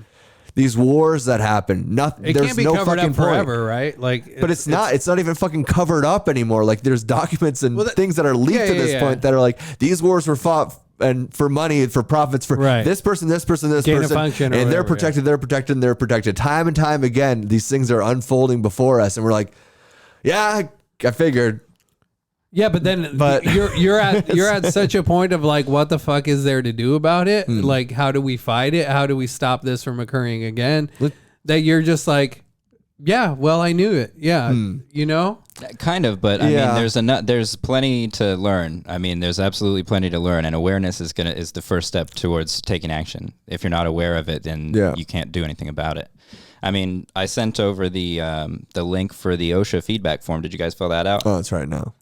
[SPEAKER 2] These wars that happen, nothing. There's
[SPEAKER 1] can't be
[SPEAKER 2] no
[SPEAKER 1] covered
[SPEAKER 2] fucking
[SPEAKER 1] up forever, right? Like,
[SPEAKER 2] but it's not even fucking covered up anymore. Like there's documents and things that are leaked at this point that are like, these wars were fought and for money, for profits, for this person, this person, this
[SPEAKER 1] Gain
[SPEAKER 2] person,
[SPEAKER 1] of function,
[SPEAKER 2] and they're protected, they're protected, and they're protected. Time and time again, these things are unfolding before us, and we're like, yeah, I figured.
[SPEAKER 1] Yeah, but you're at such a point of like, what the fuck is there to do about it? Like, how do we fight it? How do we stop this from occurring again? That you're just like, yeah, well, I knew it. Yeah,
[SPEAKER 4] kind of. But I mean, there's plenty to learn. I mean, there's absolutely plenty to learn, and awareness is the first step towards taking action. If you're not aware of it, then you can't do anything about it. I mean, I sent over the link for the OSHA feedback form. Did you guys fill that out?
[SPEAKER 2] Oh, that's right. No.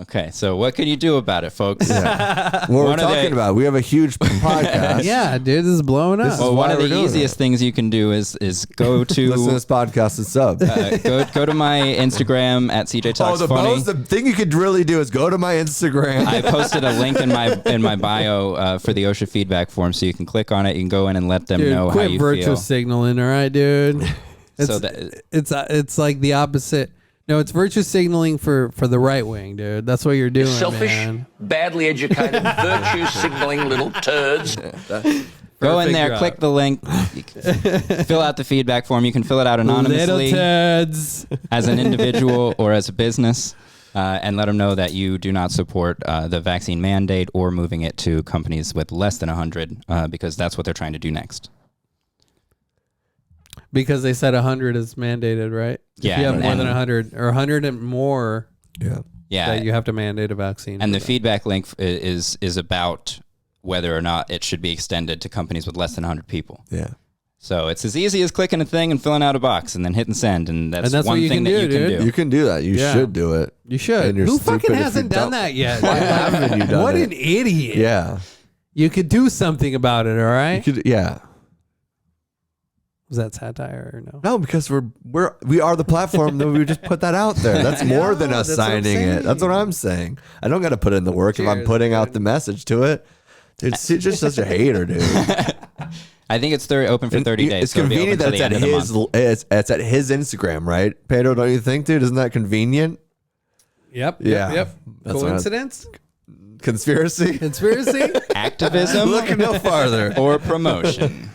[SPEAKER 4] Okay, so what can you do about it, folks?
[SPEAKER 2] What we're talking about, we have a huge podcast.
[SPEAKER 1] Yeah, dude, this is blowing up.
[SPEAKER 4] Well, one of the easiest things you can do is go to
[SPEAKER 2] listen to this podcast and sub.
[SPEAKER 4] Go to my Instagram at CJ Talks Funny.
[SPEAKER 2] The thing you could really do is go to my Instagram.
[SPEAKER 4] I posted a link in my bio for the OSHA feedback form, so you can click on it. You can go in and let them know how you feel.
[SPEAKER 1] Quit virtue signaling, all right, dude. It's like the opposite. No, it's virtue signaling for the right wing, dude. That's what you're doing,
[SPEAKER 9] selfish,
[SPEAKER 1] man.
[SPEAKER 9] Badly educated, virtue signaling little turds.
[SPEAKER 4] Go in there, click the link, fill out the feedback form. You can fill it out anonymously as an individual or as a business, and let them know that you do not support the vaccine mandate or moving it to companies with less than 100, because that's what they're trying to do next.
[SPEAKER 1] Because they said 100 is mandated, right?
[SPEAKER 4] Yeah.
[SPEAKER 1] If you have more than 100 or 100 and more, that you have to mandate a vaccine.
[SPEAKER 4] And the feedback link is about whether or not it should be extended to companies with less than 100 people.
[SPEAKER 2] Yeah.
[SPEAKER 4] So it's as easy as clicking a thing and filling out a box and then hitting send, and that's one thing that you can do.
[SPEAKER 2] You can do that. You should do it.
[SPEAKER 1] You should. Who fucking hasn't done that yet?
[SPEAKER 2] Why haven't you done
[SPEAKER 1] What
[SPEAKER 2] it?
[SPEAKER 1] an idiot.
[SPEAKER 2] Yeah.
[SPEAKER 1] You could do something about it, all right?
[SPEAKER 2] Yeah.
[SPEAKER 1] Was that satire or no?
[SPEAKER 2] No, because we are the platform that we just put that out there. That's more than us signing it. That's what I'm saying. I don't got to put in the work if I'm putting out the message to it. Dude, it's just such a hater, dude.
[SPEAKER 4] I think it's open for 30 days.
[SPEAKER 2] It's convenient that it's at his Instagram, right? Pedro, don't you think, dude? Isn't that convenient?
[SPEAKER 1] Yep.
[SPEAKER 2] That's
[SPEAKER 1] coincidence?
[SPEAKER 2] Conspiracy?
[SPEAKER 4] Activism?
[SPEAKER 2] Look no farther.
[SPEAKER 4] Or promotion.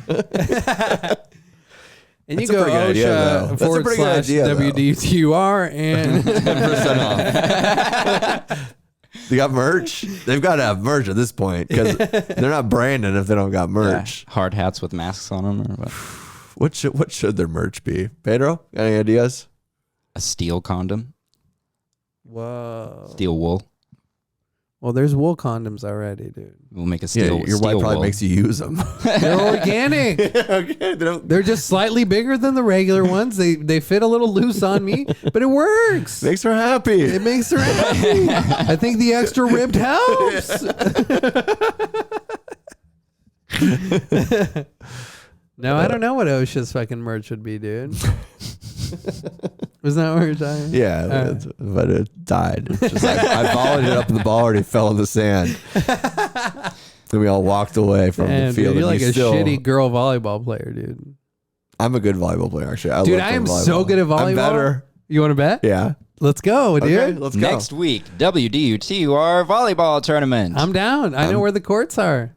[SPEAKER 1] And you go OSHA /WDUTUR and
[SPEAKER 2] 10% off. They got merch. They've got to have merch at this point because they're not branding if they don't got merch.
[SPEAKER 4] Yeah. Hard hats with masks on them, or what?
[SPEAKER 2] What should their merch be? Pedro, any ideas?
[SPEAKER 4] A steel condom.
[SPEAKER 1] Whoa.
[SPEAKER 4] Steel wool.
[SPEAKER 1] Well, there's wool condoms already, dude.
[SPEAKER 4] We'll make a steel.
[SPEAKER 2] Your wife probably makes you use them.
[SPEAKER 1] They're organic.
[SPEAKER 2] Okay,
[SPEAKER 1] They're just slightly bigger than the regular ones. They fit a little loose on me, but it works.
[SPEAKER 2] Makes her happy.
[SPEAKER 1] It makes her happy. I think the extra ribbed helps. No, I don't know what OSHA's fucking merch would be, dude. Was that what you're talking?
[SPEAKER 2] Yeah, but it died. It's just I volleyed it up and the ball already fell in the sand. Then we all walked away from the field.
[SPEAKER 1] Dude, you're like a
[SPEAKER 2] still,
[SPEAKER 1] shitty girl volleyball player, dude.
[SPEAKER 2] I'm a good volleyball player, actually.
[SPEAKER 1] Dude, I am so good at volleyball.
[SPEAKER 2] I'm better.
[SPEAKER 1] You want to bet?
[SPEAKER 2] Yeah.
[SPEAKER 1] Let's go, dude.
[SPEAKER 2] Okay, let's go.
[SPEAKER 4] Next week, WDUTUR volleyball tournament.
[SPEAKER 1] I'm down. I know where the courts are.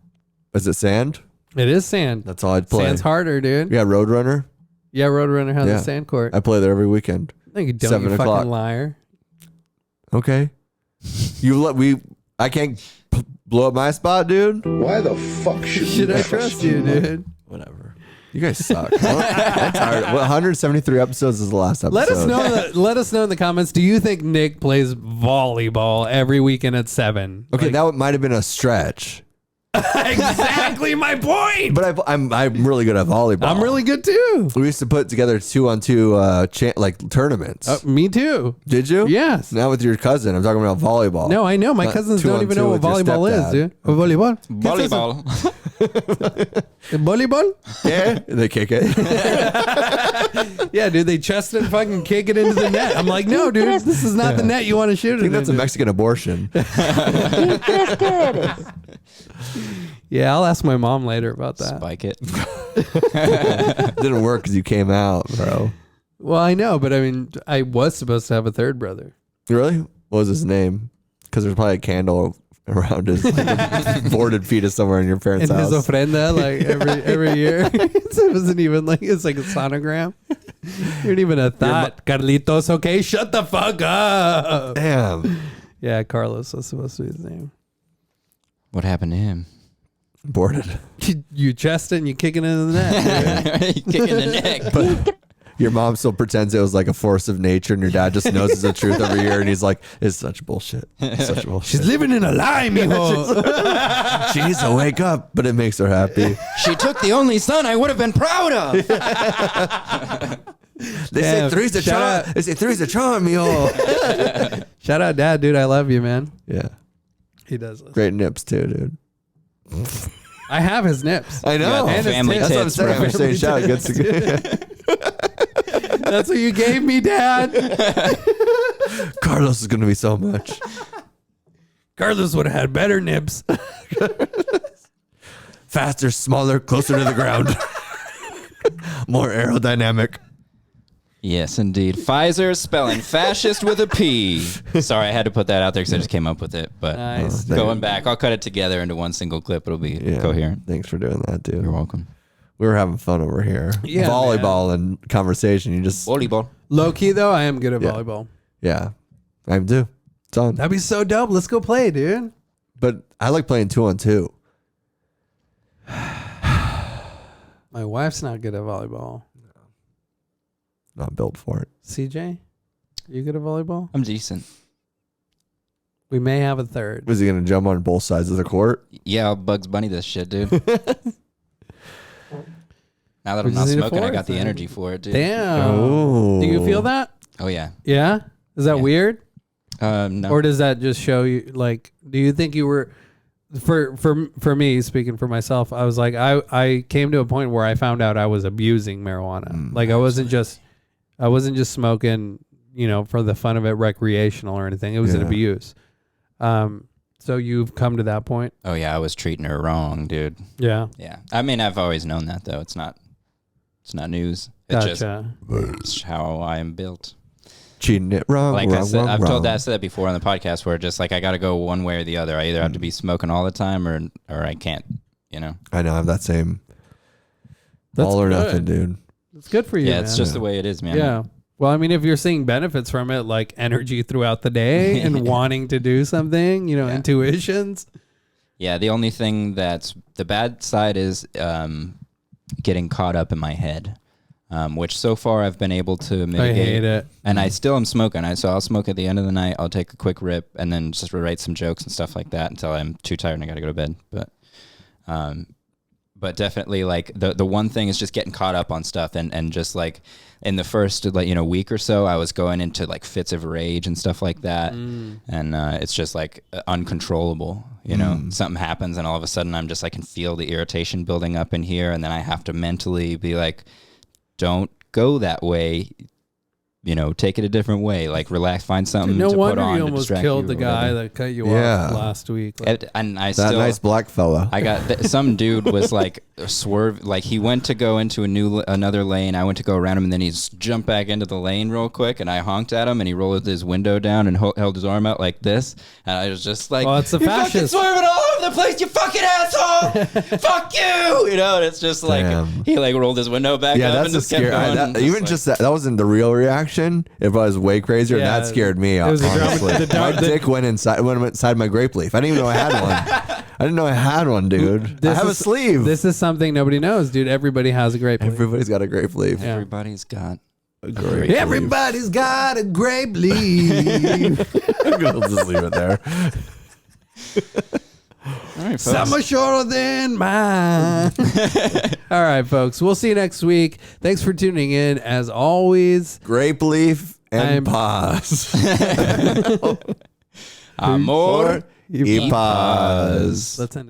[SPEAKER 2] Is it sand?
[SPEAKER 1] It is sand.
[SPEAKER 2] That's all I'd play.
[SPEAKER 1] Sand's harder, dude.
[SPEAKER 2] Yeah, Roadrunner.
[SPEAKER 1] Yeah, Roadrunner has a sand court.
[SPEAKER 2] I play there every weekend.
[SPEAKER 1] No, you don't,
[SPEAKER 2] 7
[SPEAKER 1] you
[SPEAKER 2] o'clock.
[SPEAKER 1] fucking liar.
[SPEAKER 2] Okay. I can't blow up my spot, dude.
[SPEAKER 6] Why the fuck
[SPEAKER 1] Should I trust you, dude?
[SPEAKER 2] Whatever. You guys suck. I'm tired. 173 episodes is the last episode.
[SPEAKER 1] Let us know in the comments. Do you think Nick plays volleyball every weekend at 7?
[SPEAKER 2] Okay, that might have been a stretch.
[SPEAKER 1] Exactly my point.
[SPEAKER 2] But I'm really good at volleyball.
[SPEAKER 1] I'm really good too.
[SPEAKER 2] We used to put together 2-on-2 tournaments.
[SPEAKER 1] Me too.
[SPEAKER 2] Did you?
[SPEAKER 1] Yes.
[SPEAKER 2] Now with your cousin, I'm talking about volleyball.
[SPEAKER 1] No, I know. My cousins don't even know what volleyball is, dude. Volleyball.
[SPEAKER 4] Volleyball.
[SPEAKER 1] Volleyball?
[SPEAKER 2] Yeah, they kick it.
[SPEAKER 1] Yeah, dude. They chest it and fucking kick it into the net. I'm like, no, dude. This is not the net you want to shoot it.
[SPEAKER 2] I think that's a Mexican abortion.
[SPEAKER 1] Yeah, I'll ask my mom later about that.
[SPEAKER 4] Spike it.
[SPEAKER 2] Didn't work because you came out, bro.
[SPEAKER 1] Well, I know, but I mean, I was supposed to have a third brother.
[SPEAKER 2] Really? What was his name? Because there's probably a candle around his boarded fetus somewhere in your parents'
[SPEAKER 1] And
[SPEAKER 2] house.
[SPEAKER 1] his ofrenda, like every year. It wasn't even like, it's like a sonogram. You weren't even a thought. Carlitos, okay? Shut the fuck up.
[SPEAKER 2] Damn.
[SPEAKER 1] Yeah, Carlos was supposed to be his name.
[SPEAKER 4] What happened to him?
[SPEAKER 2] Boarded.
[SPEAKER 1] You chest it and you kick it into the net.
[SPEAKER 4] You kick in the neck.
[SPEAKER 2] But your mom still pretends it was like a force of nature, and your dad just knows it's the truth every year, and he's like, "It's such bullshit. It's such bullshit."
[SPEAKER 1] She's living in a lie, mijo.
[SPEAKER 2] She needs to wake up, but it makes her happy.
[SPEAKER 4] She took the only son I would have been proud of.
[SPEAKER 2] They say three's a charm. They say three's a charm, mijo.
[SPEAKER 1] Shout out, Dad, dude. I love you, man.
[SPEAKER 2] Yeah,
[SPEAKER 1] he does. Listen.
[SPEAKER 2] Great nips too, dude.
[SPEAKER 1] I have his nips.
[SPEAKER 2] I know.
[SPEAKER 4] And his family
[SPEAKER 2] That's what I'm saying. I'm saying shout out.
[SPEAKER 1] That's what you gave me, Dad.
[SPEAKER 2] Carlos is going to be so much.
[SPEAKER 1] Carlos would have had better nips.
[SPEAKER 2] Faster, smaller, closer to the ground. More aerodynamic.
[SPEAKER 4] Yes, indeed. Pfizer spelling fascist with a P. Sorry, I had to put that out there because I just came up with it. But
[SPEAKER 1] Nice.
[SPEAKER 4] going back, I'll cut it together into one single clip. It'll be coherent.
[SPEAKER 2] Thanks for doing that, dude.
[SPEAKER 4] You're welcome.
[SPEAKER 2] We were having fun over here.
[SPEAKER 1] Yeah,
[SPEAKER 2] volleyball and conversation. You just
[SPEAKER 4] Volleyball.
[SPEAKER 1] Low key though, I am good at volleyball.
[SPEAKER 2] Yeah, I do. It's on.
[SPEAKER 1] That'd be so dope. Let's go play, dude.
[SPEAKER 2] But I like playing 2-on-2.
[SPEAKER 1] My wife's not good at volleyball.
[SPEAKER 2] Not built for it.
[SPEAKER 1] CJ, you good at volleyball?
[SPEAKER 4] I'm decent.
[SPEAKER 1] We may have a third.
[SPEAKER 2] Was he going to jump on both sides of the court?
[SPEAKER 4] Yeah, I'll Bugs Bunny this shit, dude. Now that
[SPEAKER 1] We
[SPEAKER 4] I'm
[SPEAKER 1] just
[SPEAKER 4] not
[SPEAKER 1] need a
[SPEAKER 4] smoking, I
[SPEAKER 1] fourth,
[SPEAKER 4] got the
[SPEAKER 1] then.
[SPEAKER 4] energy for it, dude.
[SPEAKER 1] Damn.
[SPEAKER 2] Oh.
[SPEAKER 1] Do you feel that?
[SPEAKER 4] Oh, yeah.
[SPEAKER 1] Yeah. Is that
[SPEAKER 4] Yeah.
[SPEAKER 1] weird?
[SPEAKER 4] No.
[SPEAKER 1] Or does that just show you, like, do you think you were, for me, speaking for myself, I was like, I came to a point where I found out I was abusing marijuana. Like, I wasn't just smoking, you know, for the fun of it, recreational or anything. It was an abuse. So you've come to that point?
[SPEAKER 4] Oh, yeah, I was treating her wrong, dude.
[SPEAKER 1] Yeah.
[SPEAKER 4] Yeah. I mean, I've always known that, though. It's not news.
[SPEAKER 1] Gotcha.
[SPEAKER 4] It's how I am built.
[SPEAKER 2] Cheating it wrong.
[SPEAKER 4] Like
[SPEAKER 2] wrong,
[SPEAKER 4] I said,
[SPEAKER 2] wrong,
[SPEAKER 4] I've
[SPEAKER 2] wrong.
[SPEAKER 4] said that before on the podcast, where just like I got to go one way or the other. I either have to be smoking all the time, or I can't. You know.
[SPEAKER 2] I know. I have that same
[SPEAKER 1] That's
[SPEAKER 2] all or
[SPEAKER 1] good.
[SPEAKER 2] nothing, dude.
[SPEAKER 1] It's good for you.
[SPEAKER 4] Yeah, it's
[SPEAKER 1] man.
[SPEAKER 4] just the way it is, man.
[SPEAKER 1] Yeah. Well, I mean, if you're seeing benefits from it, like energy throughout the day and wanting to do something, intuitions.
[SPEAKER 4] Yeah, the only thing that's the bad side is getting caught up in my head, which so far I've been able to mitigate.
[SPEAKER 1] I hate it.
[SPEAKER 4] And I still am smoking. So I'll smoke at the end of the night. I'll take a quick rip and then just write some jokes and stuff like that until I'm too tired and I got to go to bed. But definitely, like, the one thing is just getting caught up on stuff and just, like, in the first, week or so, I was going into, like, fits of rage and stuff like that. And it's just, like, uncontrollable, Something happens and all of a sudden I'm just, I can feel the irritation building up in here, and then I have to mentally be like, don't go that way. Take it a different way. Like, relax, find something to put on.
[SPEAKER 1] You almost killed the guy that cut you off last week.
[SPEAKER 4] And I
[SPEAKER 2] that nice black fella.
[SPEAKER 4] I got some dude was like swerve, like he went to go into another lane. I went to go around him, and then he jumped back into the lane real quick, and I honked at him, and he rolled his window down and held his arm out like this, and I was just like,
[SPEAKER 1] "Well, it's a fascist.
[SPEAKER 4] You're fucking swerving all over the place, you fucking asshole! Fuck you!" And it's just like he like rolled his window back up and just kept going.
[SPEAKER 2] That wasn't the real reaction. If I was way crazier, that scared me off. Honestly, my dick went inside my grape leaf. I didn't even know I had one. I didn't know I had one, dude. I have a sleeve.
[SPEAKER 1] This is something nobody knows, dude. Everybody has a grape leaf.
[SPEAKER 2] Everybody's got a grape leaf.
[SPEAKER 1] Yeah.
[SPEAKER 4] Everybody's got
[SPEAKER 2] a grape
[SPEAKER 1] Everybody's got a grape leaf.
[SPEAKER 2] We'll just leave it there.
[SPEAKER 4] All right,
[SPEAKER 1] some are shorter than mine. All right, folks. We'll see you next week. Thanks for tuning in. As always,
[SPEAKER 2] grape leaf and paz.
[SPEAKER 4] Amor y paz.
[SPEAKER 1] Let's end it.